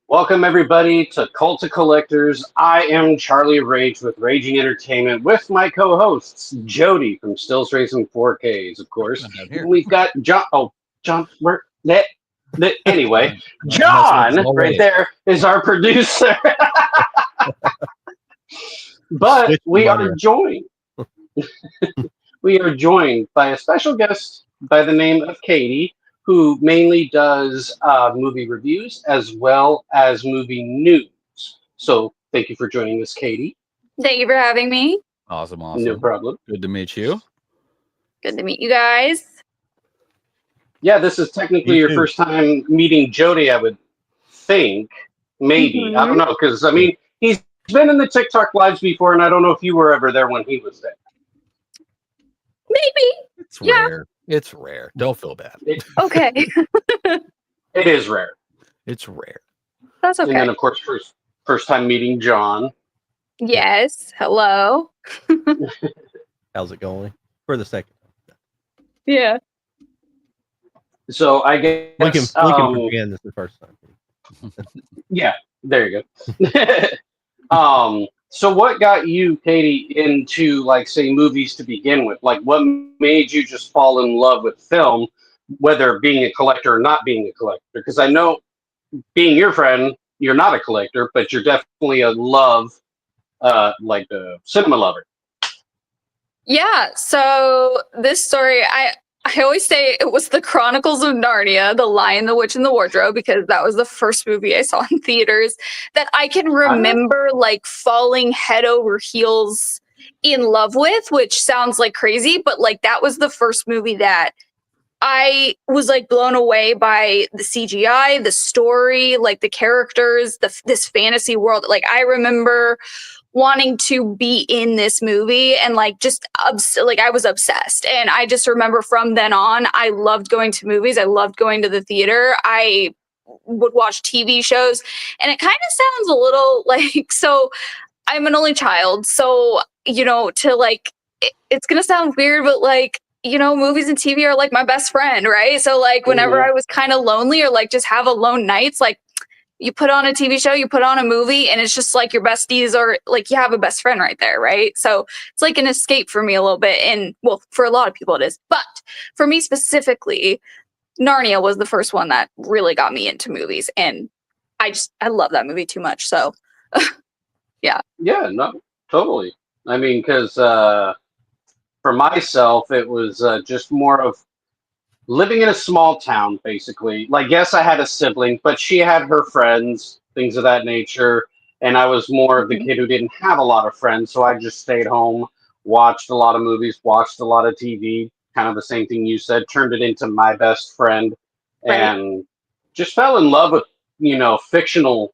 Welcome everybody to Cult of Collectors. I am Charlie Rage with Raging Entertainment with my co-hosts Jody from Stills Racing 4Ks, of course. We've got John. Oh, John, where that? Anyway, John right there is our producer. But we are joined. We are joined by a special guest by the name of Katie, who mainly does movie reviews as well as movie news. So thank you for joining us, Katie. Thank you for having me. Awesome. No problem. Good to meet you. Good to meet you guys. Yeah, this is technically your first time meeting Jody, I would think. Maybe. I don't know, because, I mean, he's been in the TikTok lives before, and I don't know if you were ever there when he was there. Maybe. It's rare. It's rare. Don't feel bad. Okay. It is rare. It's rare. That's okay. And then, of course, first time meeting John. Yes. Hello. How's it going? For the second. Yeah. So I guess we can pretend this is the first time. Yeah, there you go. So what got you, Katie, into like say movies to begin with? Like what made you just fall in love with film, whether being a collector or not being a collector? Because I know being your friend, you're not a collector, but you're definitely a like a cinema lover. Yeah. So this story, I always say it was the Chronicles of Narnia, The Lion, the Witch, and the Wardrobe, because that was the first movie I saw in theaters that I can remember like falling head over heels in love with, which sounds like crazy, but like that was the first movie that I was like blown away by the CGI, the story, like the characters, this fantasy world. Like I remember wanting to be in this movie and like just like I was obsessed. And I just remember from then on, I loved going to movies. I loved going to the theater. I would watch TV shows, and it kind of sounds a little like, so I'm an only child. So, you know, to like, it's going to sound weird, but like, you know, movies and TV are like my best friend, right? So like whenever I was kind of lonely or like just have alone nights, like you put on a TV show, you put on a movie, and it's just like your besties or like you have a best friend right there, right? So it's like an escape for me a little bit. And well, for a lot of people it is. But for me specifically, Narnia was the first one that really got me into movies. And I love that movie too much. So yeah. Yeah, no, totally. I mean, because for myself, it was just more of living in a small town, basically. Like, yes, I had a sibling, but she had her friends, things of that nature. And I was more of the kid who didn't have a lot of friends. So I just stayed home, watched a lot of movies, watched a lot of TV, kind of the same thing you said, turned it into my best friend, and just fell in love with, you know, fictional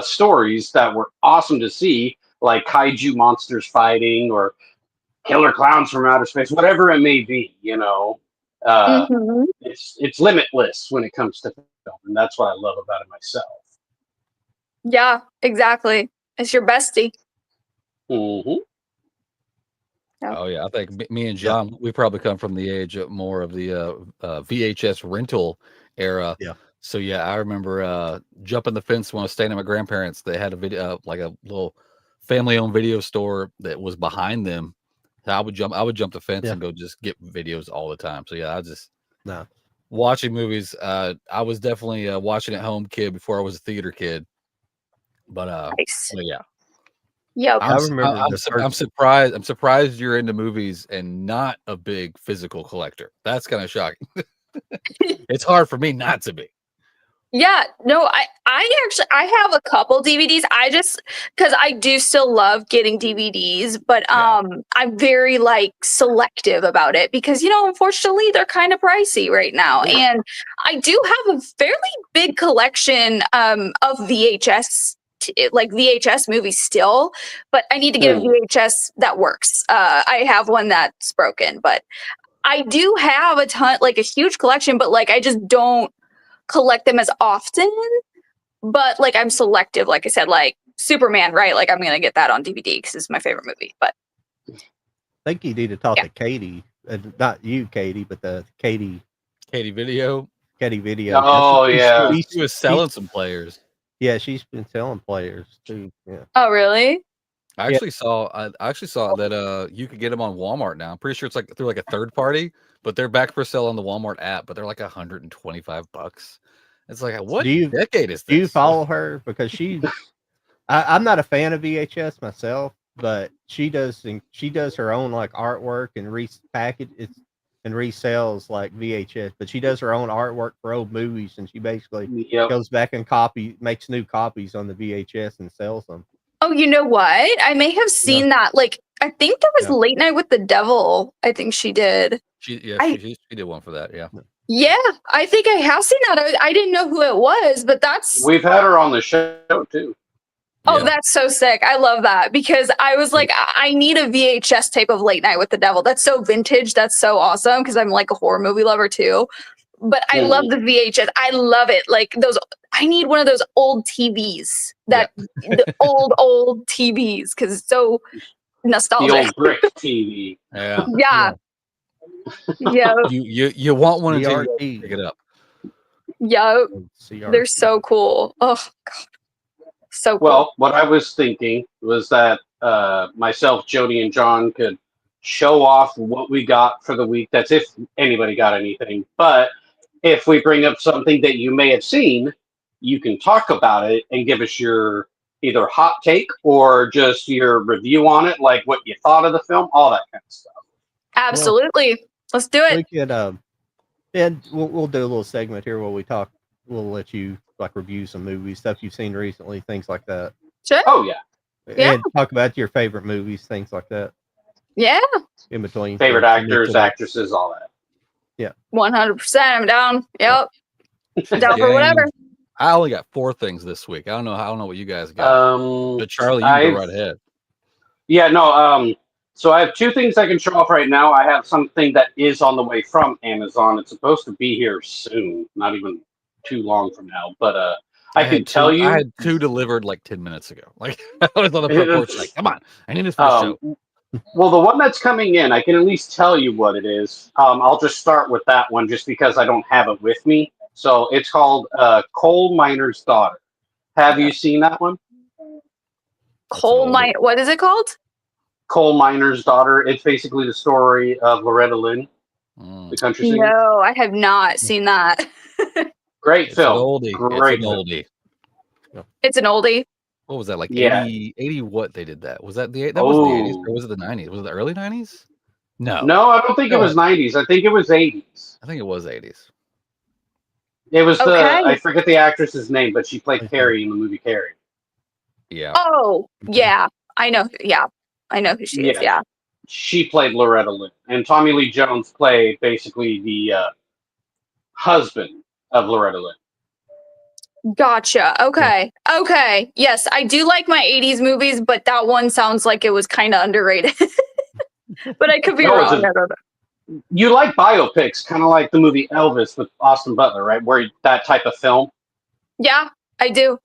stories that were awesome to see, like kaiju monsters fighting or killer clowns from outer space, whatever it may be, you know. It's limitless when it comes to film, and that's what I love about it myself. Yeah, exactly. It's your bestie. Mm-hmm. Oh yeah, I think me and John, we probably come from the age of more of the VHS rental era. Yeah. So yeah, I remember jumping the fence when I was staying at my grandparents'. They had a video, like a little family-owned video store that was behind them. I would jump the fence and go just get videos all the time. So yeah, I just watching movies. I was definitely a watching at home kid before I was a theater kid. But nice. Yeah. Yeah, I remember. I'm surprised. I'm surprised you're into movies and not a big physical collector. That's kind of shocking. It's hard for me not to be. Yeah, no, I have a couple DVDs. Because I do still love getting DVDs, but I'm very like selective about it because, you know, unfortunately they're kind of pricey right now. And I do have a fairly big collection of VHS like VHS movies still, but I need to get a VHS that works. I have one that's broken, but I do have a ton, like a huge collection, but like I just don't collect them as often. But like I'm selective, like I said, like Superman, right? Like I'm gonna get that on DVD because it's my favorite movie. But I think you need to talk to Katie, not you, Katie, but the Katie Video. Katie Video. Oh yeah, she was selling some players. Yeah, she's been selling players too. Yeah. Oh, really? I actually saw that you could get them on Walmart now. I'm pretty sure it's like through like a third party, but they're back for sale on the Walmart app, but they're like $125. It's like, what decade is Do you this? follow her? Because I'm not a fan of VHS myself, but she does her own like artwork and repackage it and resells like VHS, but she does her own artwork for old movies, and she basically goes back and makes new copies on the VHS and sells them. Oh, you know what? I may have seen that. Like, I think there was Late Night with the Devil. I think she did. She did one for that. Yeah. Yeah, I think I have seen that. I didn't know who it was, but we've had her on the show too. Oh, that's so sick. I love that because I was like, I need a VHS tape of Late Night with the Devil. That's so vintage. That's so awesome because I'm like a horror movie lover too. But I love the VHS. I love it. Like those, I need one of those old TVs, the old TVs because it's so nostalgic. The old brick TV. Yeah. Yeah. Yeah. You want one until you pick it up. Yep. They're so cool. Oh God. So cool. Well, what I was thinking was that myself, Jody, and John could show off what we got for the week. That's if anybody got anything. But if we bring up something that you may have seen, you can talk about it and give us your either hot take or just your review on it, like what you thought of the film, all that kind of stuff. Absolutely. Let's do it. We could, and we'll do a little segment here where we talk. We'll let you like review some movies, stuff you've seen recently, things like that. Sure. Oh yeah. And talk about your favorite movies, things like that. Yeah. In between. Favorite actors, actresses, all that. Yeah. 100%. I'm down. Yep. Down for whatever. I only got 4 things this week. I don't know what you guys got. But Charlie, you go right ahead. Yeah, no, so I have 2 things I can show off right now. I have something that is on the way from Amazon. It's supposed to be here soon, not even too long from now. But I can tell you, I had 2 delivered like 10 minutes ago. Like I was on the front porch, like, come on, I need this for the show. Well, the one that's coming in, I can at least tell you what it is. I'll just start with that one, just because I don't have it with me. So it's called Coal Miner's Daughter. Have you seen that one? What is it called? Coal Miner's Daughter. It's basically the story of Loretta Lynn, the country singer. No, I have not seen that. Great film. It's an oldie. It's an oldie. What was that, like 80 what they did that? Was that was the 80s or was it the 90s? Was it the early 90s? No, I don't think it was 90s. I think it was 80s. I think it was 80s. It was I forget the actress's name, but she played Carrie in the movie Carrie. Yeah. Oh, yeah. I know. Yeah. I know who she is. Yeah. She played Loretta Lynn. And Tommy Lee Jones played basically the husband of Loretta Lynn. Gotcha. Okay. Okay. Yes, I do like my 80s movies, but that one sounds like it was kind of underrated. But I could be wrong. I don't know. You like biopics, kind of like the movie Elvis with Austin Butler, right? Where that type of film. Yeah, I do.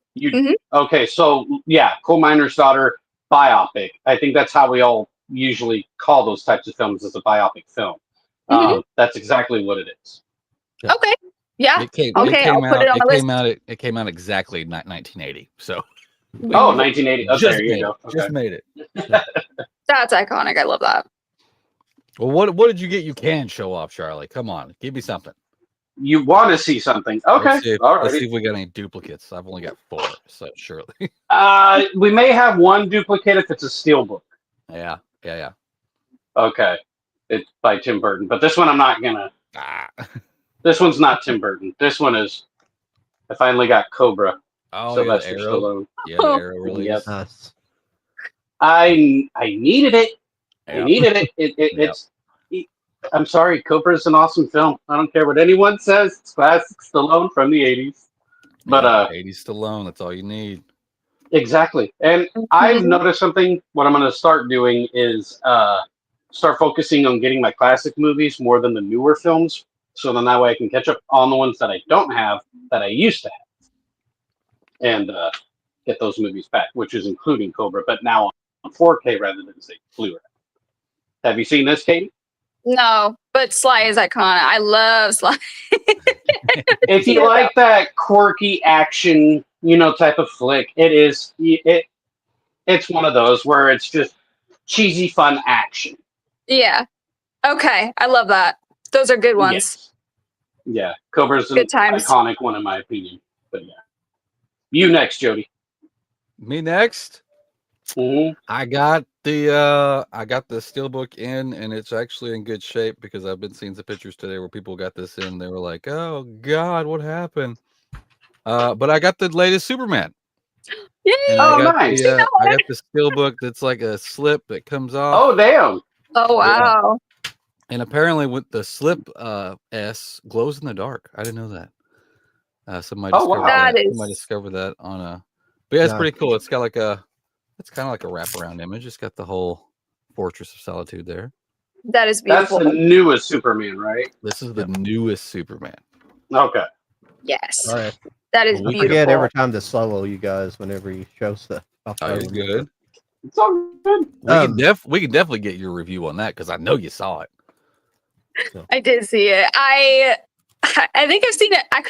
Okay, so yeah, Coal Miner's Daughter biopic. I think that's how we all usually call those types of films, as a biopic film. That's exactly what it is. Yeah. Okay. Yeah. It came I'll put it on my list. It came out exactly 1980. So. 1980. Okay, there you go. Just made it. That's iconic. I love that. Well, what did you get? You can show off, Charlie. Come on, give me something. You want to see something? Okay. Let's see if we got any duplicates. I've only got 4, so surely. We may have one duplicate if it's a steelbook. Yeah. Okay. It's by Tim Burton, but this one I'm not gonna. This one's not Tim Burton. This one is. I finally got Cobra. Oh, Sylvester yeah, Arrow. Stallone. Yeah, the Arrow release. Yep. Nice. I needed it. Yep. I needed it. It's. I'm sorry, Cobra's an awesome film. I don't care what anyone says. It's classic Stallone from the 80s. But 80s Stallone, that's all you need. Exactly. And I've noticed something. What I'm going to start doing is start focusing on getting my classic movies more than the newer films. So then that way I can catch up on the ones that I don't have that I used to have. And get those movies back, which is including Cobra, but now on 4K rather than, say, Blu-ray. Have you seen this, Katie? No, but Sly is iconic. I love Sly. If you like that quirky action, type of flick. It's one of those where it's just cheesy fun action. Yeah. Okay. I love that. Those are good ones. Yes. Yeah, Cobra's an Good times. iconic one in my opinion. But yeah, you next, Jody. Me next. Mm-hmm. I got the steelbook in, and it's actually in good shape because I've been seeing some pictures today where people got this in. They were like, "Oh God, what happened?" But I got the latest Superman. Yay! And Oh, I got nice. I got the steelbook that's like a slip that comes off. Oh, damn. Oh wow. And apparently, with the slip S glows in the dark. I didn't know that. Somebody Oh, discovered wow. that. That is- Somebody discovered that on a. But yeah, it's No. pretty cool. It's got like it's kind of like a wraparound image. It's got the whole Fortress of Solitude there. That is That's beautiful. the newest Superman, right? This is the newest Superman. Okay. Yes. All right. That is Well, we beautiful. Forget every time to solo you guys whenever you show stuff. I'll Oh, you're remember. good. It's all good. We can definitely get your review on that because I know you saw it. I did see it. I think I've seen it. I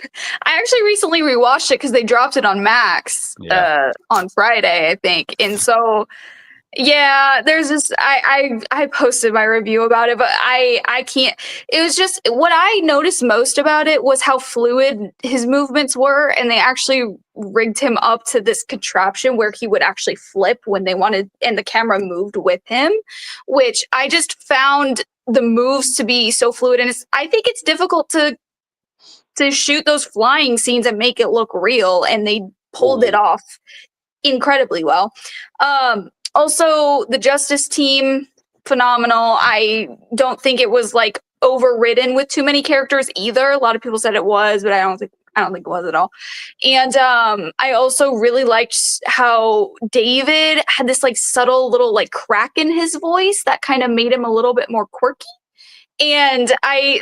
actually recently rewatched it because they dropped it on Max on Friday, I think. And so, yeah, there's this. I posted my review about it, but I can't. It was just what I noticed most about it was how fluid his movements were, and they actually rigged him up to this contraption where he would actually flip when they wanted, and the camera moved with him, which I just found the moves to be so fluid, and I think it's difficult to shoot those flying scenes and make it look real, and they pulled it off incredibly well. Also, the Justice team, phenomenal. I don't think it was like overridden with too many characters either. A lot of people said it was, but I don't think it was at all. And I also really liked how David had this like subtle little like crack in his voice that kind of made him a little bit more quirky. And I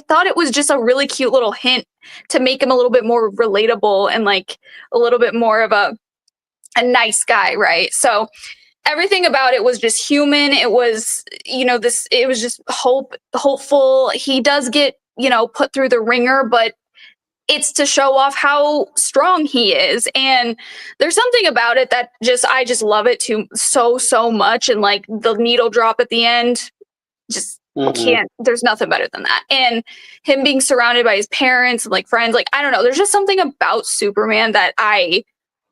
thought it was just a really cute little hint to make him a little bit more relatable and like a little bit more of a nice guy, right? So everything about it was just human. It was, it was just hopeful. He does get, put through the ringer, but it's to show off how strong he is. And there's something about it that I just love it too so much. And like the needle drop at the end, just there's nothing better than that. And him being surrounded by his parents and like friends, like, I don't know, there's just something about Superman that I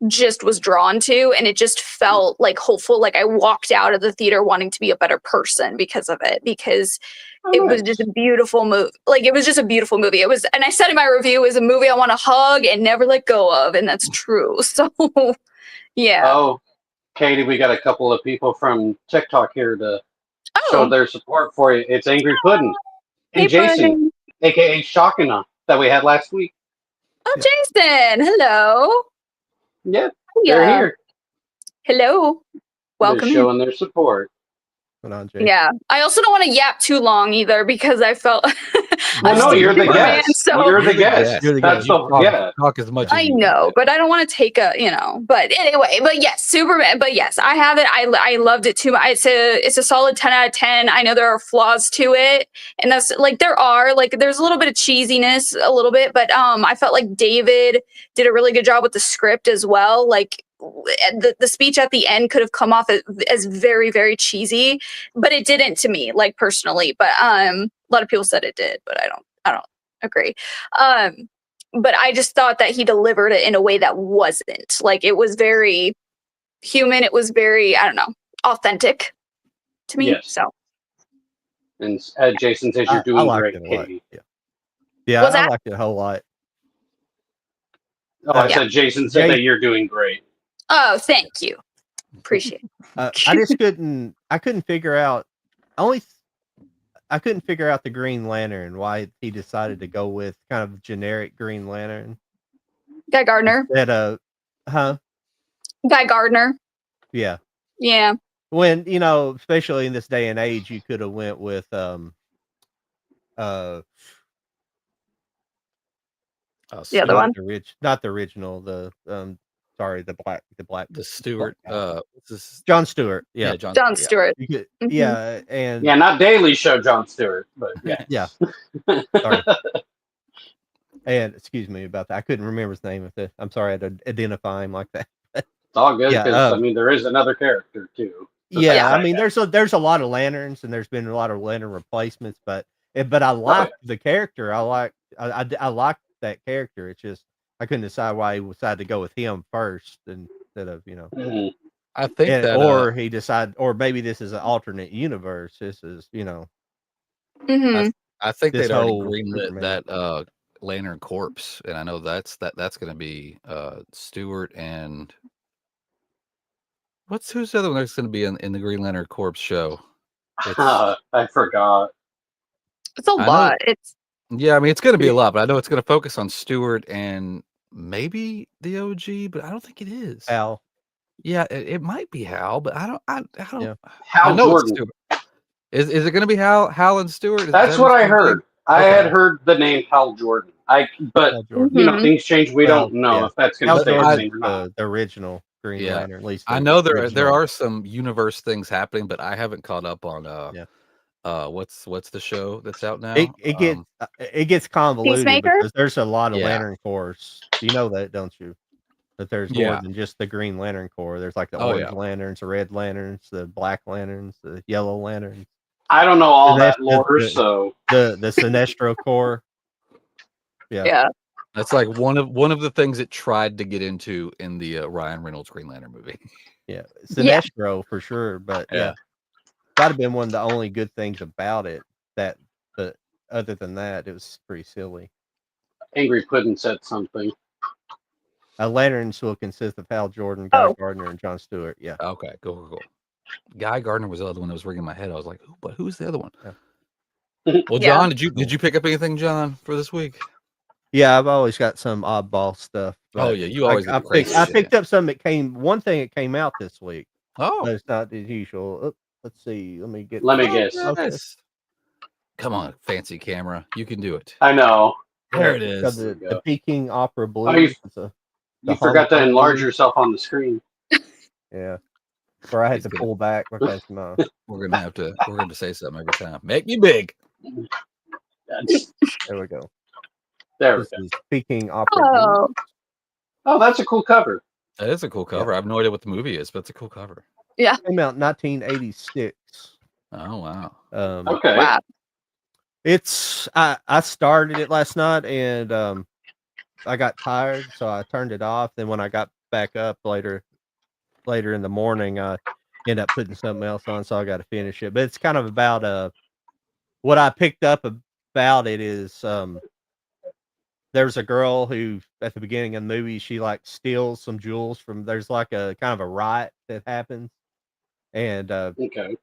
just was drawn to, and it just felt like hopeful. Like I walked out of the theater wanting to be a better person because of it, because it was just a beautiful movie. Like it was just a beautiful movie. It was, and I said in my review, it was a movie I want to hug and never let go of, and that's true. So yeah. Oh, Katie, we got a couple of people from TikTok here to show their support for you. It's Angry Puddin' and Hey, Jason, Puddin'. aka Shockina, that we had last week. Oh, Jason, hello. Yeah, they're here. Hello. Welcome. They're showing their support. Yeah, I also don't want to yap too long either because I felt. No, you're the guest. So you're the guest. You're the That's guest. Talk as much. I know, but I don't want to take But anyway, but yes, Superman. But yes, I have it. I loved it too. It's a solid 10 out of 10. I know there are flaws to it, and that's like there's a little bit of cheesiness, a little bit, but I felt like David did a really good job with the script as well. Like the speech at the end could have come off as very, very cheesy, but it didn't to me, like personally. But a lot of people said it did, but I don't agree. But I just thought that he delivered it in a way that wasn't like, it was very human. It was very, I don't know, authentic to me. Yes. So. And Jason says you're doing great, Katie. Yeah, I liked it a whole lot. Oh, I said Jason said that you're doing great. Oh, thank you. Appreciate it. I couldn't figure out the Green Lantern, why he decided to go with kind of generic Green Lantern. Guy Gardner. Guy Gardner. Yeah. Yeah. When, especially in this day and age, you could have went with the other one. Not the original, the Stewart. John Stewart. Yeah. John Stewart. Yeah, and not Daily Show John Stewart, but yeah. Yeah. Sorry. And excuse me about that. I couldn't remember his name. I'm sorry I had to identify him like that. It's all good Yeah, because I mean there is another character too. Yeah, I besides mean, that there's a lot of lanterns, and there's been a lot of lantern replacements, but I guy. like the character. I like that character. It's just I couldn't decide why he decided to go with him first instead of Mhm. I think and, that or he decided, or maybe this is an alternate universe. This is Hmm. I think this they'd already whole greenlit Superman. that Lantern Corpse, and I know that's going to be Stewart and who's the other one that's going to be in the Green Lantern Corpse show? It's I forgot. It's a I know. lot. It's Yeah, I mean it's going to be a lot, but I know it's going to focus on Stewart and maybe the OG, but I don't think it is. Hal. Yeah, it might be Hal, but I don't. Yeah. I Hal know it's Jordan. Stewart. Is it going to be Hal and Stewart? Is That's that what who's I gonna be? heard. I Okay. had heard the name Hal Jordan. But Hal Jordan. Mhm. things change. We Well, don't know yeah. if that's going Hal to stay the Jordan's same or not. the original Green Yeah. Lantern. At least I the know there original. are some universe things happening, but I haven't caught up on Yeah. what's the show that's out now? It gets convoluted Peacemaker? because there's a lot of Yeah. Lantern Corps. You know that, don't you? That there's more Yeah. than just the Green Lantern Corps. There's like the Oh, orange yeah. lanterns, the red lanterns, the black lanterns, the yellow lanterns. I don't know all That's that lore, the so the Sinestro Corps. Yeah. Yeah. That's like one of the things it tried to get into in the Ryan Reynolds Green Lantern movie. Yeah. Yeah. Sinestro for sure. But Yeah. yeah. Might have been one of the only good things about it. But other than that, it was pretty silly. Angry Puddin said something. Lanterns will consist of Hal Jordan, Guy Oh. Gardner, and John Stewart. Yeah. Okay, cool. Guy Gardner was the other one that was ringing my head. I was like, who's the other one? Yeah. Well, Yeah. John, did you pick up anything, John, for this week? Yeah, I've always got some oddball stuff. Oh yeah, you always get the crazy I shit. picked up some that came. One thing that came out this week, but Oh, it's not the usual. Let's see. Let me get. Let me guess. Okay. yes. Come on, fancy camera, you can do it. I know. There it It's got is. the Peking Opera Blue. Oh, you It's a- You the forgot to Hong Kong enlarge blue. yourself on the screen. Yeah, where I had He's to good. pull back because my We're gonna have to say something every time. Make me big. there we go. There we This go. is Peking Opera Blue. Oh. Oh, that's a cool cover. That is a cool cover. I have no idea what the movie is, but it's a cool cover. Yeah. Came out in 1986. Oh wow. Okay. Wow. It's I started it last night and I got tired, so I turned it off. Then when I got back up later in the morning, I ended up putting something else on, so I got to finish it. But it's kind of about what I picked up about it is there's a girl who at the beginning of the movie she like steals some jewels from there's like a kind of a riot that happens and Okay.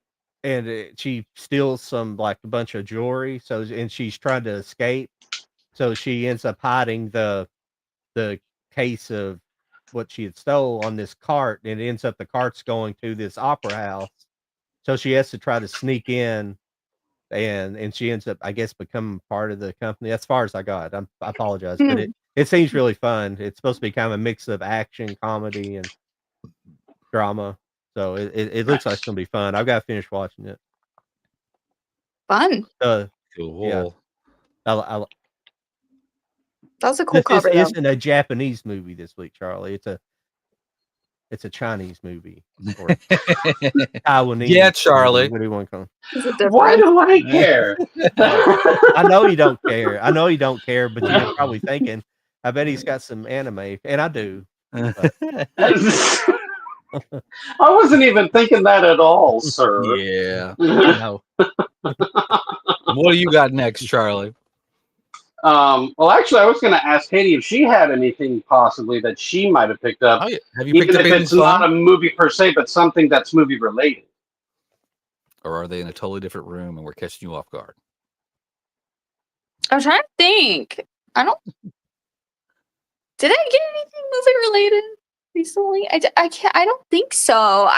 she steals some like a bunch of jewelry and she's trying to escape, so she ends up hiding the case of what she had stole on this cart, and it ends up the cart's going to this opera house, so she has to try to sneak in, and she ends up I guess becoming part of the company. As far as I got, I apologize, but it seems really fun. It's supposed to be kind of a mix of action, comedy, and drama, so it looks like it's gonna be fun. I've got to finish watching it. Fun. Cool. I That was a cool this cover. though. isn't a Japanese movie this week, Charlie. It's a Chinese movie or Taiwanese. Yeah, Charlie. Movie. What do you want to call There's a difference. Why do I care? I know you don't care. But you're probably thinking, I bet he's got some anime, and I do. I wasn't even thinking that at all, sir. Yeah. No. What do you got next, Charlie? Well, actually, I was going to ask Katie if she had anything possibly that she might have picked up, Oh, yeah. Have you picked even up if anything it's not a fun? movie per se, but something that's movie related. Or are they in a totally different room and we're catching you off guard? I'm trying to think. I don't. Did I get anything movie related recently? I can't. I don't think so.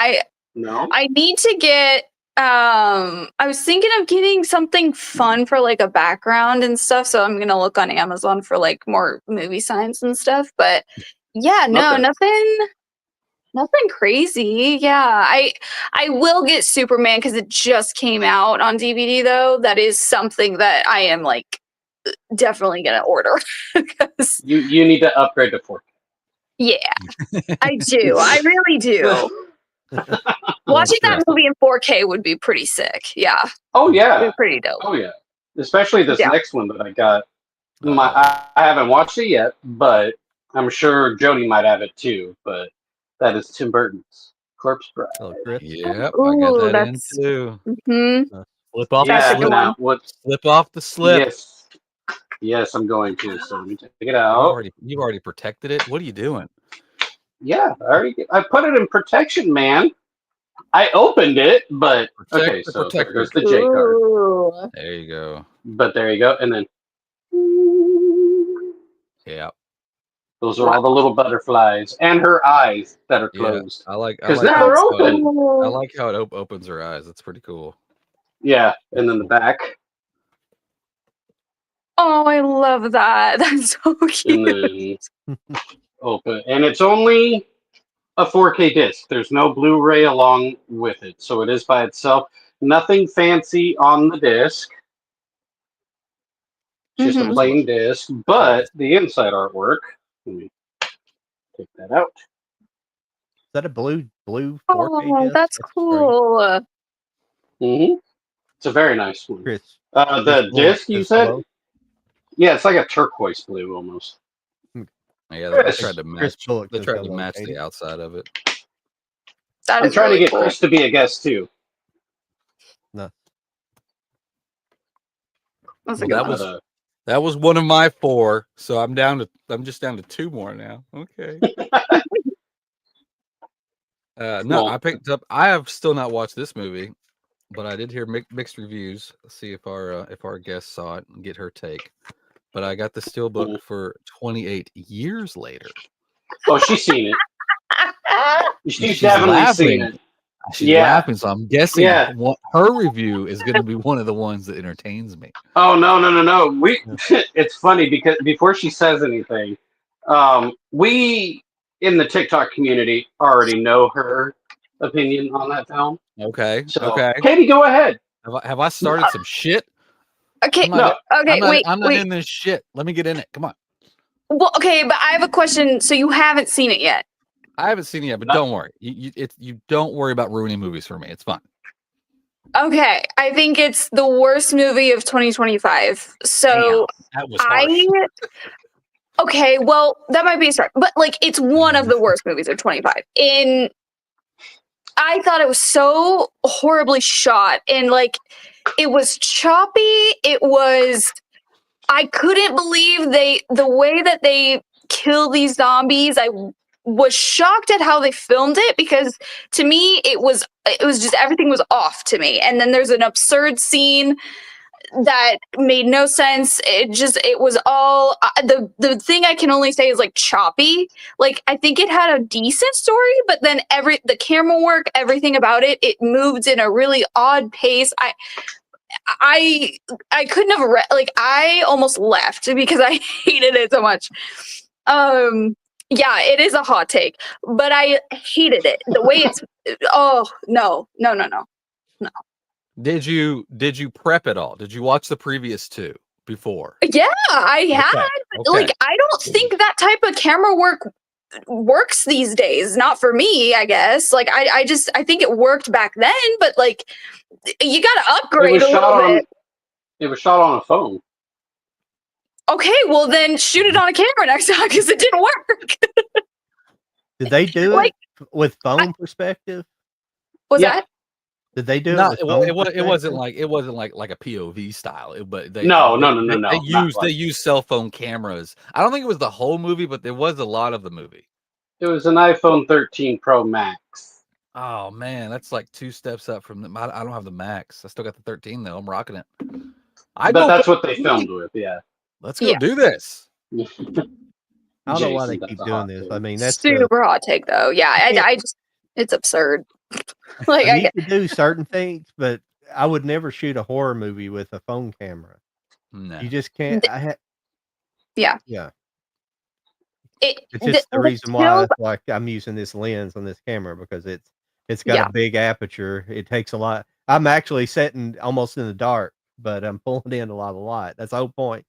No. I need to get. I was thinking of getting something fun for like a background and stuff. So I'm gonna look on Amazon for like more movie signs and stuff. But yeah, no, Okay. nothing crazy. Yeah, I will get Superman because it just came out on DVD though. That is something that I am like definitely gonna order. 'Cause, You need to upgrade to 4K. yeah, I do. I really do. Watching that movie in 4K would be pretty sick. Yeah, Oh it'd yeah. be pretty dope. Oh yeah. Especially this Yeah. next one that I got. I haven't watched it yet, but I'm sure Jody might have it too. But that is Tim Burton's Corpse Bride. Oh, Chris. Yep, Ooh, I got that in that's- too. Mhm. Flip off That's the a good slip. one. Slip off the slip. Yes, I'm going to. So let me take it You've out. already protected it. What are you doing? Yeah, I put it in protection, man. I opened it, but Protect okay. the So there protector. goes the J card. Ooh. There you go. But there you go, and then Yeah, those are all the little butterflies and her eyes that are yeah. closed I like because how they're it- open. I like how it opens her eyes. That's pretty cool. Yeah, and then the back, Oh, I love that. That's so and cute. then open, and it's only a 4K disc. There's no Blu-ray along with it, so it is by itself. Nothing fancy on the disc. Just a Mhm. plain disc, but the inside artwork. Let me take that out. Is that a blue 4K Oh, disc? that's great. cool. It's a very nice one. Chris. The blue, disc you Chris said? below? Yeah, it's like a turquoise blue almost. Yeah, they Chris- tried to Chris match. Bullock They says tried to hello, match Katie. the outside of it. That I'm is trying really to get cool. Chris to be a guest too. No. That's a Well, good one. that was one of my 4. So I'm just down to 2 more now. Okay. No, Well- I picked up. I have still not watched this movie, but I did hear mixed reviews. Let's see if our guest saw it and get her take. But I got the steelbook for 28 years later. Oh, she's seen it. She's She's definitely laughing. seen it. She's Yeah. laughing, so I'm guessing Yeah. her review is going to be one of the ones that entertains me. Oh no. It's funny because before she says anything, we in the TikTok community already know her opinion on that film. Okay. So, Okay. Katie, go ahead. Have I started some shit? Okay. I'm not, Okay. Wait. I'm not Wait. in this shit. Let me get in it. Come on. Well, okay, but I have a question. So you haven't seen it yet? I haven't seen it yet, but don't worry. You don't worry about ruining movies for me. It's fine. Okay. I think it's the worst movie of 2025. So That was harsh. okay, well, that might be a start, but like it's one of the worst movies of 25. I thought it was so horribly shot and like it was choppy. I couldn't believe the way that they kill these zombies. I was shocked at how they filmed it because to me it was just everything was off to me. And then there's an absurd scene that made no sense. It was all the thing I can only say is like choppy. Like I think it had a decent story, but then the camera work, everything about it moved in a really odd pace. I couldn't have like I almost left because I hated it so much. Yeah, it is a hot take, but I hated it. The way it's oh no. Did you prep it all? Did you watch the previous 2 before? Yeah, I had. Okay. Like I don't think that type of camera work works these days. Not for me, I guess. Like I think it worked back then, but like you got to upgrade a little bit. It was shot on a phone. Okay, well then shoot it on a camera next time because it didn't work. Did they do Like- it with phone perspective? Was Yeah. that? Did they do No, it? With it phone wasn't perspective? like a POV style. But No. They used cell phone cameras. I don't think it was the whole movie, but there was a lot of the movie. It was an iPhone 13 Pro Max. Oh man, that's like 2 steps up from the. I don't have the Max. I still got the 13 though. I'm rocking it. But that's what they filmed with. Yeah. Let's go Yeah. do this. I don't know why Jason, they that's keep a doing hot this. take. I mean, that's Super hot take though. Yeah, I just it's absurd. Like you can do certain things, but I would never shoot a horror movie with a phone camera. No. You just can't. Yeah. Yeah. It's It's just the reason why like I'm using this lens on this camera because it's got Yeah. a big aperture. It takes a lot. I'm actually sitting almost in the dark, but I'm pulling in a lot of light. That's the whole point.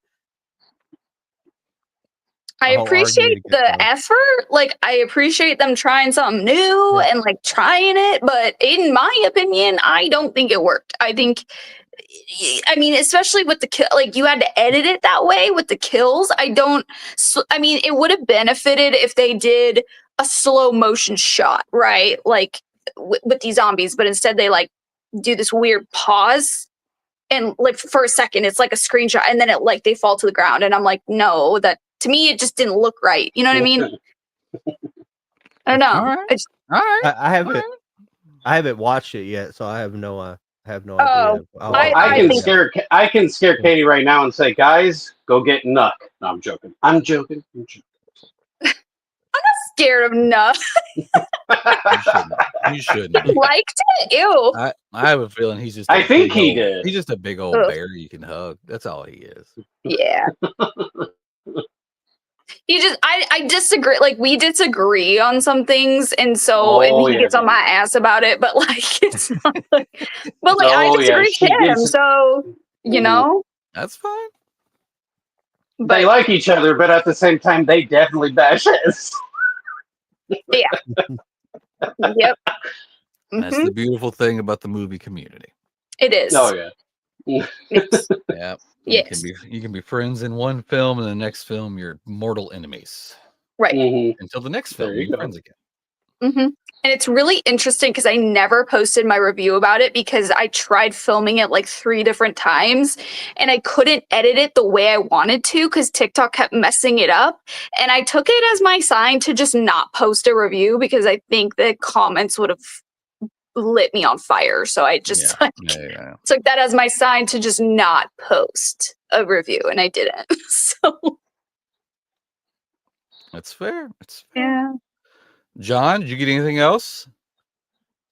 I whole argument appreciate against the all- effort. Like, I appreciate them trying something new Yeah. and like trying it. But in my opinion, I don't think it worked. I think, I mean, especially with the kill, like you had to edit it that way with the kills. I mean, it would have benefited if they did a slow motion shot, right? Like with these zombies, but instead they like do this weird pause. And like for a second, it's like a screenshot, and then it like they fall to the ground, and I'm like, no, that to me it just didn't look right. You know what I mean? I don't know. All right. All right. I haven't watched it yet, so I have no Oh, idea. I can scare Katie right now and say, guys, go get Nuck. No, I'm joking. I'm joking. scared of Nuff. You shouldn't. Liked it? Ew. I have a feeling he's just. I think he old, did. He's just a big old Ugh. bear you can hug. That's all he is. Yeah. I disagree. Like we disagree on some things, and so and he gets on my ass about it. But like, it's not like, but like I disagree with him. So you know, That's fine. but They like each other, but at the same time, they definitely bash heads. yeah, yep. That's Mhm. the beautiful thing about the movie community. Oh, It is. yeah. Yes. Yeah. Yes. You can be friends in one film, and the next film you're mortal enemies. Right. Mm-hmm. Until the next There film, you you're go. friends again. Mm-hmm. And it's really interesting because I never posted my review about it because I tried filming it like 3 different times and I couldn't edit it the way I wanted to because TikTok kept messing it up. And I took it as my sign to just not post a review because I think the comments would have lit me on fire. So I just Yeah. took that as my sign to just not post a review, and I didn't. So That's fair. It's fair. yeah. John, did you get anything else?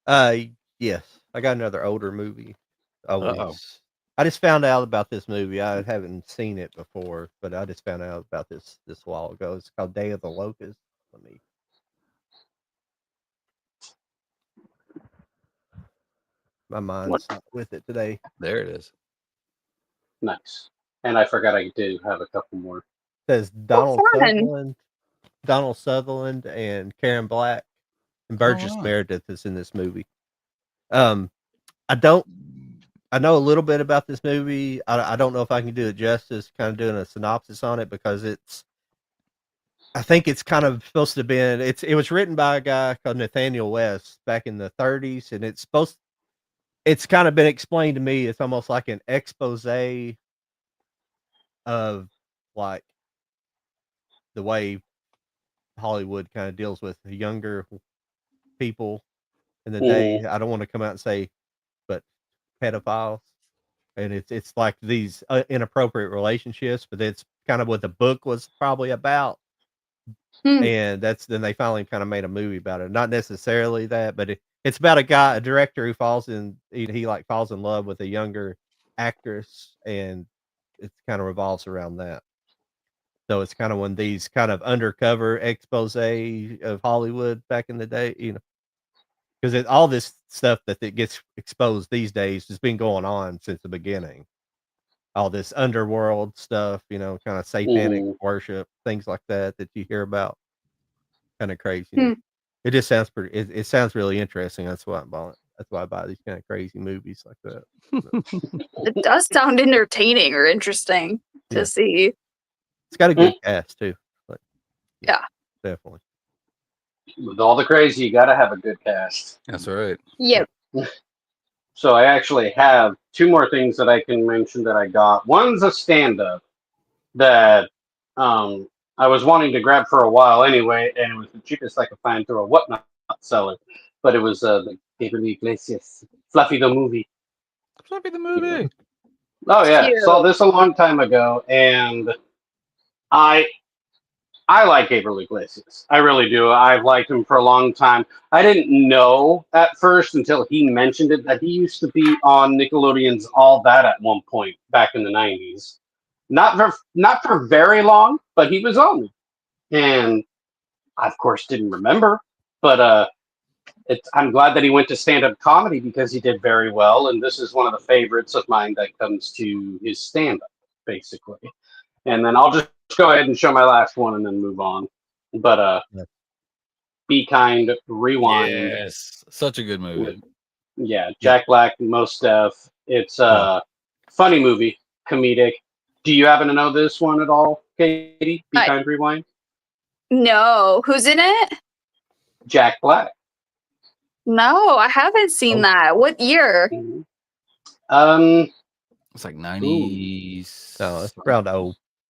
Yes, I got another older movie. Uh-oh. I just found out about this movie. I haven't seen it before, but I just found out about this a while ago. It's called Day of the Locust. My mind's not with it today. There it is. Nice. And I forgot I do have a couple more. It says fun. Donald Sutherland and Karen Black and Burgess wow. Meredith is in this movie. I know a little bit about this movie. I don't know if I can do it justice, kind of doing a synopsis on it because I think it's kind of supposed to be it was written by a guy called Nathaniel West back in the 30s, and it's kind of been explained to me. It's almost like an expose of like the way Hollywood kind of deals with the younger people in the day. I don't want to come out and say, but pedophiles, and it's like these inappropriate relationships, but it's kind of what the book was probably about. And then they finally kind of made a movie about it. Not necessarily that, but it's about a director who falls in love with a younger actress, and it kind of revolves around that. So it's kind of one of these kind of undercover expose of Hollywood back in the day, because all this stuff that gets exposed these days has been going on since the beginning. All this underworld stuff, kind of satanic worship, things like that you hear about. Kind of crazy. It just sounds pretty. It sounds really interesting. That's why I'm buying it. That's why I buy these kind of crazy movies like that. It does sound entertaining or interesting to see. It's got a good cast too. But, yeah, definitely. With all the crazy, you got to have a good cast. That's right. Yep. So I actually have 2 more things that I can mention that I got. One's a stand-up that I was wanting to grab for a while anyway, and it was the cheapest I could find through a whatnot seller. But it was the Gabriel Iglesias, Fluffy the movie. Fluffy the movie. Oh yeah, Cute. saw this a long time ago, and I like Gabriel Iglesias. I really do. I've liked him for a long time. I didn't know at first until he mentioned it that he used to be on Nickelodeon's All That at one point back in the 90s. Not for very long, but he was on. And I, of course, didn't remember. But I'm glad that he went to stand-up comedy because he did very well. And this is one of the favorites of mine that comes to his stand-up, basically. and then I'll just go ahead and show my last one and then move on. But Yeah. Be Kind, Rewind. Yes, such a good movie. Yeah, Jack Black, Mos Def. It's a funny movie, comedic. Do you happen to know this one at all, Katie? Be Kind, Rewind. No, who's in it? Jack Black. No, I haven't seen that. What year? It's like 90s. No, it's around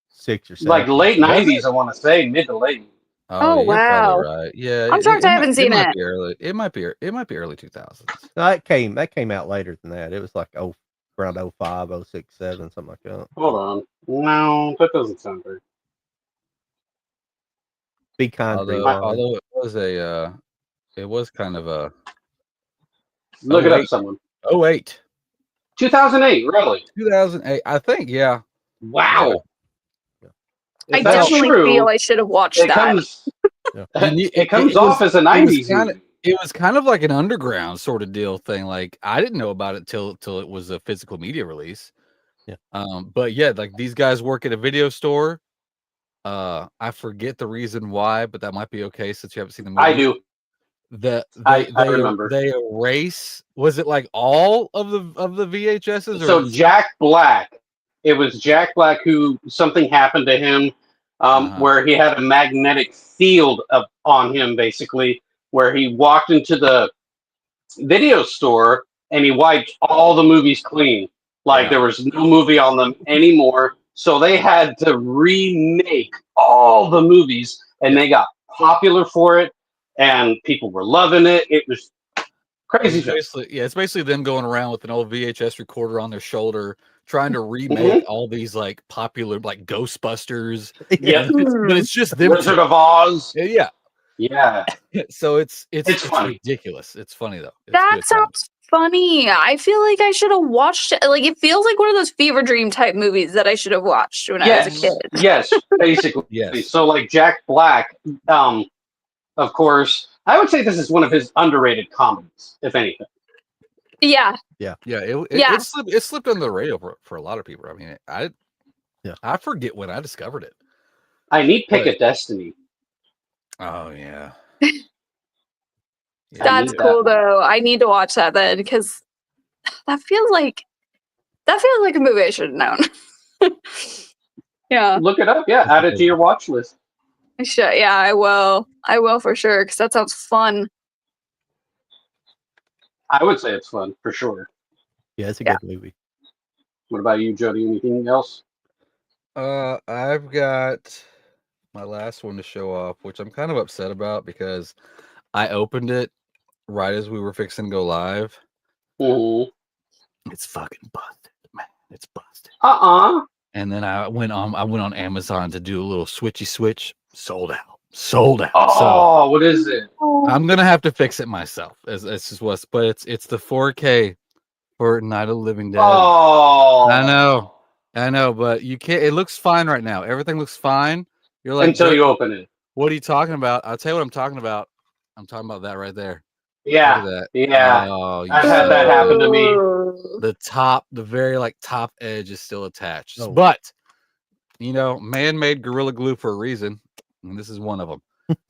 06 or 07. Like late 90s, I want to say, mid to late. Oh, you're wow. probably right. Yeah, I'm shocked I haven't seen might it. be early. It might be early 2000s. No, that came out later than that. It was like around 05, 06, 07, something like that. Hold on. No, that doesn't sound right. Be Kind, Although it was kind of a Look it up, someone. 08. 2008, really? 2008, I think. Yeah. Wow. Yeah. I definitely feel I should have watched that. It comes off as a 90s movie. It was kind of like an underground sort of deal thing. Like I didn't know about it till it was a physical media release. Yeah. But yeah, like these guys work at a video store. I forget the reason why, but that might be okay since you haven't seen the movie. I do. I remember. They erase. Was it like all of the VHSs? So Jack Black. It was Jack Black who something happened to him, where he had a magnetic field on him, basically, where he walked into the video store and he wiped all the movies clean. Like there was no movie on them anymore. So they had to remake all the movies, and they got popular for it. And people were loving it. It was crazy. It's basically them going around with an old VHS recorder on their shoulder, trying to remake all these like popular like Ghostbusters. Yeah, but it's just them. Wizard of Oz. Yeah. So it's funny. Ridiculous. It's funny though. That sounds funny. I feel like I should have watched it. Like it feels like one of those fever dream type movies that I should have watched when I was a kid. Yes, basically. Yes. So like Jack Black, of course, I would say this is one of his underrated comedies, if anything. Yeah. It slipped under the radar for a lot of people. I mean, I forget when I discovered it. I need Pick a Destiny. Oh yeah. That's cool though. I need to watch that then because that feels like a movie I should have known. Yeah. Look it up. Yeah, add it to your watch list. I should. Yeah, I will. I will for sure because that sounds fun. I would say it's fun for sure. Yeah, it's a good movie. What about you, Jody? Anything else? I've got my last one to show off, which I'm kind of upset about because I opened it right as we were fixing to go live. It's fucking busted, man. It's busted. And then I went on Amazon to do a little switchy switch. Sold out. Oh, what is it? I'm gonna have to fix it myself. It's just what's, but it's the 4K for Night of the Living Dead. Oh, I know, but you can't. It looks fine right now. Everything looks fine. You're like until you open it. What are you talking about? I'll tell you what I'm talking about. I'm talking about that right there. Yeah, that. Yeah. Oh, I've had that happen to me. The very like top edge is still attached, but man-made Gorilla Glue for a reason, and this is one of them.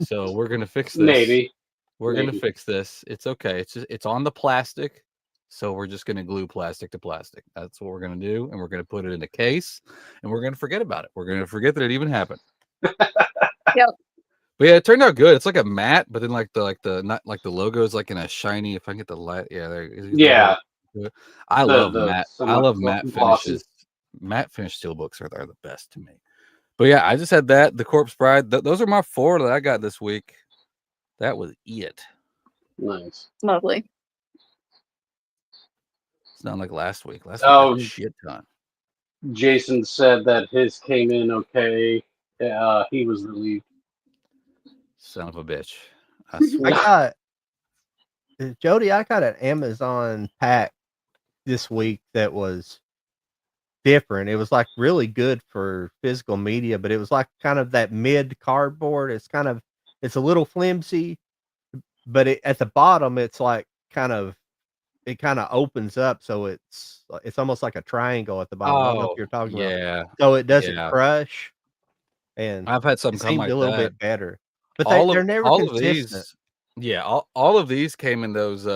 So we're gonna fix this. Maybe we're gonna fix this. It's okay. It's on the plastic, so we're just gonna glue plastic to plastic. That's what we're gonna do, and we're gonna put it in a case, and we're gonna forget about it. We're gonna forget that it even happened. Yep. But yeah, it turned out good. It's like a matte, but then not like the logo is like in a shiny. If I can get the light, I love matte. I love matte finishes. Matte finish steelbooks are the best to me. But yeah, I just had that. The Corpse Bride. Those are my 4 that I got this week. That was it. Nice. Lovely. It's not like last week. Last week I had a shit ton. Jason said that his came in okay. He was relieved. Son of a bitch. Jody, I got an Amazon pack this week that was different. It was like really good for physical media, but it was like kind of that mid cardboard. It's a little flimsy, but at the bottom it's like kind of it kind of opens up, so it's almost like a triangle at the bottom. I don't know if Oh, you're talking about. yeah, So it doesn't yeah. crush, and I've had something it come seemed like a little that. bit better. But they're never All of consistent. these, yeah, all of these came in those.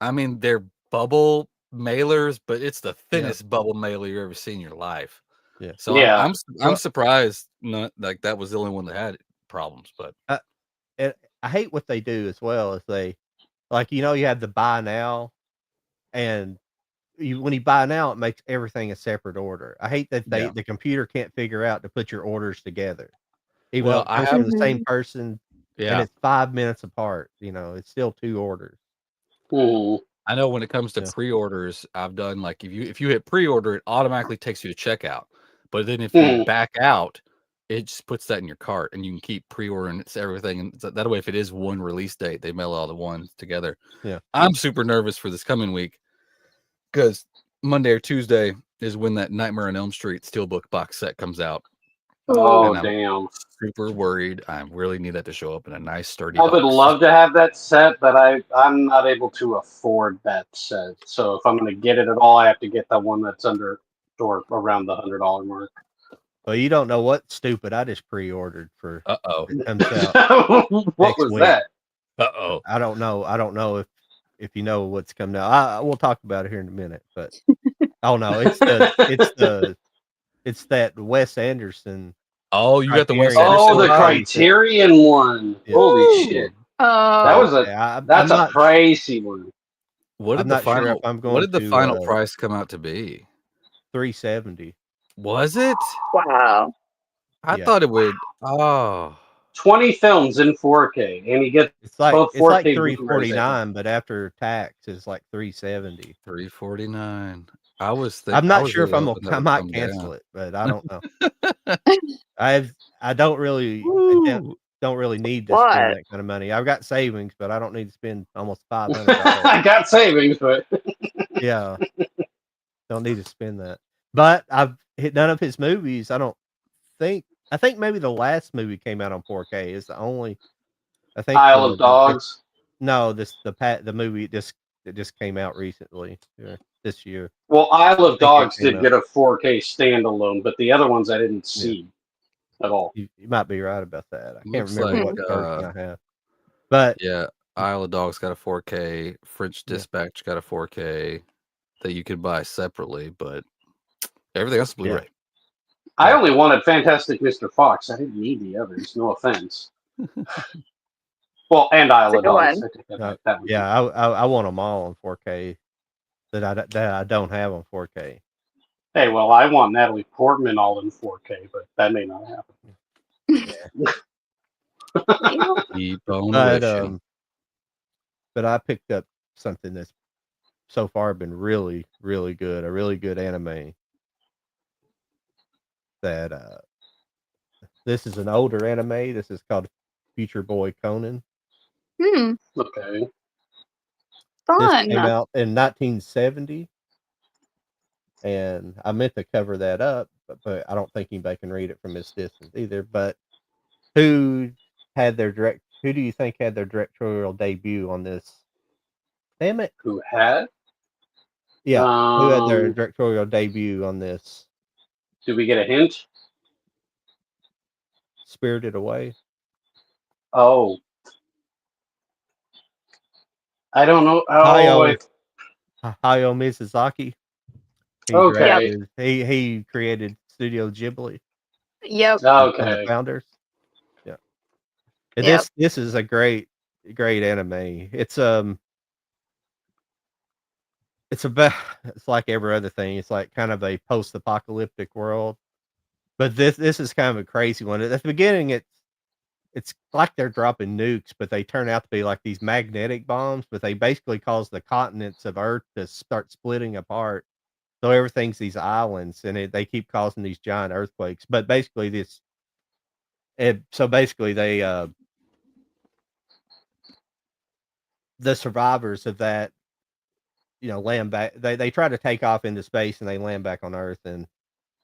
I mean, they're bubble mailers, but it's the Yeah, thinnest bubble mailer you've ever seen in your life. yeah. So Yeah. I'm Well, surprised not like that was the only one that had problems. But I and I hate what they do as well as they like, you have the buy now, and when you buy now, it makes everything a separate order. I hate that yeah, the computer can't figure out to put your orders together. Even though well, it I comes have from the same Mhm. person and yeah, it's 5 minutes apart, it's still 2 orders. Mhm. I know when it comes to Yeah. pre-orders, I've done like if you hit pre-order, it automatically takes you to checkout. But then if you Mhm. back out, it just puts that in your cart, and you can keep pre-ordering it's everything. And that way, if it is one release date, they mail all the ones together. Yeah. I'm super nervous for this coming week because Monday or Tuesday is when that Nightmare on Elm Street Steelbook box set comes out, Oh, and I'm damn. super worried. I really need that to show up in a nice sturdy I would box. love to have that set, but I'm not able to afford that set. So if I'm going to get it at all, I have to get the one that's under or around the $100 mark. Well, you don't know what stupid I just pre-ordered for Uh-oh. it comes out What next was week. that? Uh-oh. I don't know. I don't know if you know what's coming out. We'll talk about it here in a minute, but oh no, it's that Wes Anderson Oh, you got the Wes Criterion Anderson Oh, the 4K box? set. Criterion one. Yeah. Holy Woo! shit. That Oh, was a I'm that's a not pricey one. I'm not sure if I'm What going did the to final price come out to be? 370. Was it? wow. I Yeah. thought it would. Oh, 20 films in 4K, and you get It's like both 4K Blu-rays. 349, but after tax it's like 370. 349. I was I'm I not was sure if really hoping that I would might come cancel down. it, but I don't know. I don't really Woo! don't really need to spend What? that kind of money. I've got savings, but I don't need to spend almost $500. I got savings, but Yeah, don't need to spend that. But I've hit none of his movies. Think I think maybe the last movie came out on 4K is the only. I think Isle of Dogs. no, the movie that just came out recently this year. Well, Isle I of think that Dogs came did out. get a 4K standalone, but the other ones I didn't Yeah, see at all. you might be right about that. I can't Looks remember like Hmm. what version I have, but yeah, Isle of Dogs got a 4K, French yeah, Dispatch got a 4K that you could buy separately, but everything else is yeah, Blu-ray. I yeah. only wanted Fantastic Mr. Fox. I didn't need the others. No offense. Well, and It's Isle a of good Dogs. one. I take that back. That one. Yeah. I want them all on 4K that I don't have on 4K. Hey, well, I want Natalie Portman all in 4K, but that may not happen. Yeah, Well, Keep on but wishing. but I picked up something that's so far been really really good. A really good anime that this is an older anime. This is called Future Boy Conan. hmm, Okay. This came fun. out in 1970, and I meant to cover that up, but I don't think anybody can read it from this distance either. But who who do you think had their directorial debut on this? Damn it. Who had? Yeah. Who had their Um, directorial debut on this? did we get a hint? Spirited Away. Oh, I don't know. Oh, Hayao Miyazaki. Yep. okay. He created Studio Ghibli, Yep. one of the Okay. founders. Yeah. And Yep. this is a great anime. It's about it's like every other thing. It's like kind of a post-apocalyptic world. But this is kind of a crazy one. At the beginning it's like they're dropping nukes, but they turn out to be like these magnetic bombs, but they basically cause the continents of Earth to start splitting apart. So everything's these islands, and they keep causing these giant earthquakes. But basically, they the survivors of that, land back. They try to take off into space, and they land back on Earth, and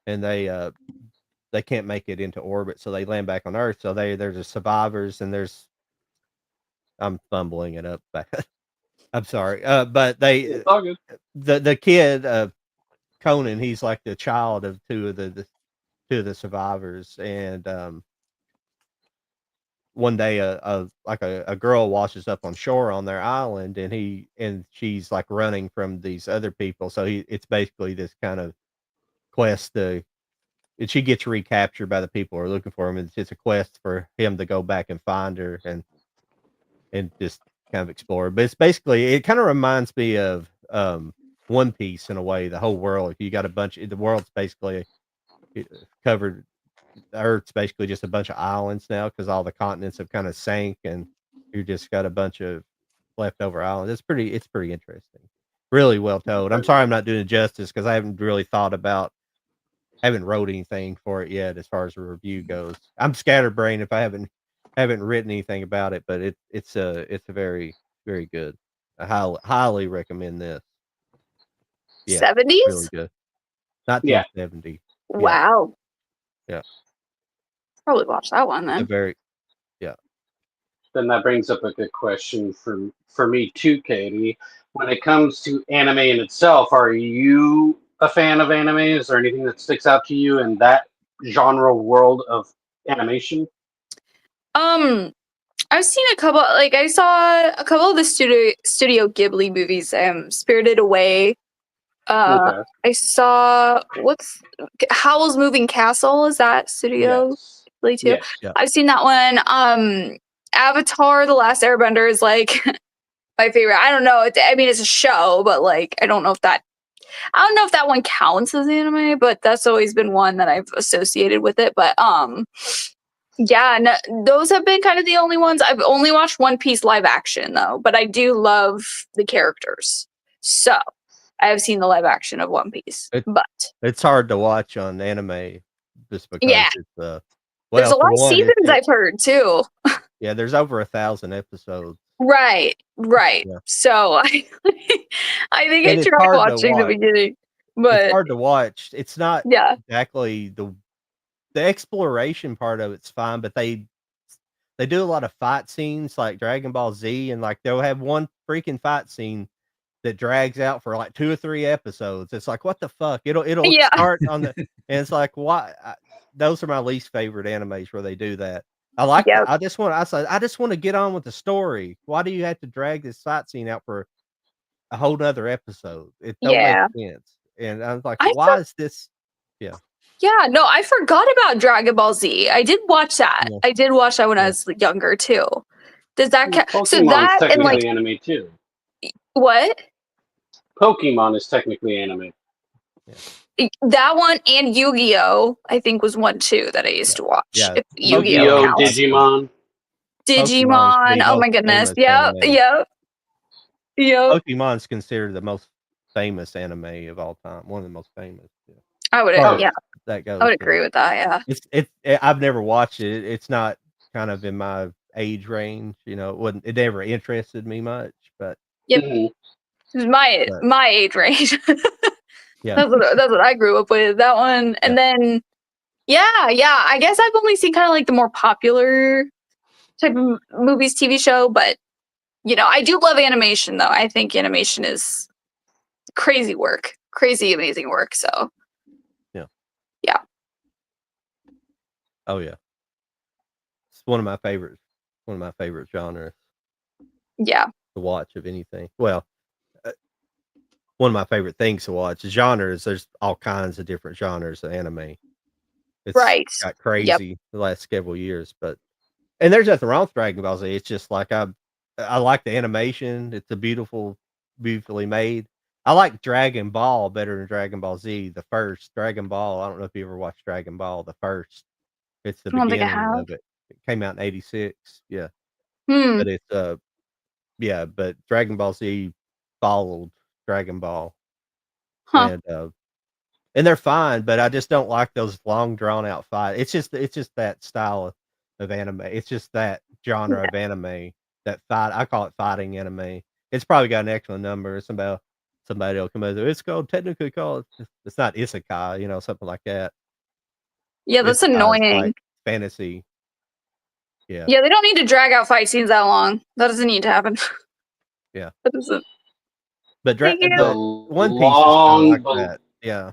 they can't make it into orbit, so they land back on Earth. So they're the survivors, and I'm fumbling it up. I'm sorry. But It's all good. the kid, Conan, he's like the child of two of the survivors, and one day a girl washes up on shore on their island, and she's like running from these other people. So it's basically this kind of quest to, and she gets recaptured by the people who are looking for him. It's just a quest for him to go back and find her and just kind of explore. But it's basically, it kind of reminds me of One Piece in a way. The whole world, you got the world's basically covered. The Earth's basically just a bunch of islands now because all the continents have kind of sank, and you just got a bunch of leftover islands. It's pretty interesting. Really well told. I'm sorry I'm not doing it justice because I haven't really haven't wrote anything for it yet as far as a review goes. I'm scatterbrained if I haven't written anything about it, but it's a very, very good. I highly recommend this. Yeah, really 70s? good. Yeah. 1970. Wow. Yeah. Probably watch that one A then. very Then that brings up a good question for me too, Katie. When it comes to anime in itself, are you a fan of anime? Is there anything that sticks out to you in that genre world of animation? I've seen a couple. Like I saw a couple of the Studio Ghibli movies. Spirited Away. Okay. I saw Howl's Moving Castle. Is that Studio Yes. Ghibli too? Yes. Yeah. I've seen that one. Avatar: The Last Airbender is like my favorite. I don't know. I mean, it's a show, but like I don't know if that one counts as anime. But that's always been one that I've associated with it. But yeah, no, those have been kind of the only ones. I've only watched One Piece live action though, but I do love the characters. So I have seen the live action of One Piece. But it's hard to watch on anime just because yeah, it's there's well, a lot for of one, seasons I've heard too. yeah, there's over 1,000 episodes. Right. Yeah. So I think I And it's tried hard to watching the watch. beginning, It's but hard to watch. It's not yeah, exactly the exploration part of it's fine, but they do a lot of fight scenes like Dragon Ball Z, and like they'll have one freaking fight scene that drags out for like 2 or 3 episodes. It's like, what the fuck? It'll yeah, start on the and it's like, why? Those are my least favorite animes where they do that. yeah. I just want to get on with the story. Why do you have to drag this fight scene out for a whole nother episode? It don't make Yeah. sense. And I was like, I why is this? Yeah. Yeah, no, I forgot about Dragon Ball Z. I did watch that. Yeah. I did watch that when I Yeah. was younger too. Does that count? So Pokemon's that and like technically anime too. what? Pokemon is technically anime. That one and Yu-Gi-Oh! I think was one too that I used to watch. Yeah. If Yu-Gi-Oh, Yu-Gi-Oh counts. Digimon. Digimon. the Oh my most goodness. famous Yep. anime. Yep. Yep. Pokemon's considered the most famous anime of all time. One of the most famous. Yeah. I would Oh, yeah. That goes. I would agree with that, yeah. I've never watched it. It's not kind of in my age range. You know, it never interested me much. But Yep. Mhm. My age range. yeah, that's what I grew up with. That one. And then yeah, I guess I've only seen kind of like the more popular type of movies, TV show, but you know, I do love animation though. I think animation is crazy work. Crazy amazing work. So oh yeah, it's one of my favorites. One of my favorite genres yeah. to watch of anything. Well, one of my favorite things to watch. Genres. There's all kinds of different genres of anime. It's Right. got crazy the last several years, and there's nothing wrong with Dragon Ball Z. It's just like I like the animation. It's beautifully made. I like Dragon Ball better than Dragon Ball Z. The first Dragon Ball. I don't know if you ever watched Dragon Ball. The first. It's the I don't think I beginning have. of it. It came out in '86. Yeah, Hmm. but it's but Dragon Ball Z followed Dragon Ball, Huh. and they're fine. But I just don't like those long drawn out fights. It's just that style of anime. It's just that genre of anime. That fight. I call it fighting anime. It's probably got an excellent number. Somebody will come over. It's technically called. It's not isekai. You know, something like that. Yeah, that's Isekai is annoying. like fantasy. Yeah. Yeah, they don't need to drag out fight scenes that long. That doesn't need to happen. What is it? But Thank you. The One Piece is kind of like long, that. Yeah.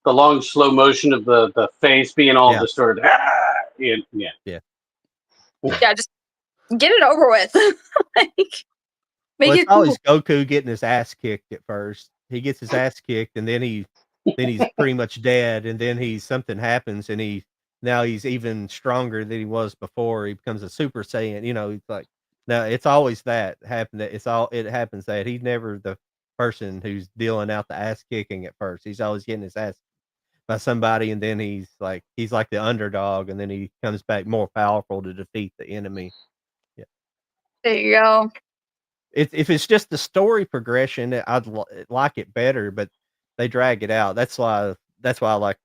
the long slow motion of the face being all Yeah. distorted. Yeah. Yeah, just get it over with. Like, make Well, it it's cool. always Goku getting his ass kicked at first. He gets his ass kicked, and then he's pretty much dead, and then something happens, and now he's even stronger than he was before. He becomes a Super Saiyan. He's like, no, it's always that happen. It happens that he's never the person who's dealing out the ass kicking at first. He's always getting his ass by somebody, and then he's like the underdog, and then he comes back more powerful to defeat the enemy. Yeah. There you go. If it's just the story progression, I'd like it better, but they drag it out. That's why I like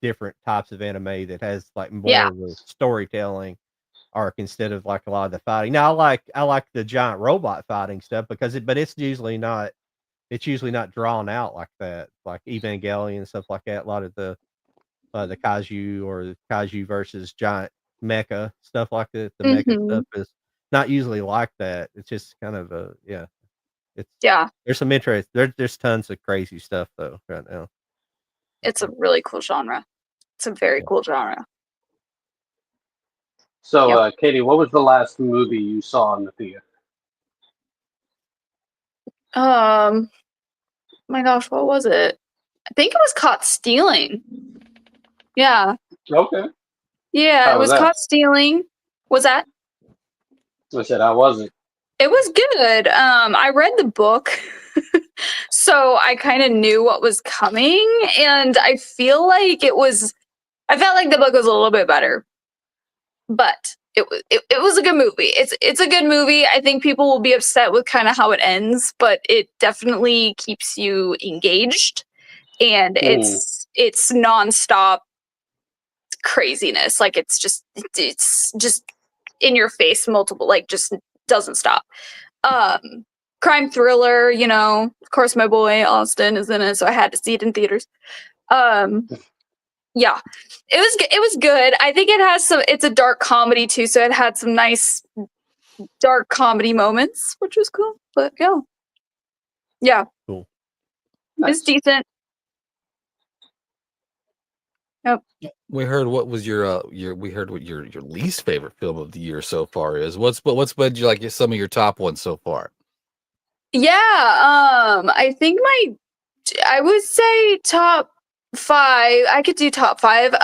different types of anime that has like more of the storytelling arc instead of like a lot of the fighting. Now I like the giant robot fighting stuff but it's usually not drawn out like that, like Evangelion and stuff like that. A lot of the kaiju or the kaiju versus giant mecha stuff like that. The mecha Mhm. stuff is not usually like that. It's just kind of it's Yeah, there's some interest. There's tons of crazy stuff though right now. it's a really cool genre. It's a very cool genre. So, Yep. Katie, what was the last movie you saw in the theater? My gosh, what was it? I think it was Caught Stealing. Yeah. Okay. Yeah, How it was was that? Caught Stealing. Was that? I said, how was it? It was good. I read the book, so I kind of knew what was coming, and I felt like the book was a little bit better, but it was a good movie. It's a good movie. I think people will be upset with kind of how it ends, but it definitely keeps you engaged, and it's nonstop craziness. Like it's just in your face, multiple, like just doesn't stop. Crime thriller, of course my boy Austin is in it, so I had to see it in theaters. Yeah, it was good. I think it's a dark comedy too, so it had some nice dark comedy moments, which was cool. But yeah, Cool. it's decent. Yep. We heard what was your least favorite film of the year so far is. What's been like some of your top ones so far? Yeah, I think I would say top 5. I could do top 5.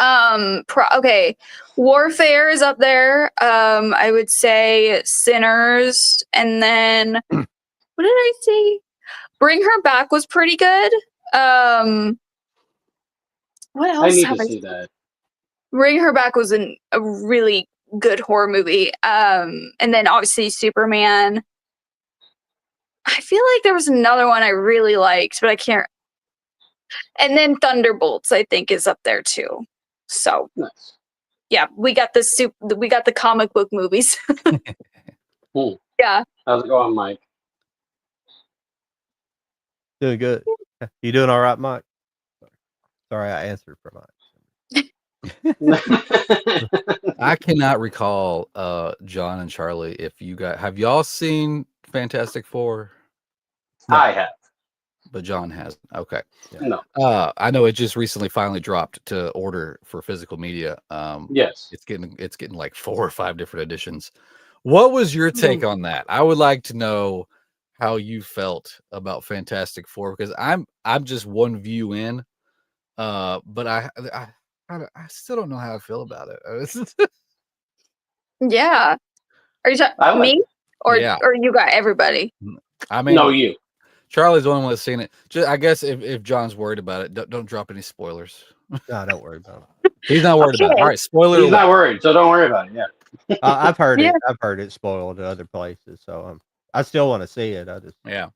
Okay, Warfare is up there. I would say Sinners, and then what did I say? Bring Her Back was pretty good. What I else need have to I see that. Bring Her Back was a really good horror movie. And then obviously Superman. I feel like there was another one I really liked, but I can't. And then Thunderbolts, I think, is up there too. So Nice. yeah, we got the comic book movies. Cool. Yeah. How's it going, Mike? Doing good. You doing all right, Mike? Sorry, I answered for Mike. I cannot recall, John and Charlie, if you guys have y'all seen Fantastic Four? No. I have. But John hasn't. Okay. No. I know it just recently finally dropped to order for physical media. Yes. It's getting like 4 or 5 different editions. What was your take on that? I would like to know how you felt about Fantastic Four, because I'm just one view in, but I still don't know how I feel about it. Yeah. Are you talking me or you got everybody? I mean, no, you. Charlie's the only one that's seen it. I guess if John's worried about it, don't drop any spoilers. No, don't worry about it. He's not worried about it. All right, spoiler. He's not worried, so don't worry about it. Yeah. I've heard it. I've heard it spoiled at other places, so I still want to see it. Yeah.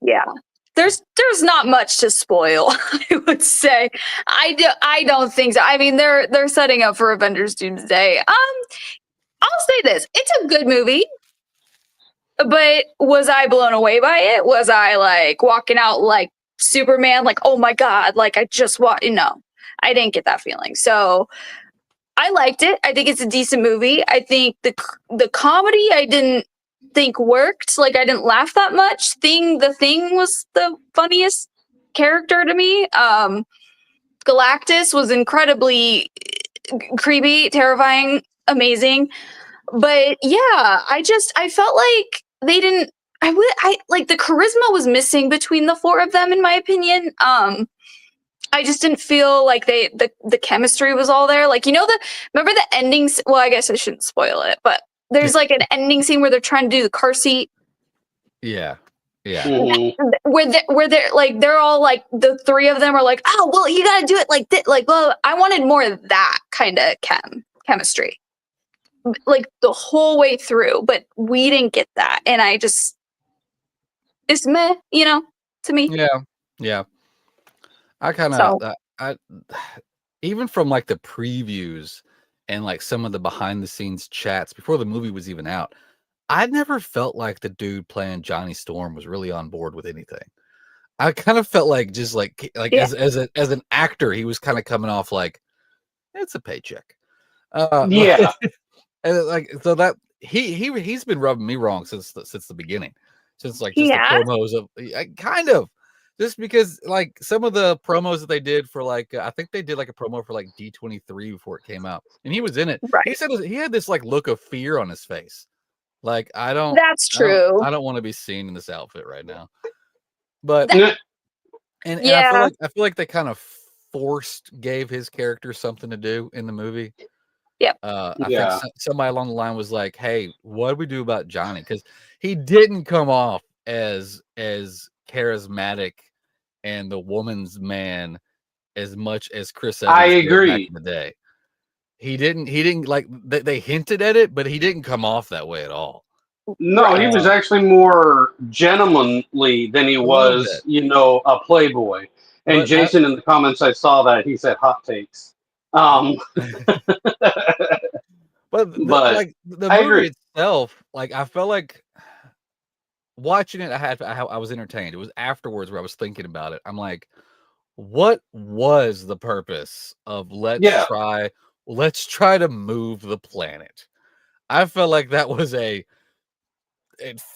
There's not much to spoil. I would say. I don't think so. I mean, they're setting up for Avengers Doomsday. I'll say this: it's a good movie. But was I blown away by it? Was I like walking out like Superman, like, oh my God, like I just no, I didn't get that feeling. So I liked it. I think it's a decent movie. I think the comedy I didn't think worked. Like I didn't laugh that much. The Thing was the funniest character to me. Galactus was incredibly creepy, terrifying, amazing. But yeah, I felt like they didn't. I like the charisma was missing between the four of them, in my opinion. I just didn't feel like the chemistry was all there. Like, remember the endings? Well, I guess I shouldn't spoil it, but there's like an ending scene where they're trying to do the car seat. Yeah. Where they're like, they're all like, the three of them are like, oh, well, you got to do it like this. Like, well, I wanted more of that kind of chemistry, like the whole way through, but we didn't get that. And it's meh, to me. Yeah. I kind of, I even from like the previews and like some of the behind the scenes chats before the movie was even out, I never felt like the dude playing Johnny Storm was really on board with anything. I kind of felt like just like as an actor, he was kind of coming off like it's a paycheck. Yeah, and like so that he's been rubbing me wrong since the beginning, since like just He the has? promos of kind of. Just because, like, some of the promos that they did for, like, I think they did, like, a promo for, like, D23 before it came out. And he was in it. Right. He said he had this, like, look of fear on his face. Like, That's true. I don't want to be seen in this outfit right now. But, yeah. and Yeah. I feel like they kind of gave his character something to do in the movie. Yep. I think somebody along the line was like, hey, what do we do about Johnny? Because he didn't come off as charismatic and the woman's man as much as Chris Evans I did agree. back in the day. He didn't like they hinted at it, but he didn't come off that way at all. No, he was actually more gentlemanly than he was, a playboy. And But Jason, in the comments, I saw that he said hot takes. but But the I movie agree. itself, like I felt like watching it, I was entertained. It was afterwards where I was thinking about it. I'm like, what was the purpose of let's try to move the planet? I felt like that was it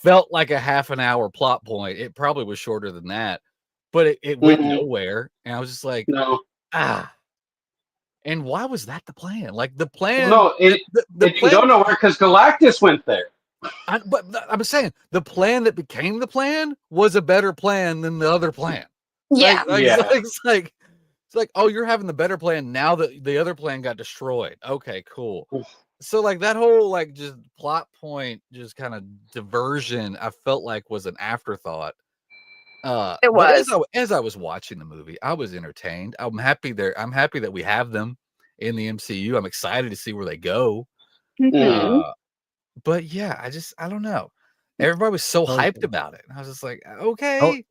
felt like a half an hour plot point. It probably was shorter than that, but it went nowhere. And I was just like, No. And why was that the plan? Like the plan? No, it didn't go nowhere because Galactus went there. But I'm saying the plan that became the plan was a better plan than the other plan. Yeah. It's like, oh, you're having the better plan now that the other plan got destroyed. Okay, cool. So like that whole like just plot point, just kind of diversion, I felt like was an afterthought. It was. But as I was watching the movie, I was entertained. I'm happy that we have them in the MCU. I'm excited to see where they go. But yeah, I don't know. Everybody was so hyped about it. And I was just like, okay.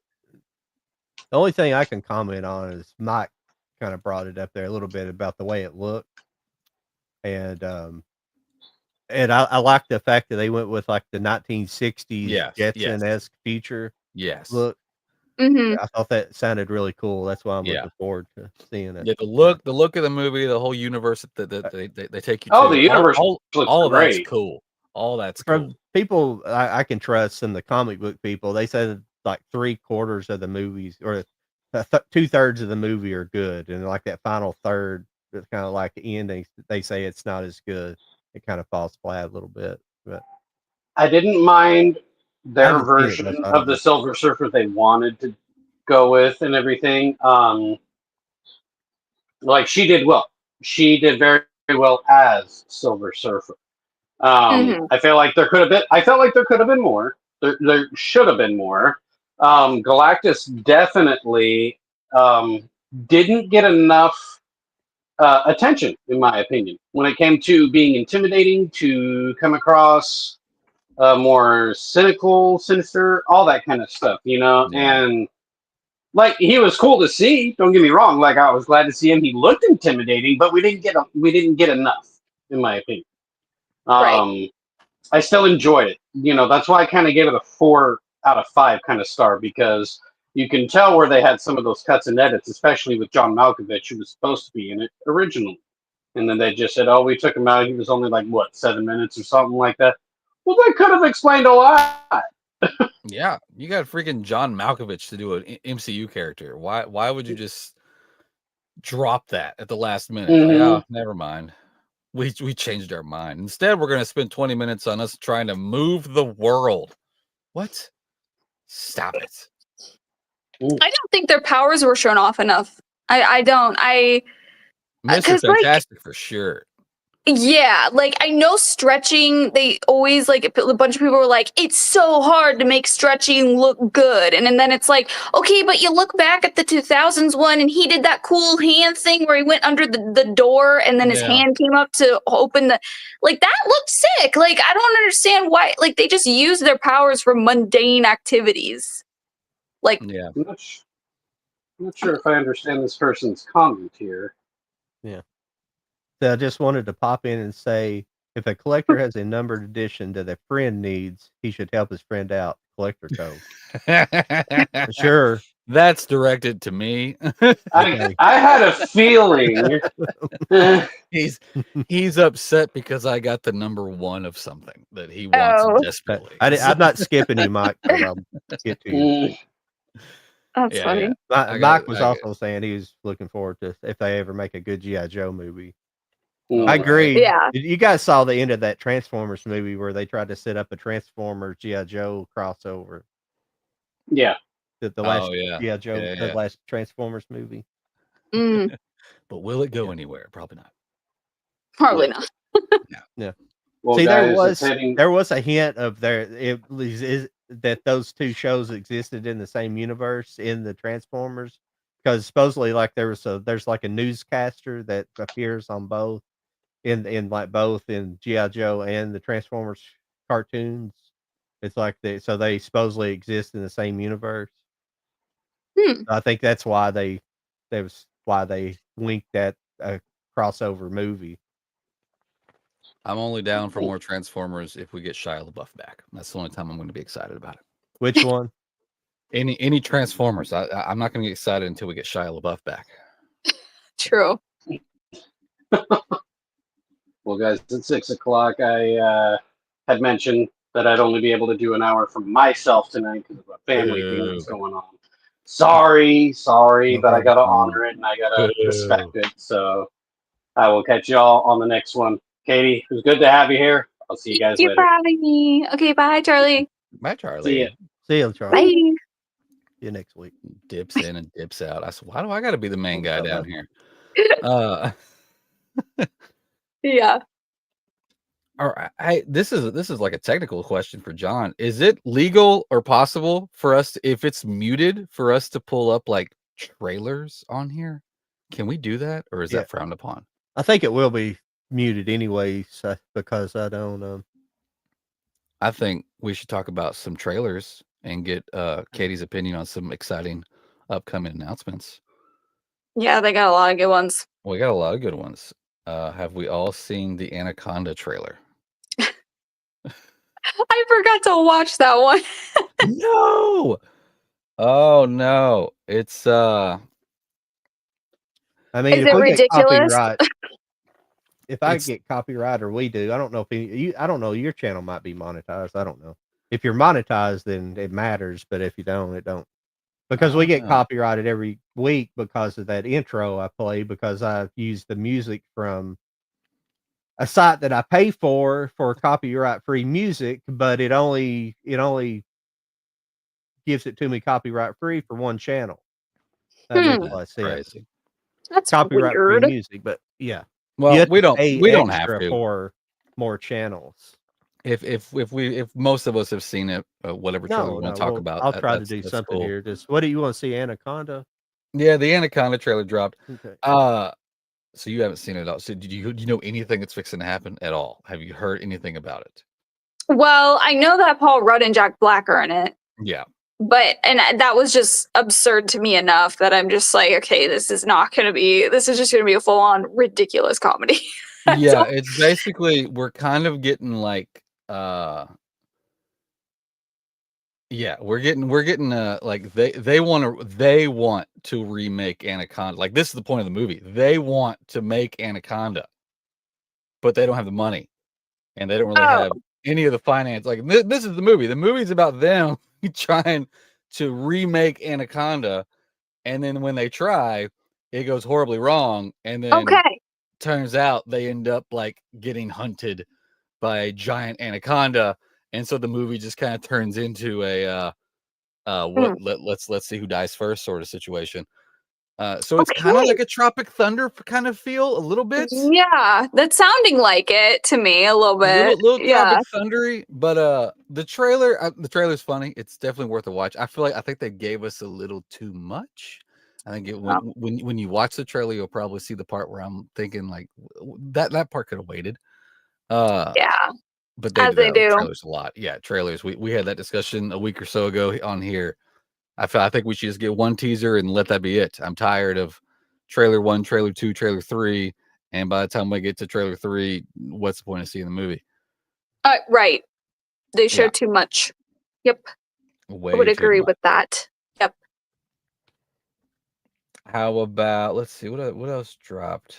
The only thing I can comment on is Mike kind of brought it up there a little bit about the way it looked. And I like the fact that they went with like the 1960s Jetson-esque future look. I thought that sounded really cool. That's why I'm looking forward to seeing it. Yeah, the look of the movie, the whole universe that they take you to. Oh, the universe looks all of great. that's cool. All that's From cool. people I can trust in the comic book people, they said like 3/4 of the movies or 2/3 of the movie are good, and like that final third, it's kind of like the ending. They say it's not as good. It kind of falls flat a little bit. But I didn't mind their haven't seen it, version but I of don't the know. Silver Surfer they wanted to go with and everything. Like she did well. She did very, very well as Silver Surfer. I feel like there could have been. I felt like there could have been more. There should have been more. Galactus definitely didn't get enough attention, in my opinion, when it came to being intimidating, to come across more cynical, sinister, all that kind of stuff, and like he was cool to see. Don't get me wrong. Like I was glad to see him. He looked intimidating, but we didn't get enough, in my opinion. Right. I still enjoyed it. That's why I kind of gave it a 4 out of 5 kind of star, because you can tell where they had some of those cuts and edits, especially with John Malkovich, who was supposed to be in it originally. And then they just said, oh, we took him out. He was only like, 7 minutes or something like that. Well, that could have explained a lot. Yeah, you got freaking John Malkovich to do an MCU character. Why would you just drop that at the last minute? Like, oh, never mind. We changed our mind. Instead, we're going to spend 20 minutes on us trying to move the world. What? Stop it. I don't think their powers were shown off enough. I don't. Mr. 'cause, like, Fantastic for sure. yeah, like I know stretching, they always like a bunch of people were like, it's so hard to make stretching look good. And then it's like, okay, but you look back at the 2000s one and he did that cool hand thing where he went under the door and then his Yeah. hand came up to open the, like that looked sick. Like I don't understand why, like they just use their powers for mundane activities. Like, Yeah. I'm not sure if I understand this person's comment here. So I just wanted to pop in and say, if a collector has a numbered edition that a friend needs, he should help his friend out. Collector code. For sure. That's directed to me. I had a feeling. He's upset because I got the number 1 of something that he wants Oh. desperately. I'm not skipping you, Mike, but I'll get to you. that's Yeah, funny. yeah. Mike was also saying he was looking forward to if they ever make a good G.I. Joe movie. All I right. agree. Yeah. You guys saw the end of that Transformers movie where they tried to set up a Transformers G.I. Joe crossover. Yeah. The last Oh, yeah. G.I. Joe, Yeah, the yeah. last Transformers movie. Mm, But will it go anywhere? Probably not. probably Yeah. not. Well, See, guys, it's hitting. there was a hint of that those two shows existed in the same universe in the Transformers, because supposedly like there's like a newscaster that appears on both in like both in G.I. Joe and the Transformers cartoons. It's like they supposedly exist in the same universe. Hmm. I think that's why they winked at a crossover movie. I'm only down for more Transformers if we get Shia LaBeouf back. That's the only time I'm going to be excited about it. Which one? Any Transformers. I'm not going to get excited until we get Shia LaBeouf back. True. Well, guys, at 6 o'clock, I had mentioned that I'd only be able to do an hour for myself tonight because of a family thing that's going on. Sorry, No but I got to problem. honor it and I got to respect it. So I will catch y'all on the next one. Katie, it was good to have you here. I'll see you guys Thank you for later. having me. Okay, bye, Charlie. Bye, Charlie. See ya. See you, Charlie. Bye. See you next week. Dips in and dips out. I said, why do I got to be the main guy down here? Yeah. All right. This is like a technical question for John. Is it legal or possible for us to, if it's muted, for us to pull up like trailers on here? Can we do that, or is that frowned upon? I think it will be muted anyway, because I don't. I think we should talk about some trailers and get Katie's opinion on some exciting upcoming announcements. Yeah, they got a lot of good ones. We got a lot of good ones. Have we all seen the Anaconda trailer? I forgot to watch that one. No. Oh no. It's I mean, Is if it we ridiculous? get copyright, if I get copyright or we do, I don't know if I don't know. Your channel might be monetized. I don't know. If you're monetized, then it matters. But if you don't, it don't. Because we get copyrighted every week because of that intro I play, because I use the music from a site that I pay for copyright free music, but it only gives it to me copyright free for one channel. That makes a lot of sense. crazy. That's Copyright weird. free music, but yeah. Well, we don't have extra to for more channels. if most of us have seen it, whatever trailer we want to talk about. I'll try to do something cool. here. Just what do you want to see? Anaconda? Yeah, the Anaconda trailer dropped. Okay. So you haven't seen it at all. So do you know anything that's fixing to happen at all? Have you heard anything about it? Well, I know that Paul Rudd and Jack Black are in it. Yeah. But that was just absurd to me enough that I'm just like, okay, this is just going to be a full on ridiculous comedy. Yeah, it's basically, we're kind of getting like we're getting like they want to remake Anaconda. Like, this is the point of the movie. They want to make Anaconda, but they don't have the money, and they don't really have any of the finance. Like this is the movie. The movie's about them trying to remake Anaconda, and then when they try, it goes horribly wrong, and then Okay. turns out they end up like getting hunted by a giant anaconda, and so the movie just kind of turns into a let's see who dies first sort of situation. So it's kind of Okay. like a Tropic Thunder kind of feel a little bit. Yeah, that's sounding like it to me a little bit. Little Yeah. Tropic Thundery, but the trailer's funny. It's definitely worth a watch. I think they gave us a little too much. I think when you watch the trailer, you'll probably see the part where I'm thinking like that part could have waited. Yeah. But they As do they that with do. trailers a lot. Yeah, trailers. We had that discussion a week or so ago on here. I think we should just get one teaser and let that be it. I'm tired of trailer 1, trailer 2, trailer 3, and by the time we get to trailer 3, what's the point of seeing the movie? Right. They show Yeah. too much. Yep. I Way would too agree much. with that. Yep. How about let's see what else dropped?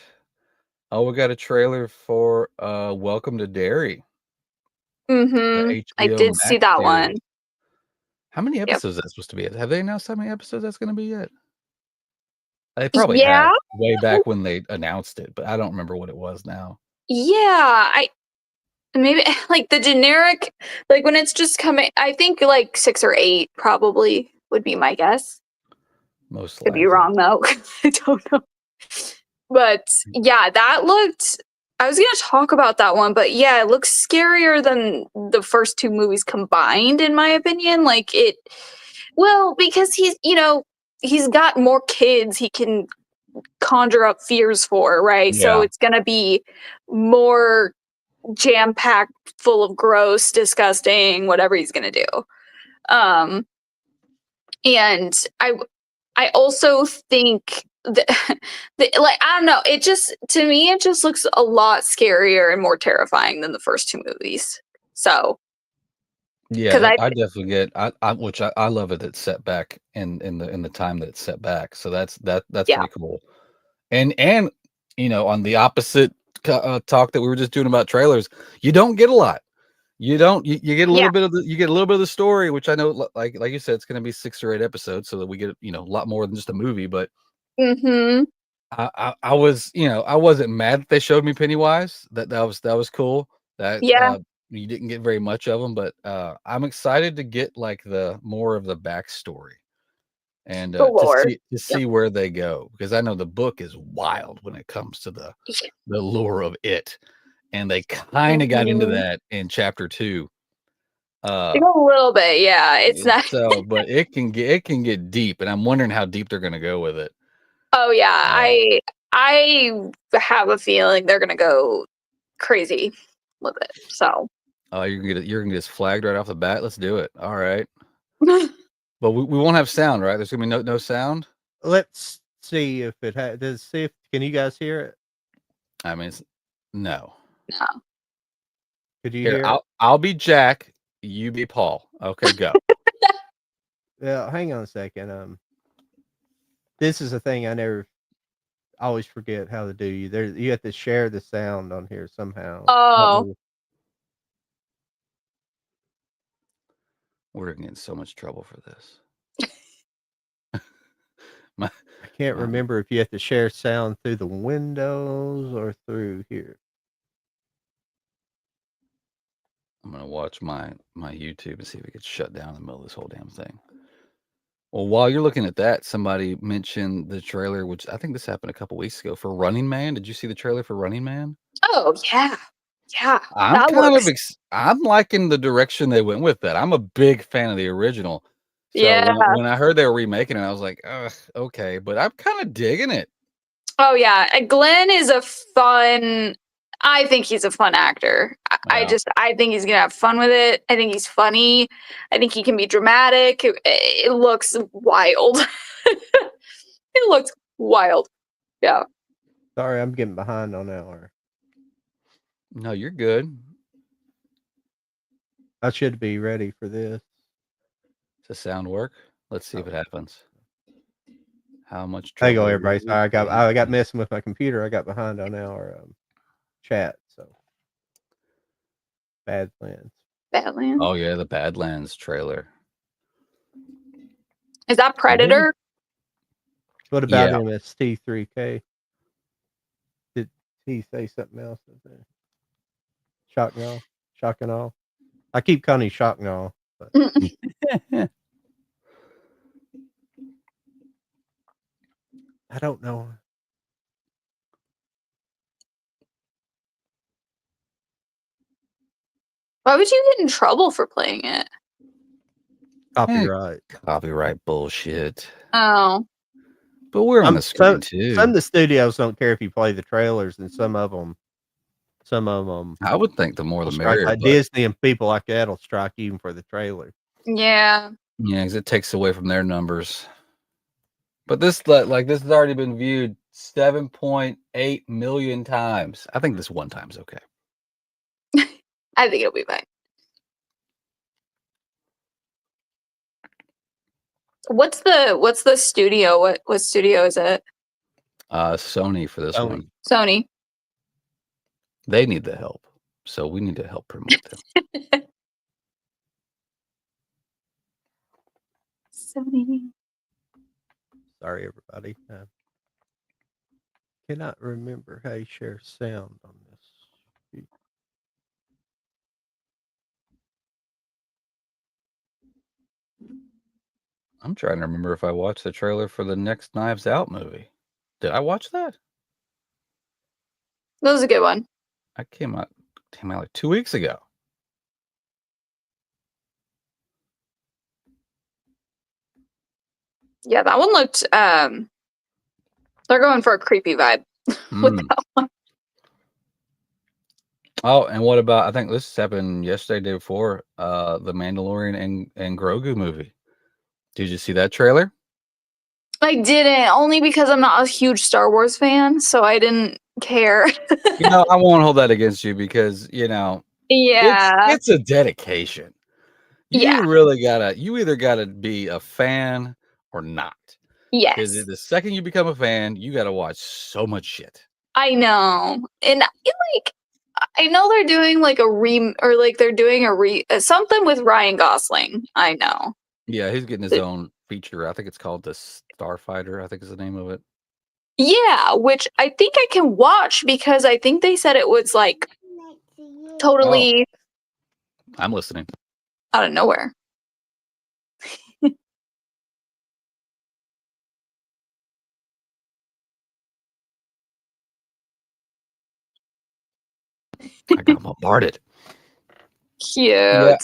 Oh, we got a trailer for Welcome to Derry, the I HBO did see Max that series. one. How many Yep. episodes is that supposed to be? Have they announced how many episodes that's going to be yet? They probably Yeah. have way back when they announced it, but I don't remember what it was now. Yeah. Maybe like the generic, like when it's just coming, I think like 6 or 8 probably would be my guess. Most Could likely. be wrong though. I don't know. But yeah, that looked. I was gonna talk about that one, but yeah, it looks scarier than the first 2 movies combined, in my opinion. Like it, well, because he's got more kids he can conjure up fears for, right? So Yeah. it's gonna be more jam packed, full of gross, disgusting, whatever he's gonna do. Um, and I also think that, like, I don't know, it just, to me, it just looks a lot scarier and more terrifying than the first 2 movies. So, because Yeah, I definitely get which I love it. It's set back in the time that it's set back. So that's yeah, pretty cool. And on the opposite talk that we were just doing about trailers, you don't get a lot. You don't you get a little yeah, bit of the story, which I know like you said, it's going to be 6 or 8 episodes, so that we get a lot more than just a movie. But mm-hmm, I was I wasn't mad that they showed me Pennywise. That was cool. That yeah, you didn't get very much of them, but I'm excited to get like the more of the backstory and the to lore. Yep. see where they go, because I know the book is wild when it comes to the lore of it, and they kind of got into Mhm. that in chapter 2. A little bit, yeah. It's not. So, but it can get deep, and I'm wondering how deep they're going to go with it. Oh yeah, Uh, I have a feeling they're gonna go crazy with it. So. Oh, you're gonna get us flagged right off the bat. Let's do it. All right, but we won't have sound, right? There's gonna be no sound. Let's see if it does. See if can you guys hear it? I mean, no. No. Could you Here, hear it? I'll be Jack. You be Paul. Okay, go. Yeah, hang on a second. This is a thing I always forget how to do. You have to share the sound on here somehow. Oh. We're gonna get in so much trouble for this. I can't remember if you have to share sound through the windows or through here. I'm gonna watch my YouTube and see if it gets shut down in the middle of this whole damn thing. Well, while you're looking at that, somebody mentioned the trailer, which I think this happened a couple weeks ago, for Running Man. Did you see the trailer for Running Man? Oh yeah, yeah. I'm That kind of looks. I'm liking the direction they went with that. I'm a big fan of the original. So Yeah. when I heard they were remaking it, I was like, ugh, okay, but I'm kind of digging it. Oh yeah. Glenn is a fun. I think he's a fun actor. Yeah. I think he's gonna have fun with it. I think he's funny. I think he can be dramatic. It looks wild. It looks wild. Yeah. Sorry, I'm getting behind on hour. No, you're good. I should be ready for this. Does the sound work? Let's see if it happens. How much There you go, trouble everybody. will Sorry, we I got messing with my computer. I got behind on our chat. So Badlands. Badlands. Oh yeah, the Badlands trailer. Is that Predator? What about Yeah. MST3K? Did he say something else? Shock and all. Shock and all. I keep calling you Shock and all. But I don't know. Why would you get in trouble for playing it? Copyright. Copyright bullshit. Oh, But we're on the screen too. Some of the studios don't care if you play the trailers, and some of them. I would think the more the strike, merrier. like But Disney and people like that will strike even for the trailer. yeah. yeah, because it takes away from their numbers. But this has already been viewed 7.8 million times. I think this one time's okay. I think it'll be fine. What's the studio? What studio is it? Sony for this Sony. one. Sony. They need the help, so we need to help promote them. Sony. Sorry, everybody. Cannot remember how you share sound on this. I'm trying to remember if I watched the trailer for the next Knives Out movie. Did I watch that? That was a good one. I came out like 2 weeks ago. Yeah, that one looked. They're going for a creepy vibe with Mm. that one. Oh, and what about? I think this happened yesterday, day before. The Mandalorian and Grogu movie. Did you see that trailer? I didn't, only because I'm not a huge Star Wars fan, so I didn't care. I won't hold that against you because Yeah. it's a dedication. Yeah. You either gotta be a fan or not. Yes. Because the second you become a fan, you gotta watch so much shit. I know. And I know they're doing something with Ryan Gosling. I know. Yeah, he's getting his own feature. I think it's called The Starfighter, I think is the name of it. Yeah, which I think I can watch because I think they said it was like totally I'm listening. out of nowhere. I got bombarded. Cute. Yeah.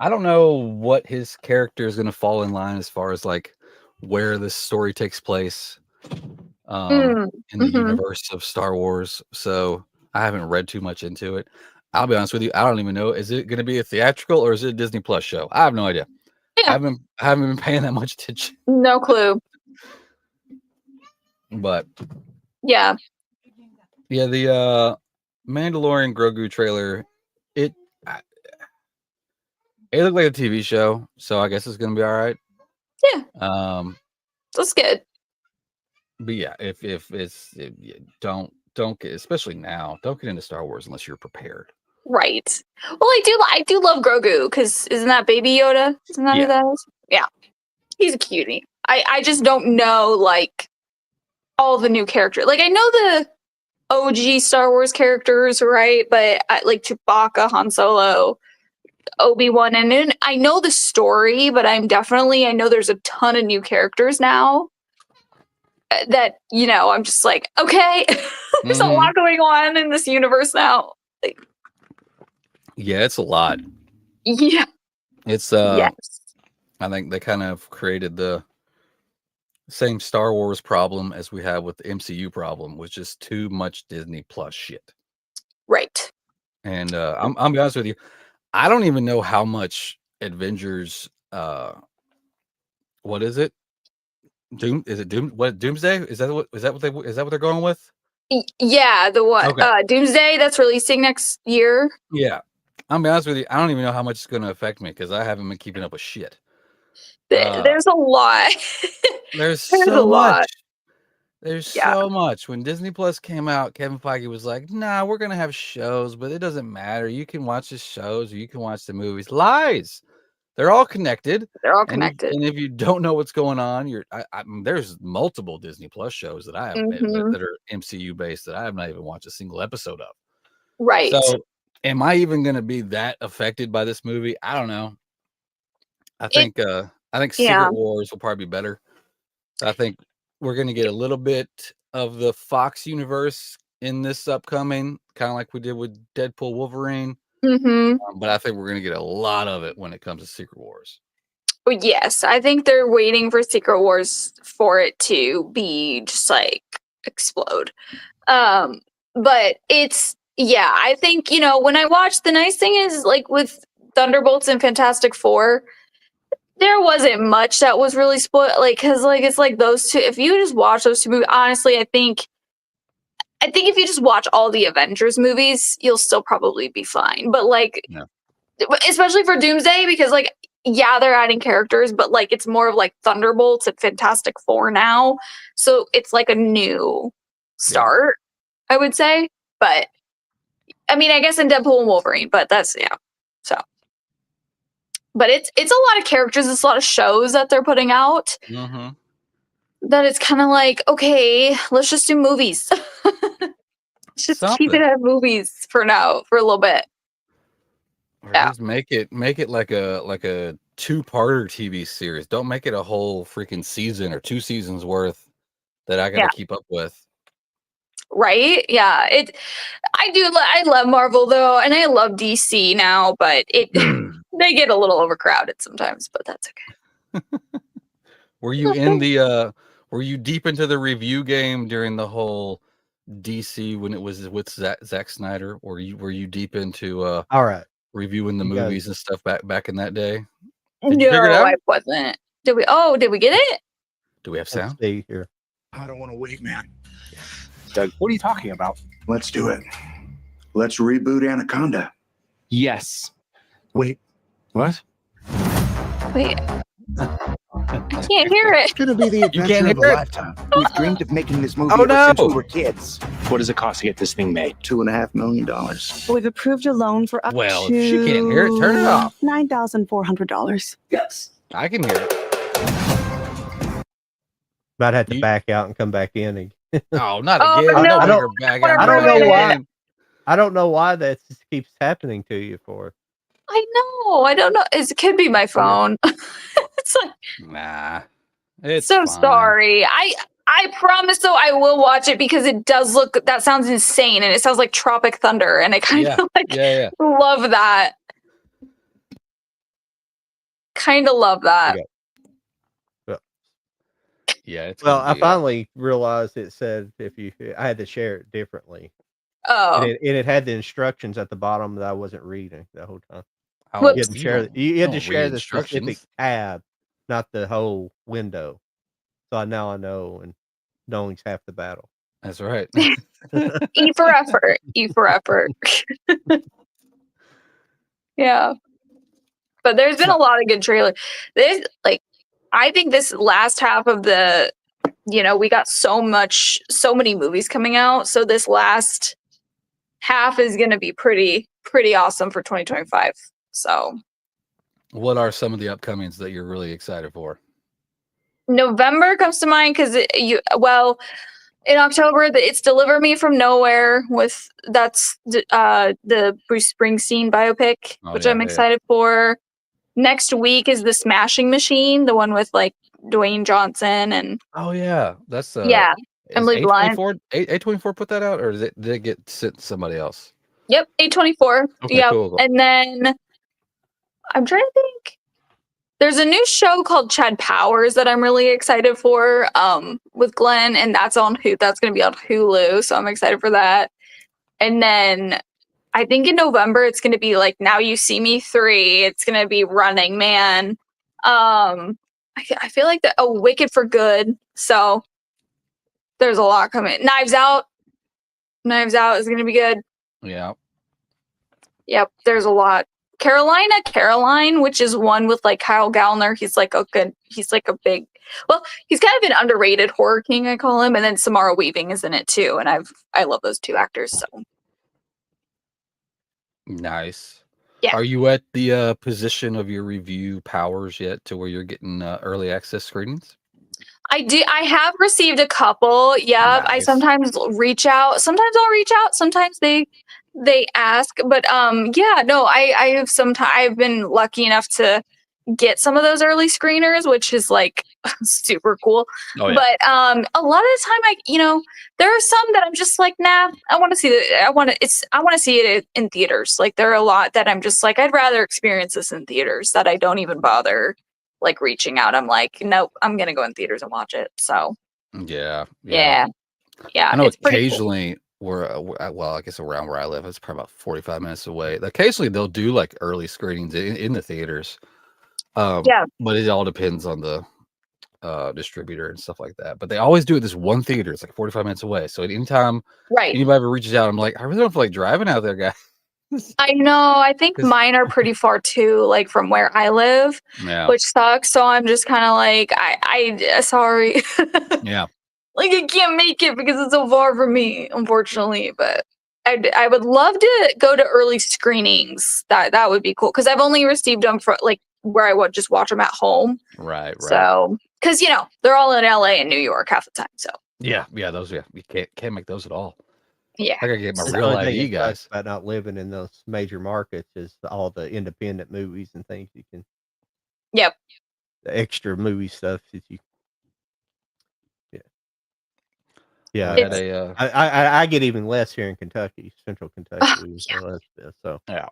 I don't know what his character is going to fall in line as far as like where this story takes place in the universe of Star Wars. So I haven't read too much into it. I'll be honest with you. I don't even know. Is it going to be a theatrical or is it a Disney Plus show? I have no idea. Yeah. I haven't been paying that much attention. No clue. But yeah, the Mandalorian Grogu trailer, it looked like a TV show, so I guess it's gonna be all right. Yeah. That's good. But yeah, if don't get, especially now, don't get into Star Wars unless you're prepared. Right. Well, I do love Grogu because isn't that Baby Yoda? Isn't that who that is? Yeah. He's a cutie. I just don't know like all the new characters. Like I know the OG Star Wars characters, right? But like Chewbacca, Han Solo, Obi-Wan, and then I know the story, but I know there's a ton of new characters now that I'm just like, okay, there's a lot going on in this universe now. Like, yeah, it's a lot. Yeah, it's yes. I think they kind of created the same Star Wars problem as we have with the MCU problem, which is too much Disney Plus shit. Right. And I'll be honest with you, I don't even know how much Avengers. What is it? Doomsday? Is that what they're going with? Yeah, the one Okay. Doomsday that's releasing next year. Yeah, I'll be honest with you, I don't even know how much it's going to affect me because I haven't been keeping up with shit. There's a lot. There's so much. There's so much. When Disney Plus came out, Kevin Feige was like, "Nah, we're gonna have shows, but it doesn't matter. You can watch the shows or you can watch the movies." Lies. They're all connected. They're all And connected. if you don't know what's going on, there's multiple Disney Plus shows that I have that are MCU based that I have not even watched a single episode of. Right. So, am I even going to be that affected by this movie? I don't know. I think Secret Wars will probably be better. I think we're going to get a little bit of the Fox universe in this upcoming, kind of like we did with Deadpool Wolverine. But I think we're going to get a lot of it when it comes to Secret Wars. Yes, I think they're waiting for Secret Wars for it to be just like explode. But I think, when I watched, the nice thing is like with Thunderbolts and Fantastic Four, there wasn't much that was really spoiled. Like, cause like it's like those two. If you just watch those two movies, honestly, I think if you just watch all the Avengers movies, you'll still probably be fine. But like, especially for Doomsday, because like, they're adding characters, but like it's more of like Thunderbolts and Fantastic Four now, so it's like a new start, I would say. But I mean, I guess in Deadpool and Wolverine, but that's so. But it's a lot of characters, it's a lot of shows that they're putting out. That it's kind of like, okay, let's just do movies. Just keep it at movies for now, for a little bit. Or just make it like a two-parter TV series. Don't make it a whole freaking season or 2 seasons worth that I got to keep up with. Right? Yeah. I love Marvel though, and I love DC now, but they get a little overcrowded sometimes, but that's okay. Were you deep into the review game during the whole DC when it was with Zack Snyder? Or were you deep into all right, reviewing the movies and stuff back in that day? No, I wasn't. Did we get it? Do we have sound? Let's see here. I don't want to wait, man. Doug, what are you talking about? Let's do it. Let's reboot Anaconda. Yes. Wait, what? Wait. I can't hear it. It's going to be the adventure of a lifetime. We've dreamed of making this movie since we were kids. What does it cost to get this thing made? $2.5 million. We've approved a loan for up to If she can't hear it, turn it off. $9,400. Yes. I can hear it. Might have to back out and come back in. And not again. No. I don't know why. Again. I don't know why that keeps happening to you for. I know. I don't know. It could be my phone. It's like, nah. It's so fine. Sorry. I promise though I will watch it because it does look, that sounds insane, and it sounds like Tropic Thunder, and I kind of love that. Kind of love that. Yeah. It's I finally realized it said I had to share it differently. Oh. And it had the instructions at the bottom that I wasn't reading the whole time. Whoops. You had to share the specific tab, not the whole window. So now I know, and knowing's half the battle. That's right. E for effort. E for effort. Yeah. But there's been a lot of good trailers. I think this last half of the, we got so many movies coming out. So this last half is going to be pretty awesome for 2025. So, what are some of the upcomings that you're really excited for? November comes to mind because in October it's Deliver Me from Nowhere that's the Bruce Springsteen biopic, which I'm excited for. Next week is The Smashing Machine, the one with like Dwayne Johnson and that's Emily Blunt. A24 put that out, or did it get sent to somebody else? Yep, A24. Okay, cool. And then I'm trying to think. There's a new show called Chad Powers that I'm really excited for, with Glenn, and that's going to be on Hulu, so I'm excited for that. And then I think in November it's going to be like Now You See Me 3. It's going to be Running Man. I feel like Wicked for Good. So there's a lot coming. Knives Out is going to be good. Yeah. Yep, there's a lot Caroline, which is one with like Kyle Gallner. He's like a big, well, he's kind of an underrated horror king, I call him. And then Samara Weaving is in it too, and I love those two actors. So Nice. Yeah. Are you at the position of your review powers yet to where you're getting early access screenings? I have received a couple. Yeah, I Nice. sometimes reach out. Sometimes I'll reach out. Sometimes they ask. But yeah, no, I've been lucky enough to get some of those early screeners, which is like super cool. Oh, yeah. But a lot of the time, there are some that I'm just like, nah, I want to see I want to see it in theaters. Like there are a lot that I'm just like, I'd rather experience this in theaters, that I don't even bother like reaching out. I'm like, nope, I'm gonna go in theaters and watch it. So Yeah. yeah. I know It's pretty cool. occasionally well, I guess around where I live, it's probably about 45 minutes away. Occasionally they'll do like early screenings in the theaters. Yeah. But it all depends on the distributor and stuff like that. But they always do it this one theater. It's like 45 minutes away. So anytime Right. anybody ever reaches out, I'm like, I really don't feel like driving out there, guys. I know. I think 'Cause- mine are pretty far too, like from where I live, Yeah. which sucks. So I'm just kind of like, I sorry. Yeah. Like I can't make it because it's so far from me, unfortunately. But I would love to go to early screenings. That would be cool because I've only received them for like where I would just watch them at home. Right. So because they're all in LA and New York half the time. So Yeah. Those. Yeah. You can't make those at all. yeah. I gotta get my The real only thing ID, that sucks guys. about not living in those major markets is all the independent movies and things you can. Yep. The extra movie stuff that you. Yeah. I had a I get even less here in Kentucky, Central Kentucky. So yeah.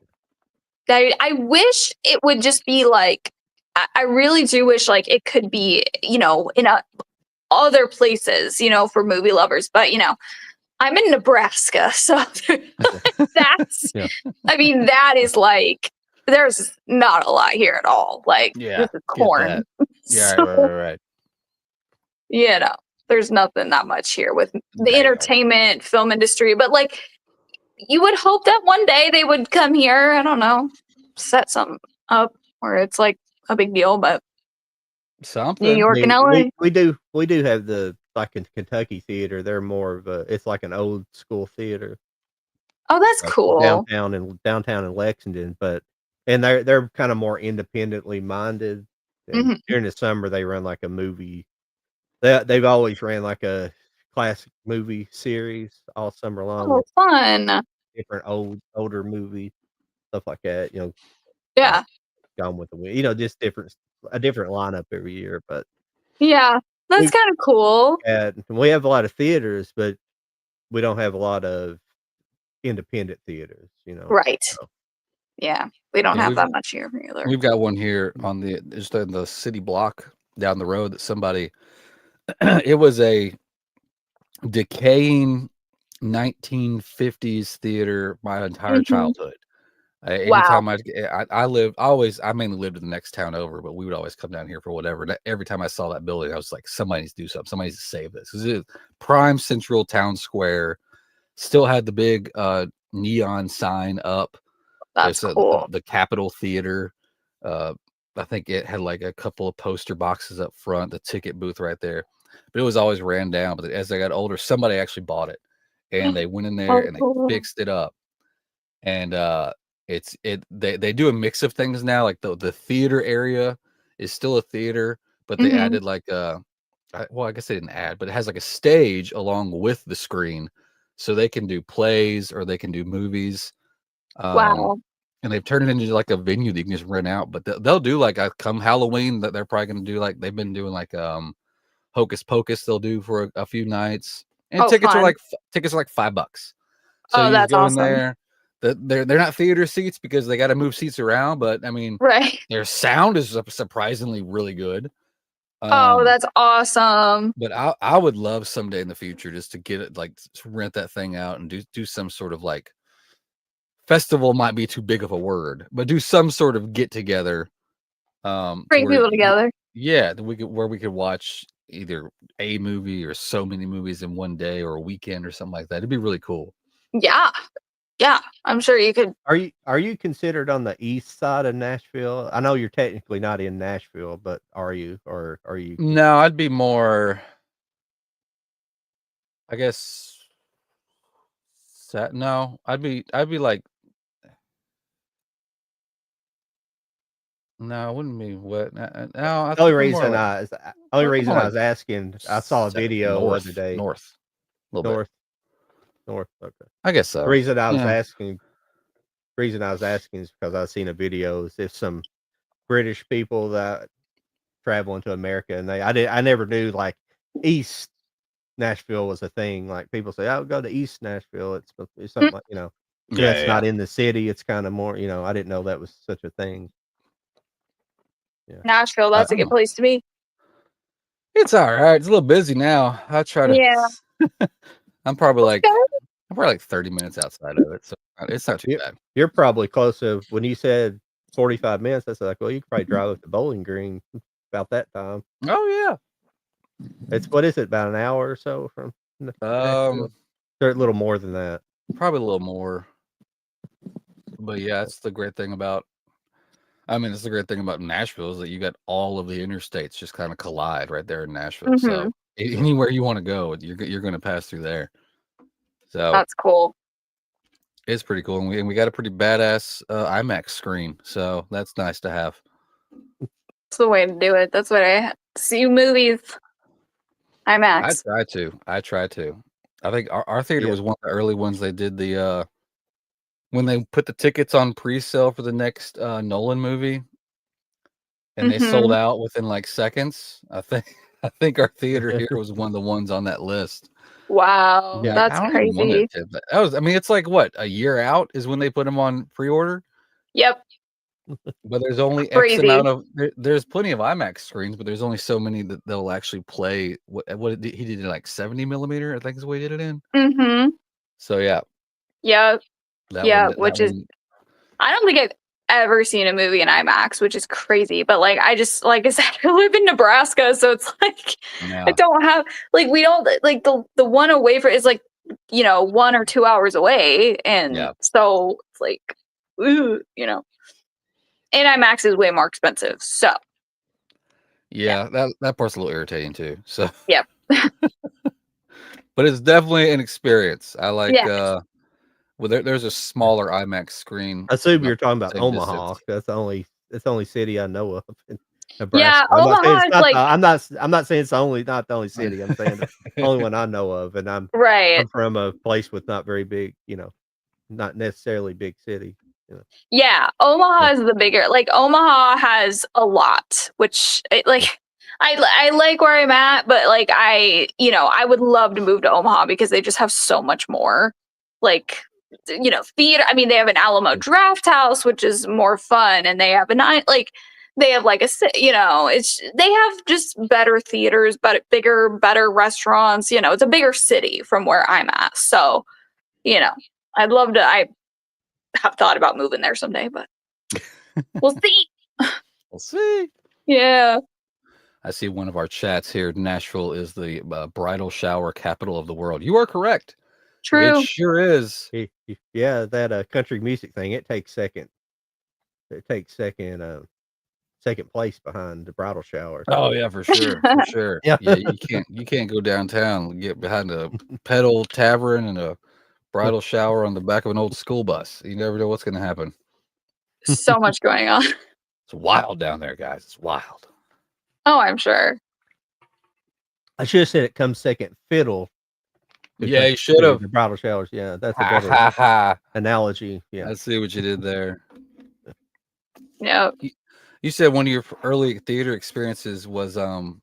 I wish it would just be like, I really do wish like it could be, in other places, for movie lovers. But, I'm in Nebraska. So that's, Yeah. I mean, that is like, there's not a lot here at all. Like, Yeah, this is get corn. that. Yeah. So, Right. there's nothing that much here with the Damn. entertainment film industry. But like, you would hope that one day they would come here. I don't know, set something up where it's like a big deal. But Something. New York and LA. we do have the like in Kentucky theater. They're more of it's like an old school theater. Oh, that's like cool. downtown in Lexington, and they're kind of more independently minded. And Mhm. during the summer, they run like a movie. They've always ran like a classic movie series all summer long. Oh, with fun. different older movies, stuff like that. Yeah. Gone with the Wind. Just a different lineup every year. But Yeah. That's kind of cool. we have a lot of theaters, but we don't have a lot of independent theaters. Right. So. Yeah. We don't Yeah, have that much here either. We've got one here on just in the city block down the road that somebody. It was a decaying 1950s theater my entire Mhm. childhood. Anytime I mainly lived in the next town over, but we would always come down here for whatever. And every time I saw that building, I was like, somebody needs to do something. Somebody needs to save this. This is prime central town square. Still had the big neon sign up. That's cool. The Capitol Theater. I think it had like a couple of poster boxes up front, the ticket booth right there. But it was always ran down. But as I got older, somebody actually bought it, and they went in there and cool. they fixed it up. And they do a mix of things now. Like the theater area is still a theater, but they added like I guess they didn't add, but it has like a stage along with the screen, so they can do plays or they can do movies. Wow. And they've turned it into like a venue that you can just rent out. But they'll do like come Halloween that they're probably going to do like they've been doing like Hocus Pocus. They'll do for a few nights, and tickets are like $5. So you that's go in awesome. there. They're not theater seats because they got to move seats around. But I mean, Right. their sound is surprisingly really good. That's awesome. But I would love someday in the future just to get it, like rent that thing out and do some sort of like festival. Might be too big of a word, but do some sort of get together. Bring people together. Yeah, where we could watch either a movie or so many movies in one day or a weekend or something like that. It'd be really cool. Yeah. Yeah, I'm sure you could. Are you considered on the east side of Nashville? I know you're technically not in Nashville, but are you, or are you? No, I'd be more, I guess. No, I'd be like, no, it wouldn't be what. No, I The only think I'm more reason like, I was asking, I saw a video the other day. north, a little bit. North. Okay. I guess so. The reason I was Yeah. asking is because I've seen a video. If some British people that travel into America, and I never knew like East Nashville was a thing. Like people say, "Oh, go to East Nashville." It's something like that's not in the city. It's kind of more. I didn't know that was such a thing. Yeah. Nashville, that's a good place to be. It's all right. It's a little busy now. I try to. Yeah. I'm probably like Okay. 30 minutes outside of it, so it's not too bad. You're probably close to when you said 45 minutes. That's like, well, you could probably drive up to Bowling Green about that time. Oh yeah. It's what is it, about an hour or so from Nashville? Or a little more than that. Probably a little more. But yeah, that's the great thing about. It's the great thing about Nashville is that you got all of the interstates just kind of collide right there in Nashville. So anywhere you want to go, you're going to pass through there. So that's cool. It's pretty cool, and we got a pretty badass IMAX screen, so that's nice to have. That's the way to do it. That's what I see movies. IMAX. I try to. I think our theater was one of the early ones. They did the when they put the tickets on pre-sale for the next Nolan movie, and they sold out within like seconds. I think our theater here was one of the ones on that list. Wow, Yeah, that's crazy. It's like what, a year out is when they put them on pre-order. Yep. But there's only Crazy. X amount of there's plenty of IMAX screens, but there's only so many that they'll actually play. What he did it like 70 millimeter, I think is the way he did it in. So yeah. Yep. I don't think I've ever seen a movie in IMAX, which is crazy. But like I said, I live in Nebraska, so it's like I don't have we don't like the one away for is 1 or 2 hours away, and so it's like and IMAX is way more expensive. So that part's a little irritating too. So yep. But it's definitely an experience. I like well, there's a smaller IMAX screen. I assume you're talking about Omaha. That's the only city I know of in Nebraska. Yeah, Omaha is I'm not saying it's not the only city. I'm saying the only one I know of, and I'm from a place with not very big, not necessarily big city. Yeah, Omaha is the bigger. Omaha has a lot, which I like where I'm at, but I would love to move to Omaha because they just have so much more. Theater. They have an Alamo Draft House, which is more fun, and they have they have they have just better theaters, but better restaurants. It's a bigger city from where I'm at. So, I'd love to. I have thought about moving there someday, but we'll see. We'll see. Yeah. I see one of our chats here. Nashville is the bridal shower capital of the world. You are correct. True. It sure is. Yeah, that country music thing, it takes second. It takes second place behind the bridal shower. Oh yeah, for sure. For sure. Yeah, you can't go downtown, get behind a pedal tavern and a bridal shower on the back of an old school bus. You never know what's gonna happen. So much going on. It's wild down there, guys. It's wild. Oh, I'm sure. I should have said it comes second fiddle. Yeah, you should have. The bridal showers. Yeah, that's a better analogy. Yeah. I see what you did there. Yeah. You said one of your early theater experiences was Lion,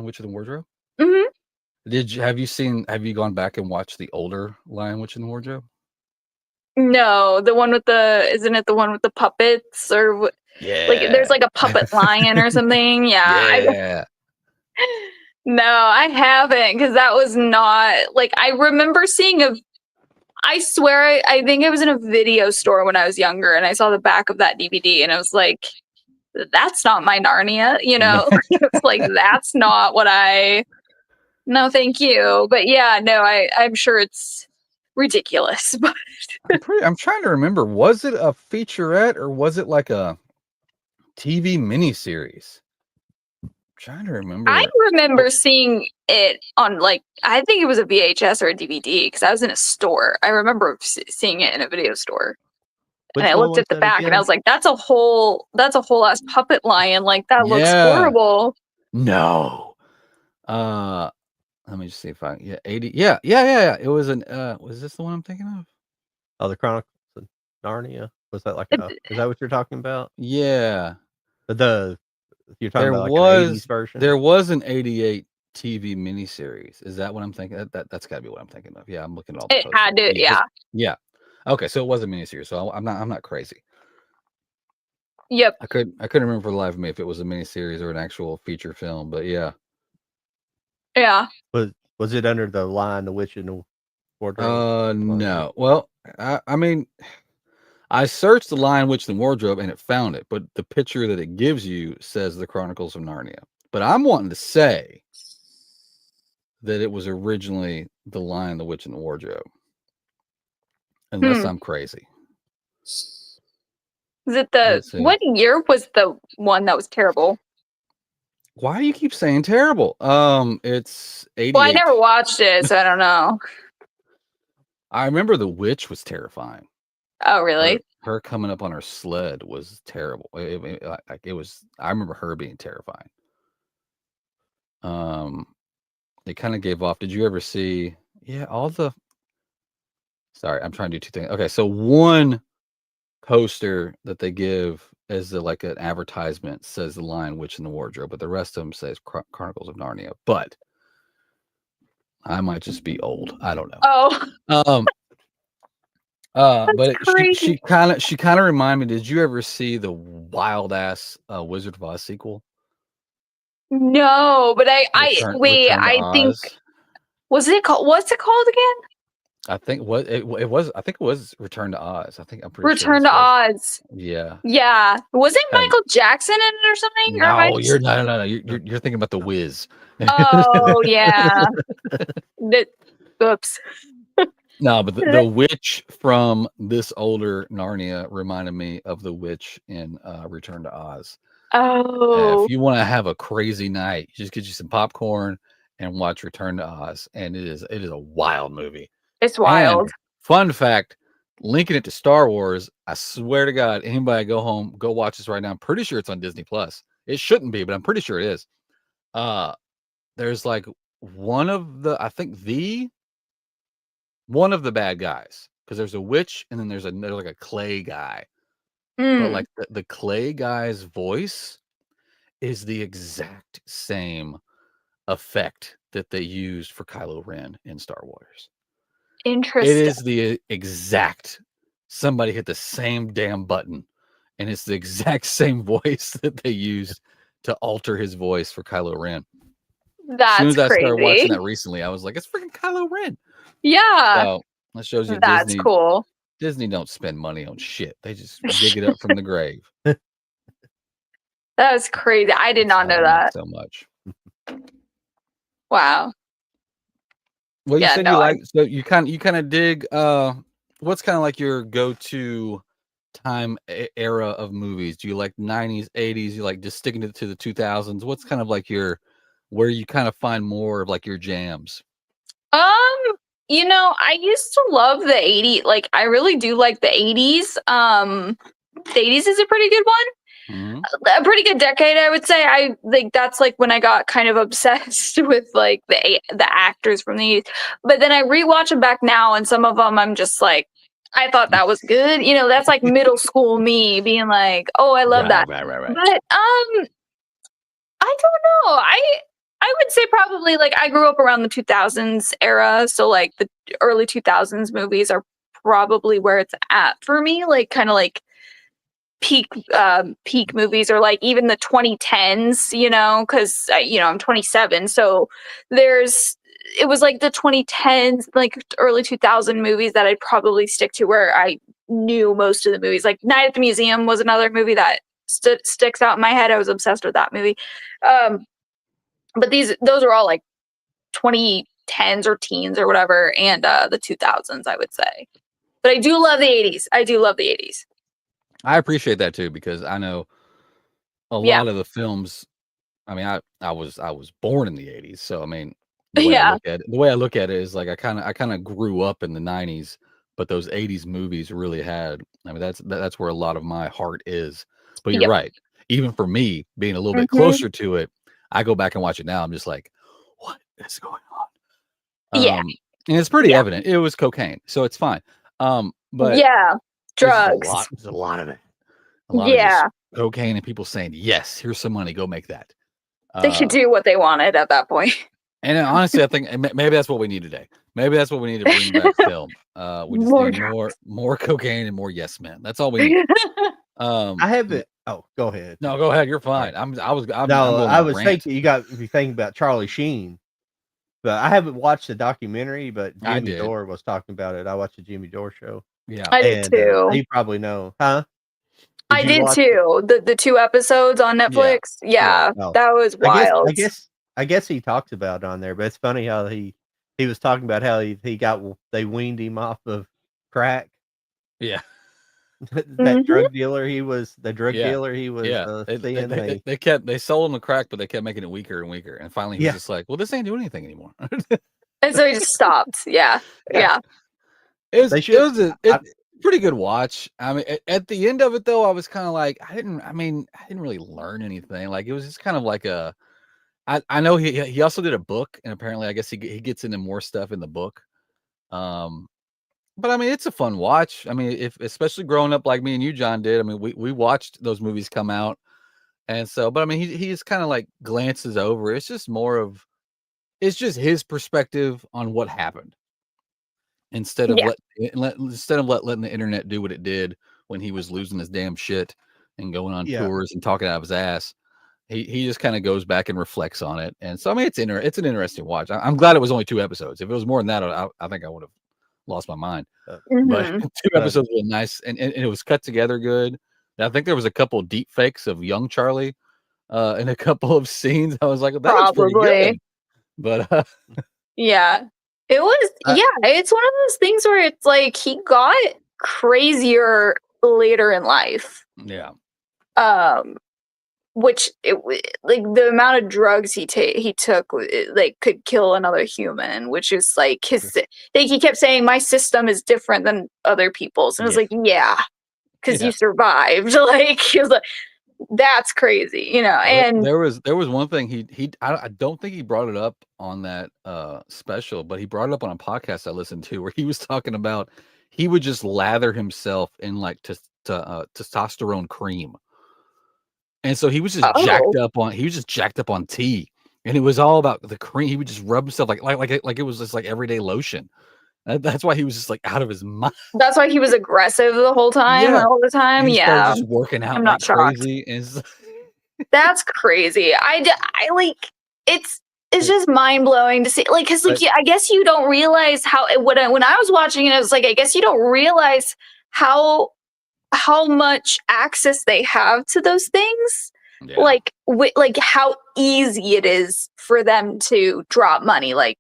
Witch, and the Wardrobe? Mm-hmm. Have you gone back and watched the older Lion, Witch, and the Wardrobe? No, the one with isn't it the one with the puppets or yeah, there's a puppet lion or something. Yeah. No, I haven't, because that was not I remember seeing I swear I think it was in a video store when I was younger, and I saw the back of that DVD, and I was like, that's not my Narnia, It's that's not what no, thank you. But yeah, no, I'm sure it's ridiculous. But I'm trying to remember. Was it a featurette or was it like a TV miniseries? I'm trying to remember. I remember seeing it on like, I think it was a VHS or a DVD because I was in a store. I remember seeing it in a video store. Which And I one looked at was the that back and I again? was like, that's a whole ass puppet lion. Like that looks Yeah. horrible. No. Let me just see if I 80. Yeah. It was an was this the one I'm thinking of? Oh, the Chronicles of Narnia. Was that like a? Is that what you're talking about? Yeah. You're talking There about like an 80s was version. there was an 88 TV miniseries. Is that what I'm thinking? That's got to be what I'm thinking of. Yeah, I'm looking at all the It posters. had to, yeah. Yeah. Okay, so it was a miniseries. So I'm not crazy. Yep. I couldn't remember for the life of me if it was a miniseries or an actual feature film, but yeah. Yeah. Was it under the line The Witch in the Wardrobe? No. Well, I mean, I searched the Lion, Witch, and Wardrobe and it found it, but the picture that it gives you says The Chronicles of Narnia. But I'm wanting to say that it was originally The Lion, the Witch, and the Wardrobe. Unless I'm crazy. Is it what year was the one that was terrible? Why do you keep saying terrible? It's 88. Well, I never watched it, so I don't know. I remember The Witch was terrifying. Oh, really? Her coming up on her sled was terrible. It was. I remember her being terrifying. They kind of gave off. Did you ever see? Yeah, all the. Sorry, I'm trying to do two things. Okay, so one poster that they give as like an advertisement says The Lion, Witch, and the Wardrobe, but the rest of them says Chronicles of Narnia. But I might just be old. I don't know. Oh. But crazy. she kind of reminded me. Did you ever see the wild ass Wizard of Oz sequel? No, but I wait. Return to I think Oz? was it called? What's it called again? I think it was. I think it was Return to Oz. I'm pretty Return sure. to Oz. Yeah. Yeah. Wasn't And- Michael Jackson in it or something? Or am I No, just- no. You're thinking about the Wiz. Oh yeah. Oops. No, but the witch from this older Narnia reminded me of the witch in Return to Oz. Oh. If you want to have a crazy night, you just get you some popcorn and watch Return to Oz, and it is a wild movie. It's wild. And fun fact, linking it to Star Wars, I swear to God, anybody go home, go watch this right now. I'm pretty sure it's on Disney Plus. It shouldn't be, but I'm pretty sure it is. There's like one of the bad guys, because there's a witch and then there's like a clay guy. But like the clay guy's voice is the exact same effect that they used for Kylo Ren in Star Wars. Interesting. It is the exact. Somebody hit the same damn button, and it's the exact same voice that they used to alter his voice for Kylo Ren. That's as soon as I crazy. started watching that recently, I was like, "It's freaking Kylo Ren!" Yeah. So that shows you That's Disney. cool. Disney don't spend money on shit; they just dig it up from the grave. That was crazy. I did not know that. So much. Wow. Well, you Yeah, said no, you like, so you kind of dig. What's kind of like your go-to time era of movies? Do you like 90s, 80s? You like just sticking to the 2000s? What's kind of like where you kind of find more of like your jams? I used to love the 80s. Like, I really do like the 80s. The 80s is a pretty good one. Mm-hmm. A pretty good decade, I would say. I think that's like when I got kind of obsessed with like the actors from the 80s. But then I rewatch them back now, and some of them I'm just like, I thought that was good. That's like middle school me being like, oh, I love that. Right. But I don't know. I would say probably like I grew up around the 2000s era, so like the early 2000s movies are probably where it's at for me. Like kind of like peak movies, or like even the 2010s, because I'm 27, so it was like the 2010s, like early 2000 movies that I'd probably stick to, where I knew most of the movies. Like Night at the Museum was another movie that sticks out in my head. I was obsessed with that movie. But those are all like 20 tens or teens or whatever, and the 2000s, I would say. But I do love the 80s. I do love the 80s. I appreciate that too, because I know a Yeah. lot of the films. I mean, I was born in the 80s, so I mean, the way I look at it is like I kind of grew up in the 90s, but those 80s movies really had. I mean, that's where a lot of my heart is. But you're Yep. right. Even for me, being a little bit Mhm. closer to it, I go back and watch it now. I'm just like, what is going on? Yeah. And it's pretty Yeah. evident it was cocaine, so it's fine. But Yeah, there's just drugs. there's a lot of it. A lot of Yeah, just cocaine and people saying, yes, here's some money, go make that. they could do what they wanted at that point. And honestly, I think maybe that's what we need today. Maybe that's what we need to bring back film. We just More need more cocaine and more yes men. That's all we need. I haven't. Oh, go ahead. No, go ahead. You're fine. Right. I'm No, going I on a was rant. thinking you got to be thinking about Charlie Sheen, but I haven't watched the documentary. But I Jimmy did. Dore was talking about it. I watched the Jimmy Dore show. Yeah, I did too. He probably know, huh? I you did watch it? too. The 2 episodes on Netflix. Yeah, Oh. that was wild. I guess he talks about it on there, but it's funny how he was talking about how they weaned him off of crack. yeah, That drug dealer he was yeah. seeing. They sold him the crack, but they kept making it weaker and weaker. And finally, he was just like, well, this ain't doing anything anymore. And so he just stopped. Yeah. It They should- was a pretty good watch. I mean, at the end of it though, I was kind of like, I didn't really learn anything. Like it was just kind of like I know he also did a book, and apparently I guess he gets into more stuff in the book. But I mean, it's a fun watch. I mean, especially growing up like me and you, John, did. I mean, we watched those movies come out, and so. But I mean, he just kind of like glances over. It's just it's just his perspective on what happened, instead of letting the internet do what it did when he was losing his damn shit and going on tours and talking out of his ass. He just kind of goes back and reflects on it, and so I mean, it's an interesting watch. I'm glad it was only 2 episodes. If it was more than that, I think I would have lost my mind. But 2 episodes were nice, and it was cut together good. And I think there was a couple of deep fakes of young Charlie in a couple of scenes. I was like, that looks pretty good. But yeah, it was. It's one of those things where it's like he got crazier later in life. Yeah. Which like the amount of drugs he took like could kill another human, which is like he kept saying my system is different than other people's, and I was like, because you survived. Like he was like, that's crazy, you know. And there was one thing I don't think he brought it up on that special, but he brought it up on a podcast I listened to where he was talking about he would just lather himself in like testosterone cream. And so he was just jacked up on tea, and it was all about the cream. He would just rub himself like it was just like everyday lotion. That's why he was just like out of his mind. That's why he was aggressive the whole time, all the time. Yeah, just working out. I'm not shocked. Crazy. That's crazy. I like it's just mind blowing to see. Like, cause like I guess you don't realize how when I was watching it, I was like, I guess you don't realize how much access they have to those things. Like how easy it is for them to drop money. Like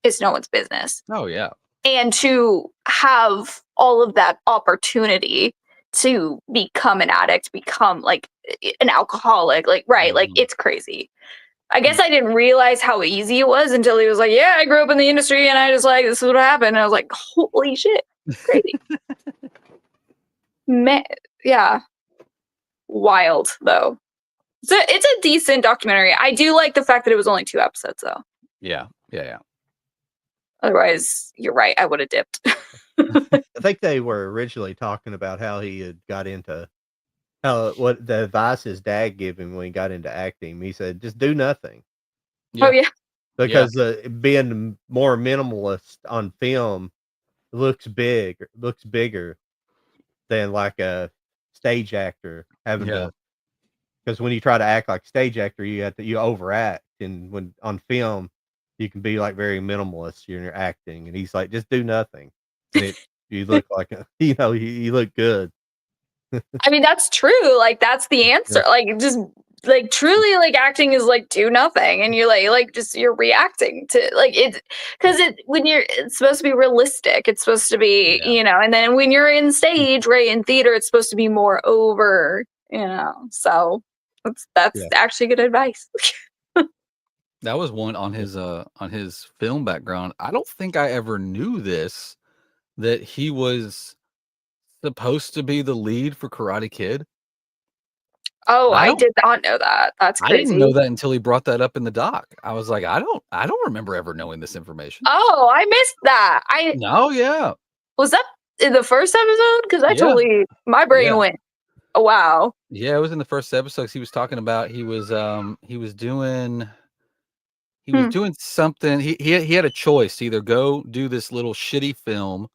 it's no one's business. Oh yeah. And to have all of that opportunity to become an addict, become like an alcoholic, like like it's crazy. I guess I didn't realize how easy it was until he was like, yeah, I grew up in the industry and I just like, this is what happened. And I was like, holy shit, crazy. Yeah. Wild though. So it's a decent documentary. I do like the fact that it was only 2 episodes though. Yeah. Otherwise, you're right. I would have dipped. I think they were originally talking about how he had got into what the advice his dad gave him when he got into acting. He said, just do nothing. Yeah. Oh yeah. Because being more minimalist on film looks bigger than like a stage actor having to. Because when you try to act like a stage actor, you overact, and when on film, you can be like very minimalist in your acting. And he's like, just do nothing, and you look like you look good. I mean, that's true. Like that's the answer. Like just like truly like acting is like do nothing and you're like just you're reacting to like it because when it's supposed to be realistic, it's supposed to be and then when you're in stage right in theater it's supposed to be more over, so that's actually good advice. That was one on his film background. I don't think I ever knew this, that he was supposed to be the lead for Karate Kid. Oh, I did not know that. That's crazy. I didn't know that until he brought that up in the doc. I was like, I don't remember ever knowing this information. Oh, I missed that. Yeah. Was that in the first episode? Because I totally my brain went, oh wow. Yeah, it was in the first episode. He was talking about he was doing something. He had a choice to either go do this little shitty film.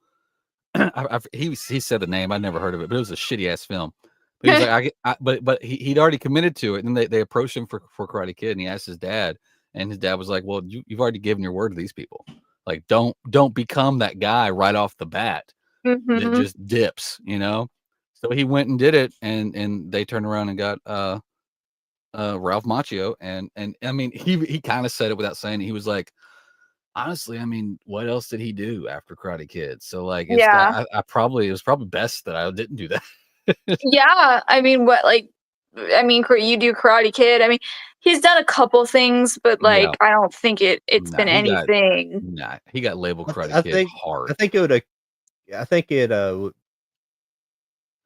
He said the name. I'd never heard of it, but it was a shitty ass film. But he was like, but he'd already committed to it. And then they approached him for Karate Kid, and he asked his dad, and his dad was like, "Well, you've already given your word to these people. Like, don't become that guy right off the bat that just dips, So he went and did it, and they turned around and got Ralph Macchio, and I mean he kind of said it without saying it. He was like, honestly, I mean, what else did he do after Karate Kid? So like, it was probably best that I didn't do that. Yeah, I mean, you do Karate Kid. I mean, he's done a couple things, but like, I don't think it's been anything. He got labeled Karate Kid hard. I think it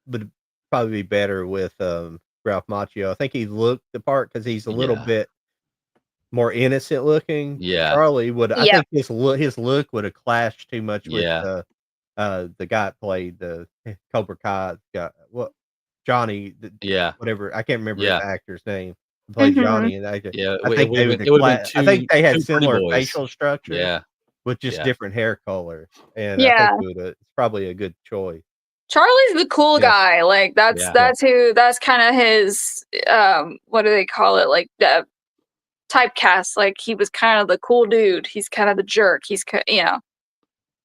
would probably be better with Ralph Macchio. I think he looked the part because he's a little bit more innocent looking. Yeah, Charlie would. I think his look would have clashed too much with the guy that played the Cobra Kai guy. Johnny. Whatever. I can't remember the actor's name. He played Johnny, and I think I think they had similar facial structure. Yeah, with just different hair color, and I think it's probably a good choice. Charlie's the cool guy. Like that's kind of his what do they call it? Like the typecast. Like he was kind of the cool dude. He's kind of the jerk. He's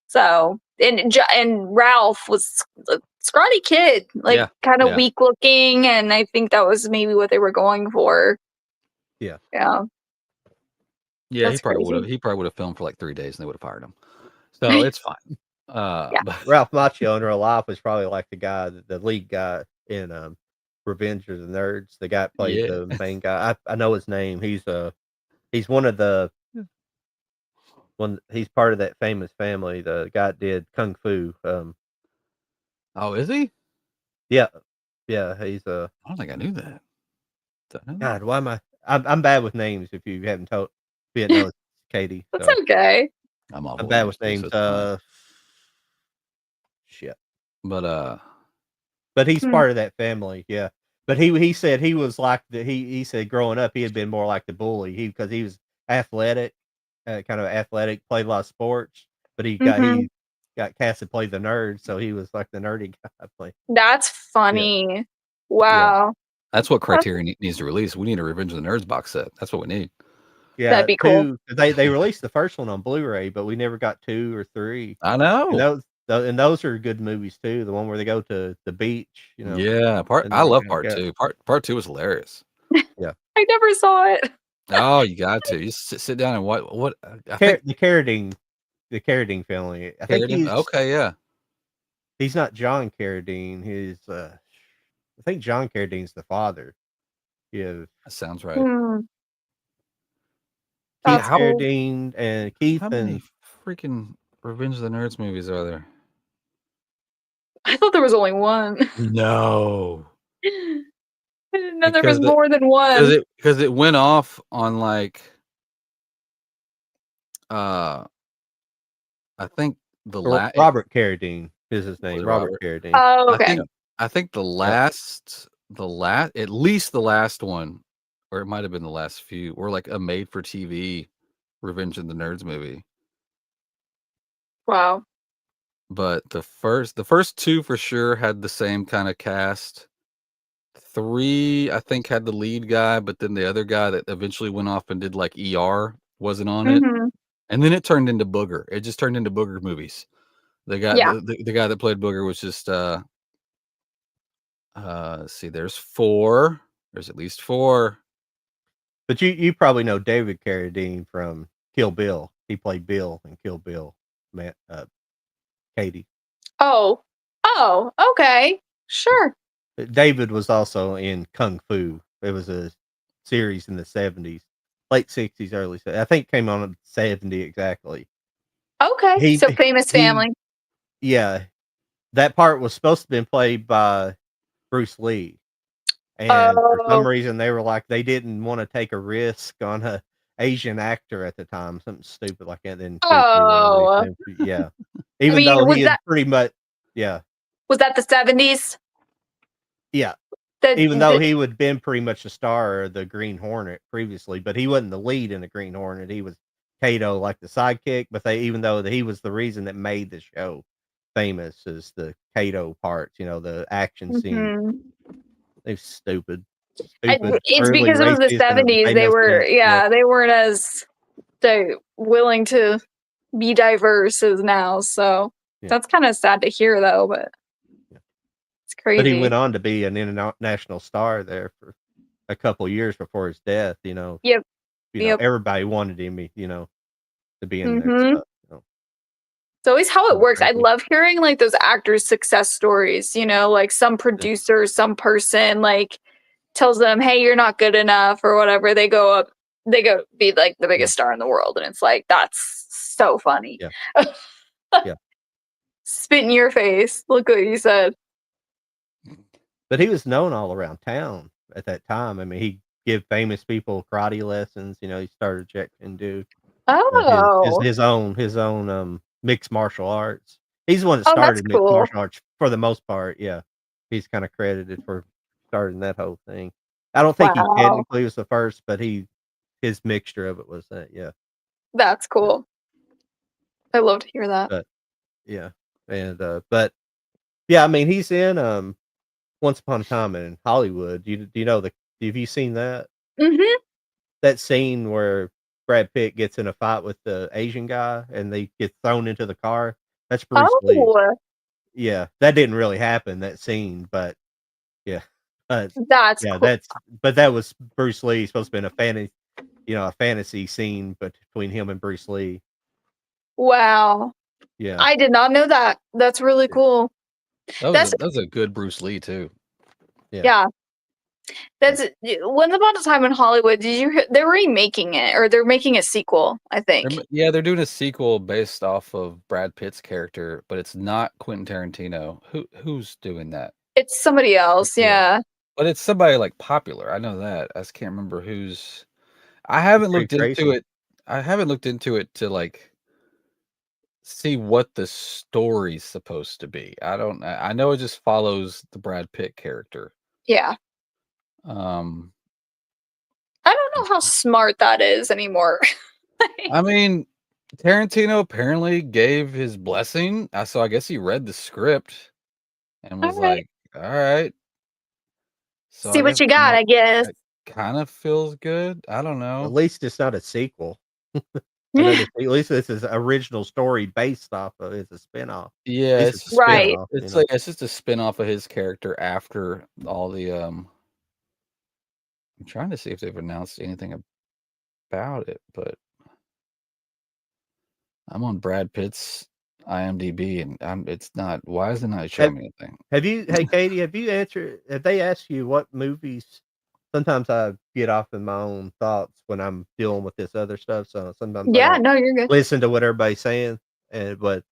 so and Ralph was a scrawny kid, like kind of weak looking, and I think that was maybe what they were going for. Yeah. He probably would have filmed for like 3 days and they would have fired him. So it's fine. But Ralph Macchio in real life was probably like the lead guy in Revenge of the Nerds. The guy that played the main guy. I know his name. He's one of the he's part of that famous family. The guy that did Kung Fu. Oh, is he? Yeah. He's I don't think I knew that. God, why am I'm bad with names. If you haven't told, know Katie. That's okay. I'm bad with names. Shit. But he's part of that family. Yeah. But he said he was like he said growing up he had been more like the bully. Because he was athletic, kind of athletic, played a lot of sports, but he got cast to play the nerd, so he was like the nerdy guy. That's funny. Wow. That's what Criterion needs to release. We need a Revenge of the Nerds box set. That's what we need. Yeah, that'd be cool. They released the first one on Blu-ray, but we never got 2 or 3. I know. And those are good movies too. The one where they go to the beach. Yeah, I love part 2. Part 2 was hilarious. Yeah, I never saw it. Oh, you got to. You sit down and what? The Carradine family. I think he's He's not John Carradine. He's I think John Carradine's the father. Yeah, that sounds right. Keith Carradine and Keith. How many freaking Revenge of the Nerds movies are there? I thought there was only one. No. I didn't know there was more than one. Because it went off on like I think the last Robert Carradine is his name. Robert Carradine. Oh, okay. I think the last at least the last one, or it might have been the last few, were like a made for TV Revenge of the Nerds movie. Wow. But the first 2 for sure had the same kind of cast. 3, I think, had the lead guy, but then the other guy that eventually went off and did like ER wasn't on it. And then it turned into Booger. It just turned into Booger movies. The guy the guy that played Booger was just let's see, there's 4. There's at least 4. But you probably know David Carradine from Kill Bill. He played Bill in Kill Bill. Man, Katie. Oh, okay, sure. David was also in Kung Fu. It was a series in the 70s, late 60s, early 70s. I think it came on in 70 exactly. Okay, He so famous he family. yeah, that part was supposed to have been played by Bruce Lee. And for some Oh, reason, they were like, they didn't want to take a risk on a Asian actor at the time, something stupid like that. Then Bruce Lee wanted oh. him to, yeah. I Even mean, though he had pretty much, yeah, was that the 70s? yeah. The, Even though the he would been pretty much the star of the Green Hornet previously, but he wasn't the lead in the Green Hornet. He was Kato, like the sidekick. But even though he was the reason that made the show famous, is the Kato parts, the action scene. Mhm. They're stupid, It's early because it was the racist, and it 70s. made They no were, sense. Yeah. they weren't as willing to be diverse as now. So Yeah. that's kind of sad to hear, though. But Yeah. it's But he crazy. went on to be an international star there for a couple years before his death. Yep. Everybody wanted him, to be in their Mhm. stuff. It's always how it works. I Crazy. love hearing like those actors' success stories, like some producer, some person like tells them, "Hey, you're not good enough," or whatever. They go be like the biggest star in the world, and it's like that's so funny. Yeah. Yeah. Spit in your face. Look what you said. But he was known all around town at that time. I mean, he give famous people karate lessons. He started Jack Hindu. Oh, His own mixed martial arts. He's the one that oh, that's started mixed cool. martial arts for the most part. Yeah, he's kind of credited for starting that whole thing. I don't think he Wow, technically was the first, but his mixture of it was that. Yeah, that's cool. I love to hear that. but yeah, and but yeah, I mean, he's in Once Upon a Time in Hollywood. Do you know have you seen that Mhm. that scene where Brad Pitt gets in a fight with the Asian guy and they get thrown into the car? That's Bruce Lee. Oh, Yeah, that didn't really happen, that scene, but yeah. But that's yeah, cool. that was Bruce Lee. Supposed to be in a fantasy scene between him and Bruce Lee. Wow, Yeah. I did not know that. That's really cool. That's That was a good Bruce Lee too. yeah. That's Once Upon a Time in Hollywood. Did you hear they're remaking it, or they're making a sequel? I think. They're doing a sequel based off of Brad Pitt's character, but it's not Quentin Tarantino. Who's doing that? It's somebody else. Yeah. But it's somebody like popular. I know that. I just can't remember who's. I haven't looked into it. I haven't looked into it to like see what the story's supposed to be. I know it just follows the Brad Pitt character. Yeah. I don't know how smart that is anymore. I mean, Tarantino apparently gave his blessing. So I guess he read the script and was Alright. like, all right. So See I what guess you got, I guess. that kind of feels good. I don't At know. least it's not a sequel. At least this is original story based off of it's a spinoff. Yeah, It's it's a Right. spinoff, it's like it's just a spin-off of his character after all the I'm trying to see if they've announced anything about it, but I'm on Brad Pitt's IMDb and it's not. Why is it not showing me anything? Hey Katie, have they asked you what movies? Sometimes I get off in my own thoughts when I'm dealing with this other stuff, so sometimes I Yeah, don't no, you're good. listen to what everybody's saying. But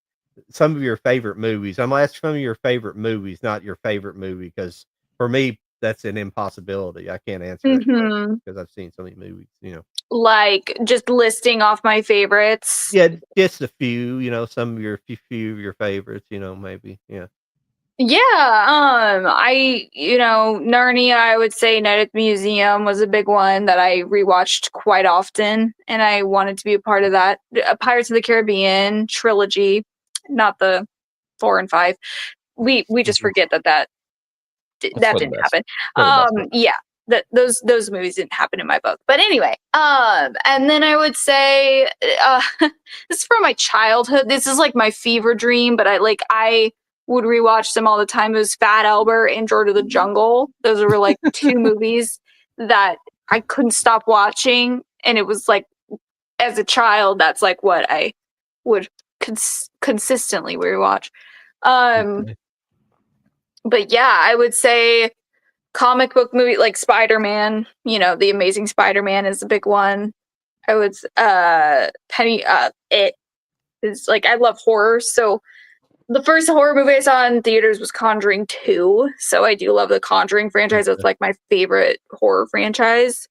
some of your favorite movies, I'm gonna ask some of your favorite movies, not your favorite movie, because for me that's an impossibility. I can't answer that question because I've seen so many movies. Like just listing off my favorites. Yeah, just a few. Some of few of your favorites. Maybe. Yeah. Yeah, Narnia, I would say Night at the Museum was a big one that I rewatched quite often, and I wanted to be a part of that. Pirates of the Caribbean trilogy, not the 4 and 5. We just forget that didn't happen. Yeah, those movies didn't happen in my book. But anyway, and then I would say this is from my childhood. This is like my fever dream, but I would rewatch them all the time. It was Fat Albert and George of the Jungle. Those were like two movies that I couldn't stop watching, and it was like, as a child, that's like what I would consistently rewatch. Okay. But yeah, I would say comic book movie like Spider-Man, The Amazing Spider-Man is a big one. I would it is like, I love horror, so the first horror movie I saw in theaters was Conjuring 2. So I do love the Conjuring franchise. It's like my favorite horror franchise.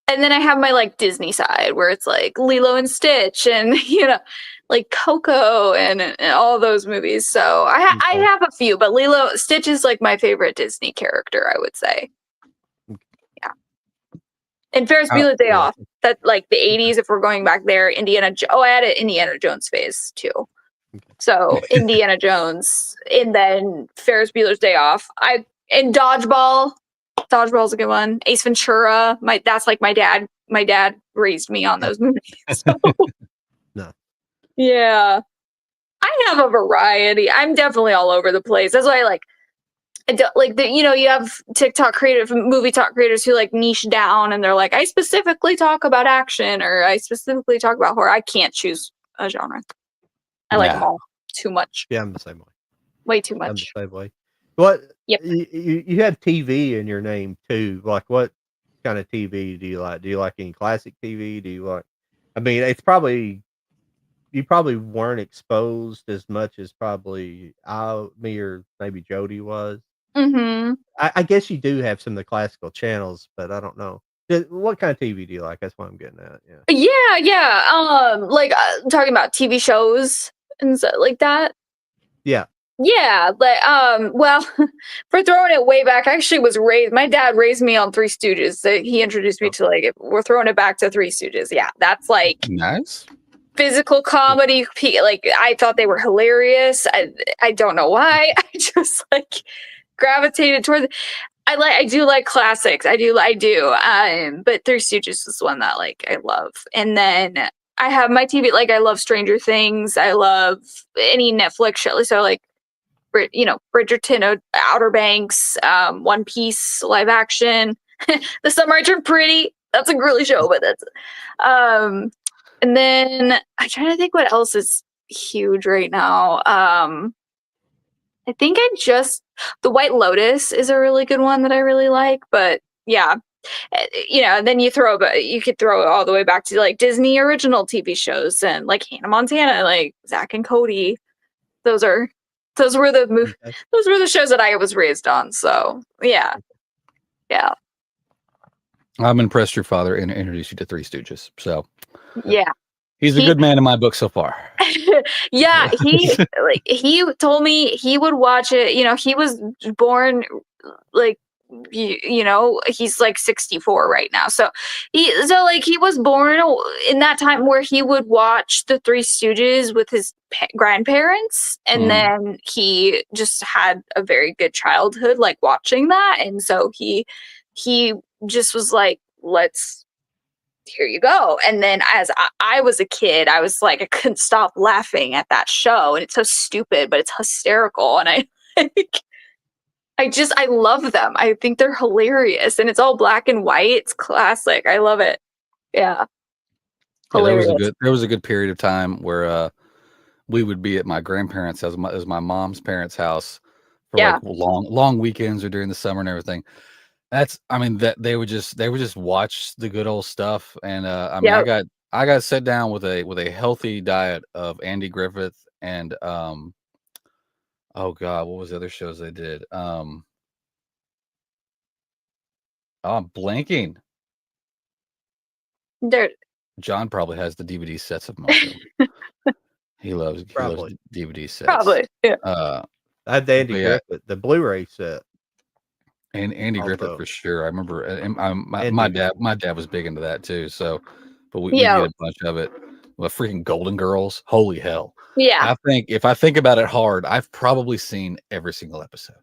And then I have my like Disney side where it's like Lilo and Stitch and like Coco and all those movies. So I have a few, but Stitch is like my favorite Disney character, I would say. Yeah. And Ferris Bueller's Day Off. That like the 80s, if we're going back there, I had an Indiana Jones phase too. So Indiana Jones, and then Ferris Bueller's Day Off. And Dodgeball. Dodgeball's a good one. Ace Ventura. That's like my dad. My dad raised me on those movies. So. No. Yeah. I have a variety. I'm definitely all over the place. That's why you have movie talk creators who like niche down and they're like, I specifically talk about action or I specifically talk about horror. I can't choose a genre. I like them all too much. Yeah, I'm the same way. Way too I'm much. the same way. What? Yep. You have TV in your name too. Like, what kind of TV do you like? Do you like any classic TV? Do you like? I mean, it's probably you probably weren't exposed as much as probably me or maybe Jody was. Mm-hmm. I guess you do have some of the classical channels, but I don't know. What kind of TV do you like? That's what I'm getting at. Yeah. Like talking about TV shows and stuff like that. Yeah. Yeah, but well, for throwing it way back, I actually was raised. My dad raised me on Three Stooges. So he introduced me to like, we're throwing it back to Three Stooges. Yeah, that's like Nice. physical comedy. Like I thought they were hilarious. I don't know why. I just like gravitated towards. I do like classics. I do. But Three Stooges is one that like I love. And then I have my TV. Like I love Stranger Things. I love any Netflix show. So like. Bridgerton, Outer Banks, One Piece, live action. The Summer I Turned Pretty. That's a girly show, but that's. And then I'm trying to think what else is huge right now. I think The White Lotus is a really good one that I really like. But yeah, and then you could throw it all the way back to like Disney original TV shows and like Hannah Montana, like Zack and Cody. Those were the shows that I was raised on. So yeah. I'm impressed your father introduced you to Three Stooges. So yeah, he's a good man in my book so far. Yeah, he told me he would watch it. He was born like he's like 64 right now. So he was born in that time where he would watch the Three Stooges with his grandparents, and then he just had a very good childhood like watching that, and so he just was like, here you go. And then as I was a kid, I was like, I couldn't stop laughing at that show, and it's so stupid, but it's hysterical, and I love them. I think they're hilarious, and it's all black and white. It's classic. I love it. Yeah. Hilarious. There was a good period of time where we would be at my grandparents' as my mom's parents' house for like long weekends or during the summer and everything. That they would just watch the good old stuff, and I got set down with a healthy diet of Andy Griffith and oh God, what was the other shows they did? I'm blanking. John probably has the DVD sets of most of them. He loves DVD sets. Probably, yeah. I had the Andy Griffith, the Blu-ray set. And Andy Griffith for sure. I remember, and my dad was big into that too. So, but we did a bunch of it. Well, freaking Golden Girls, holy hell! Yeah, if I think about it hard, I've probably seen every single episode.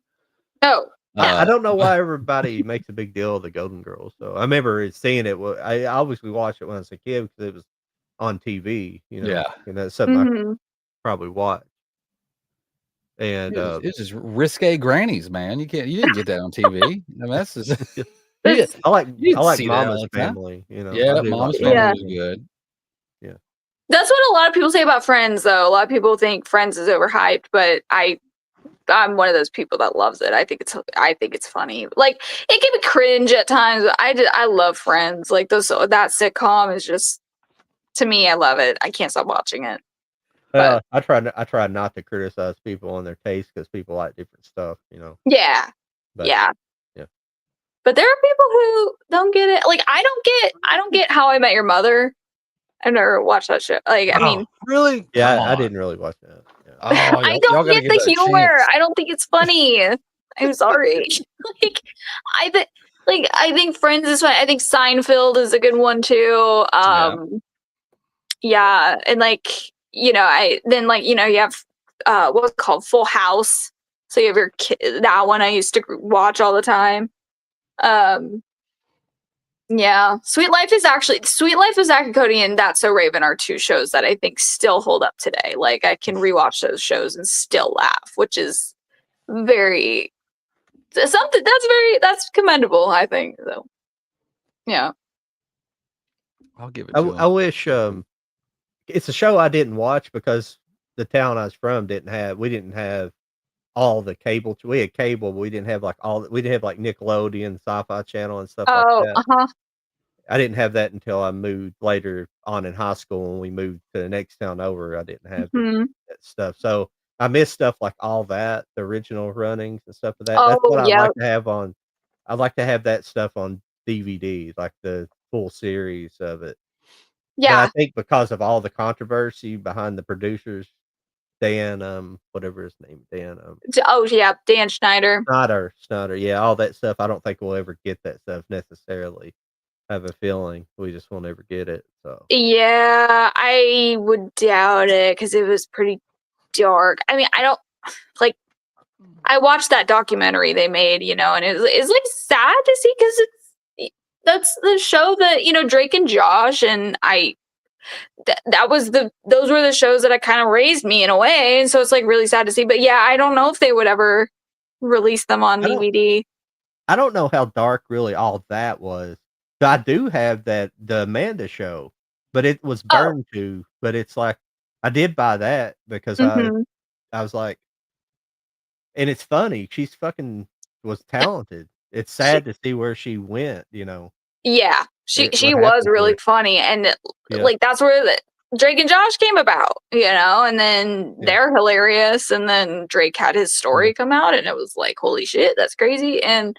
Oh, I don't know why everybody makes a big deal of the Golden Girls. So I remember seeing it. I obviously watched it when I was a kid because it was on TV. Yeah, and that's something I could probably watch. And it's just risque grannies, man. You didn't get that on TV. I mean, that's just This- I like You can I like see that all Mama's the time. Family. You know, Yeah, I do Mom's like Family Yeah. was good. That's what a lot of people say about Friends, though. A lot of people think Friends is overhyped, but I'm one of those people that loves it. I think it's funny. Like, it can be cringe at times, but I love Friends. Like, that sitcom is just, to me, I love it. I can't stop watching it. Well, I try not to criticize people on their taste because people like different stuff. You know. Yeah, But, yeah. yeah. But there are people who don't get it. Like, I don't get How I Met Your Mother. I've never watched that show. Like, I mean, Really? Yeah, Come I on. didn't really watch that. Yeah. Oh, I y'all don't gotta get give the that a humor. chance. I don't think it's funny. I'm sorry. like, I think Friends is fun. I think Seinfeld is a good one too. Yeah, and you have what was it called, Full House. So you have your kid. That one I used to watch all the time. Yeah, Sweet Life is Zack and Cody, and That's So Raven are two shows that I think still hold up today. Like, I can rewatch those shows and still laugh, which is very something that's commendable, I think. So, yeah. I'll give it to I him. wish it's a show I didn't watch because the town I was from we didn't have all the cable. We had cable, but we didn't have we didn't have like Nickelodeon, Sci-Fi Channel, and stuff like Oh, that. I didn't have that until I moved later on in high school. When we moved to the next town over, I didn't have Mhm. that stuff. So I miss stuff like all that, the original runnings and stuff of that. That's Oh, what I'd yeah, like to have on. I'd like to have that stuff on DVD, like the full series of it. But I yeah. think because of all the controversy behind the producers, Dan, whatever his name, Dan, Oh, yeah, Dan Schneider. Snyder, yeah, all that stuff. I don't think we'll ever get that stuff necessarily. I have a feeling we just won't ever get it. So Yeah, I would doubt it because it was pretty dark. I mean, I don't like. I watched that documentary they made, and it's like sad to see because that's the show that Drake and Josh and those were the shows that kind of raised me in a way, and so it's like really sad to see. But yeah, I don't know if they would ever release them on DVD. I don't know how dark really all that was. But I do have the Amanda show, but it was burned to. But it's like I did buy that because Mhm. I was like, and it's funny. She's fucking was talented. It's sad to see where she went. Yeah, she What was happened to really her. funny, and Yeah. like that's where Drake and Josh came about, and then Yeah. they're hilarious, and then Drake had his story come out, and it was like, holy shit, that's crazy, and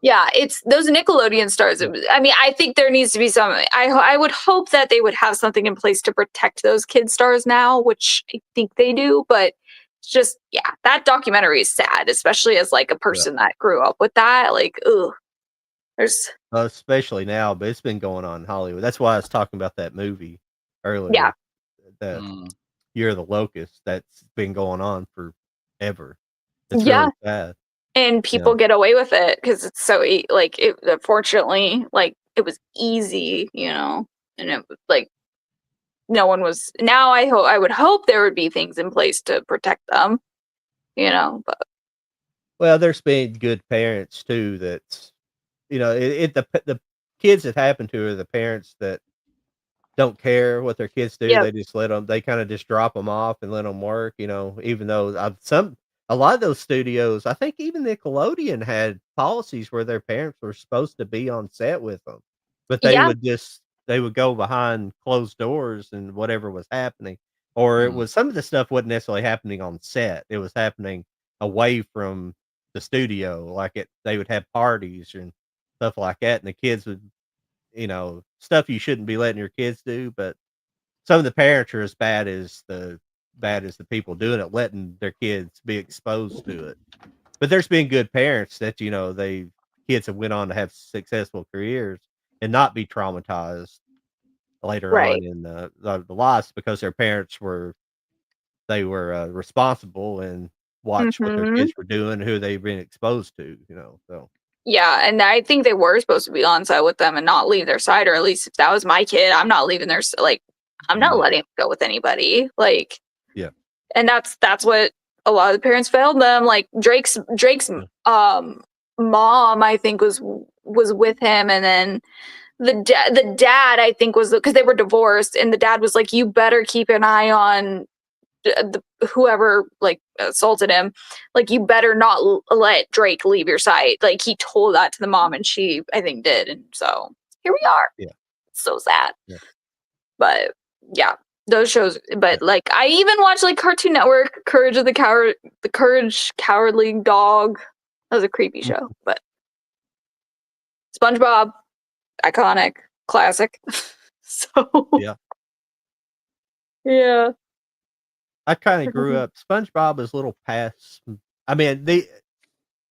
yeah, it's those Nickelodeon stars. I mean, I think there needs to be some. I would hope that they would have something in place to protect those kid stars now, which I think they do, but. It's just, yeah, that documentary is sad, especially as like a person that grew up with that. Like, ugh, there's Especially now, but it's been going on in Hollywood. That's why I was talking about that movie earlier. yeah. The Year of the Locust. That's been going on forever. It's Yeah, really sad. and people get away with it because it's so unfortunately, like, it was easy, and it was like no one was. Now I would hope there would be things in place to protect them, but Well, there's been good parents too. That's the kids that happen to are the parents that don't care what their kids do. yeah, They just they kind of just drop them off and let them work. Even though a lot of those studios, I think even Nickelodeon had policies where their parents were supposed to be on set with them, but yeah, they would go behind closed doors and whatever was happening, or it was some of the stuff wasn't necessarily happening on set. It was happening away from the studio, they would have parties and stuff like that, and the kids would stuff you shouldn't be letting your kids do, but some of the parents are as bad as the people doing it, letting their kids be exposed to it. But there's been good parents that kids have went on to have successful careers and not be traumatized later right. on in the lives because their parents were responsible and watch what their Hmm. kids were doing, who they've been exposed to. So Yeah, and I think they were supposed to be on site with them and not leave their side, or at least if that was my kid, I'm not leaving I'm not letting him go with anybody. Like, yeah, and that's what a lot of the parents failed them. Like Drake's Yeah. mom, I think, was was with him, and then the dad, I think, was because they were divorced, and the dad was like, "You better keep an eye on whoever like assaulted him. Like, you better not let Drake leave your sight." Like, he told that to the mom, and she, I think, did, and so here we are. Yeah. So sad. Yeah. But yeah, those shows. But like, I even watched like Cartoon Network, Courage of the Coward, the Courage Cowardly Dog. That was a creepy show, but SpongeBob, iconic, classic. So Yeah. yeah. I kind of grew up. SpongeBob is a little past. I mean,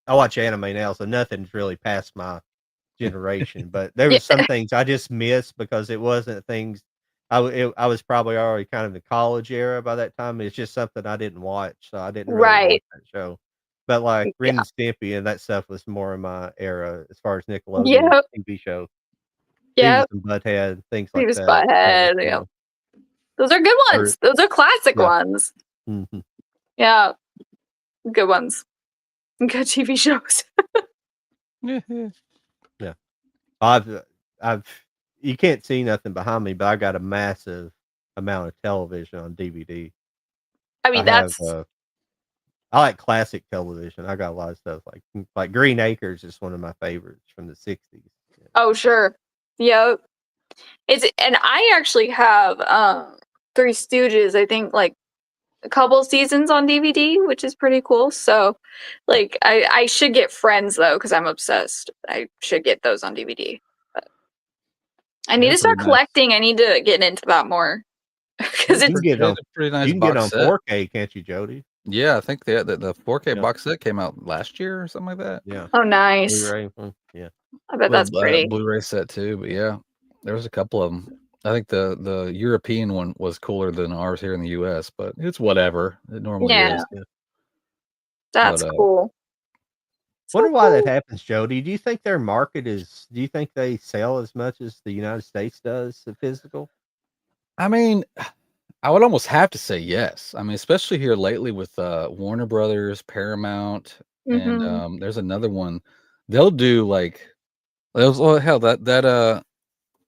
I watch anime now, so nothing's really past my generation. But there was some things I just missed because it wasn't things. I was probably already kind of in the college era by that time. It's just something I didn't watch, so I didn't really watch Right. that show. But like Ren Yeah. and Stimpy and that stuff was more in my era as far as Nickelodeon Yep. TV shows. Yep. Beavis and Butthead, things like Beavis that. Butthead. Yeah. Those are good ones. Those are classic ones. Mm-hmm. Yeah. Good ones. Good TV shows. Yeah. I've you can't see nothing behind me, but I got a massive amount of television on DVD. I mean, that's I like classic television. I got a lot of stuff like Green Acres is one of my favorites from the 60s. Yeah. oh sure. Yep. And I actually have Three Stooges, I think, like a couple seasons on DVD, which is pretty cool. So like I should get Friends though, because I'm obsessed. I should get those on DVD. But I need to start collecting. I need to get into that more. Because it's a pretty nice you can get box on set. 4K, can't you, Jody? Yeah, I think the 4K Yeah. box set came out last year or something like that. Yeah. oh nice. Blu-ray. Yeah. I bet that's pretty. Blu-ray set too, but yeah, there was a couple of them. I think the European one was cooler than ours here in the US, but it's whatever. It normally is. Yeah. That's cool. Wonder why that happens, Jody. Do you think their market is? Do you think they sell as much as the United States does the physical? I mean, I would almost have to say yes. I mean, especially here lately with Warner Brothers, Paramount, and there's another one. They'll do like, oh hell, that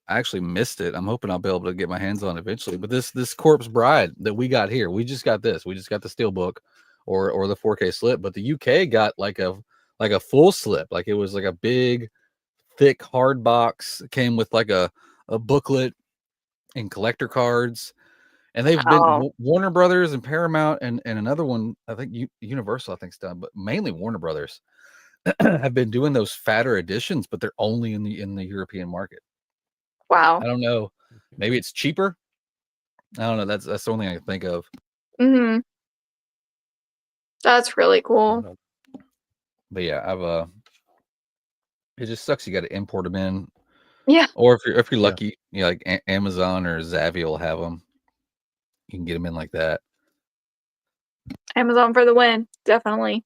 I actually missed it. I'm hoping I'll be able to get my hands on it eventually. But this Corpse Bride that we got here, we just got this. We just got the Steelbook or the 4K slip. But the UK got like a full slip. Like it was like a big, thick hard box. It came with like a booklet and collector cards. And they've been Warner Brothers and Paramount and another one, I think Universal, I think's done, but mainly Warner Brothers have been doing those fatter editions, but they're only in the European market. Wow. I don't know. Maybe it's cheaper. I don't know. That's the only thing I can think of. Mm-hmm. That's really cool. But yeah, it just sucks. You got to import them in. Yeah. Or if you're lucky, you know, like Amazon or Zavvi will have them. You can get them in like that. Amazon for the win, definitely.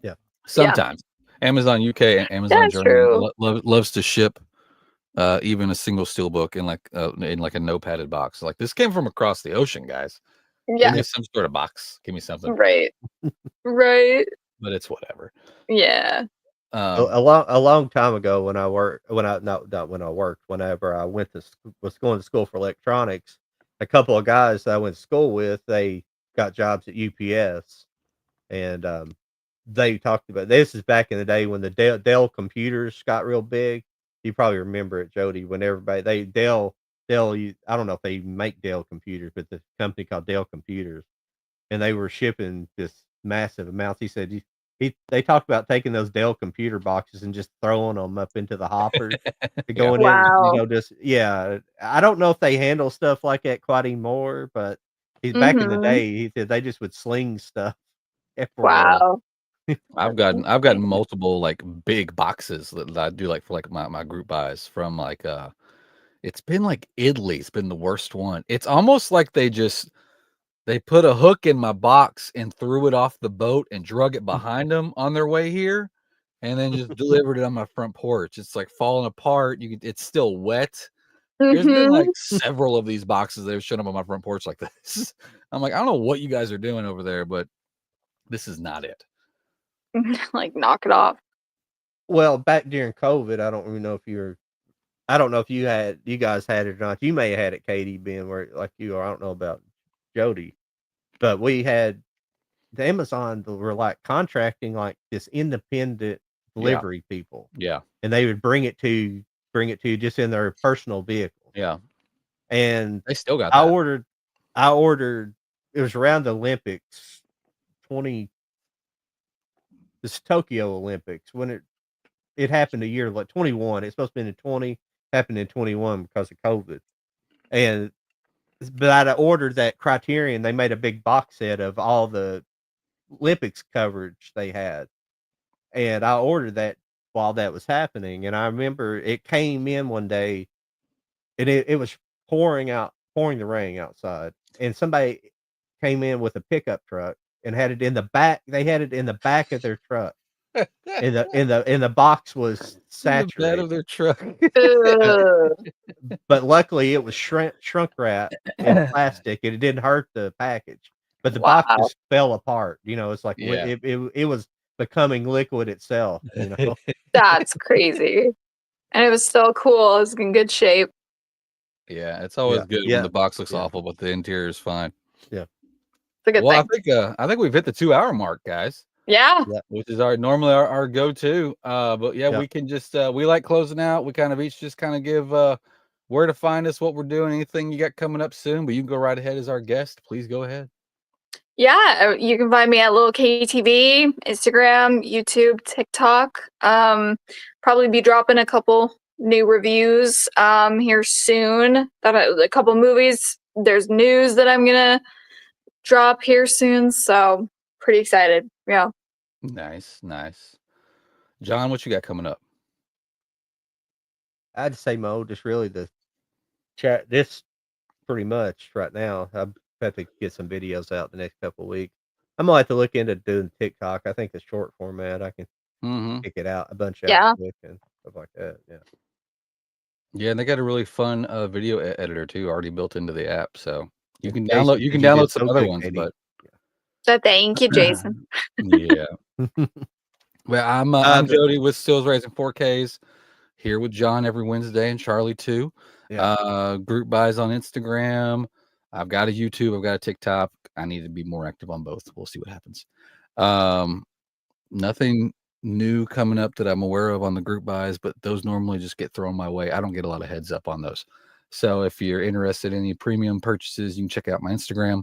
Yeah. Sometimes Amazon UK and Amazon That's Germany loves to ship even a single steelbook in like a no padded box. Like this came from across the ocean, guys. Yeah. Give me some sort of box. Give me something. Right. Right. But it's whatever. Yeah. A long time ago, whenever I was going to school for electronics, a couple of guys that I went to school with, they got jobs at UPS, and they talked about this is back in the day when the Dell computers got real big. You probably remember it, Jody. When everybody Dell, I don't know if they make Dell computers, but the company called Dell Computers, and they were shipping just massive amounts. He said they talked about taking those Dell computer boxes and just throwing them up into the hoppers to going in, I don't know if they handle stuff like that quite anymore, but back in the day, he said they just would sling stuff everywhere. Wow. I've gotten multiple like big boxes that I do like for like my group buys from like it's been like Italy's been the worst one. It's almost like they put a hook in my box and threw it off the boat and drug it behind them on their way here, and then just delivered it on my front porch. It's like falling apart. It's still wet. There's been like several of these boxes that have shown up on my front porch like this. I'm like, I don't know what you guys are doing over there, but this is not it. Like, knock it off. Well, back during COVID, I don't even know if I don't know if you guys had it or not. You may have had it, Katie, being where like you are. I don't know about Jody, but we had the Amazon were like contracting like this independent delivery people, Yeah. and they would bring it to you just in their personal vehicle. Yeah. And They still got I that. ordered. It was around the Olympics, this Tokyo Olympics when it happened a year like 21. It's supposed to be in 20, happened in 21 because of COVID. And but I ordered that Criterion. They made a big box set of all the Olympics coverage they had, and I ordered that while that was happening. And I remember it came in one day, and it was pouring the rain outside, and somebody came in with a pickup truck and had it in the back. They had it in the back of their truck. And the box was In the bed saturated, of their truck. Ugh. but luckily it was shrunk wrap in plastic, and it didn't hurt the package. But the box Wow. just fell apart. It's like Yeah. it was becoming liquid itself. That's crazy. And it was still cool. It was in good shape. Yeah, it's always good when Yeah. the box looks Yeah. awful, but the interior is fine. It's a good Well, thing. I think we've hit the 2-hour mark, guys, Yeah. which is normally our go-to. But yeah, Yeah. we can just we like closing out. We kind of each just kind of give where to find us, what we're doing, anything you got coming up soon. But you can go right ahead as our guest. Please go ahead. Yeah, you can find me at LIlKATIETV, Instagram, YouTube, TikTok. Probably be dropping a couple new reviews here soon. A couple movies. There's news that I'm gonna drop here soon, so pretty excited. Yeah. Nice. John, what you got coming up? I'd say Mo, just really the chat. This pretty much right now. I have to get some videos out the next couple of weeks. I'm gonna have to look into doing TikTok. I think the short format I can Mm-hmm. kick it out a bunch Yeah. out quick and stuff like that. Yeah. Yeah, and they got a really fun video editor too, already built into the app. So you can Jason, download. You did can you did download some so other good, ones, Katie. but So thank you, Jason. yeah. Well, I'm Jody with Stills Raising 4Ks here with John every Wednesday and Charlie too. Yeah. Group buys on Instagram. I've got a YouTube. I've got a TikTok. I need to be more active on both. We'll see what happens. Nothing new coming up that I'm aware of on the group buys, but those normally just get thrown my way. I don't get a lot of heads up on those. So if you're interested in any premium purchases, you can check out my Instagram.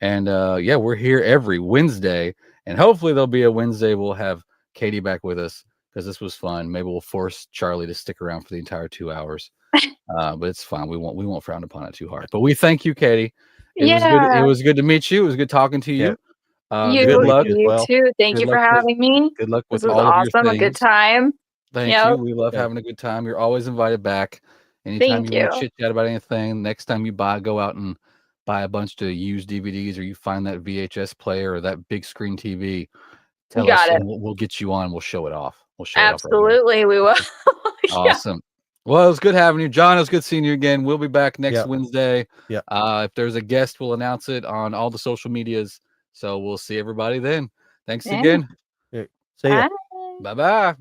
And yeah, we're here every Wednesday, and hopefully there'll be a Wednesday we'll have Katie back with us because this was fun. Maybe we'll force Charlie to stick around for the entire 2 hours. But it's fine. We won't frown upon it too hard. But we thank you, Katie. It was good. It was good to meet you. It was good talking to you. Good luck. You too. Thank you for having me. Good luck with This was all of your awesome. things. A good time. Thank you. We love having a good time. You're always invited back. Anytime Thank you want to you. chit chat about anything, next time you go out and buy a bunch of used DVDs, or you find that VHS player or that big screen TV, tell us and we'll get you on. We'll show it off. We'll show Absolutely, it off. We will. Awesome. Well, it was good having you, John. It was good seeing you again. We'll be back next Wednesday. Yeah. If there's a guest, we'll announce it on all the social medias. So we'll see everybody then. Thanks again. See ya. Bye-bye.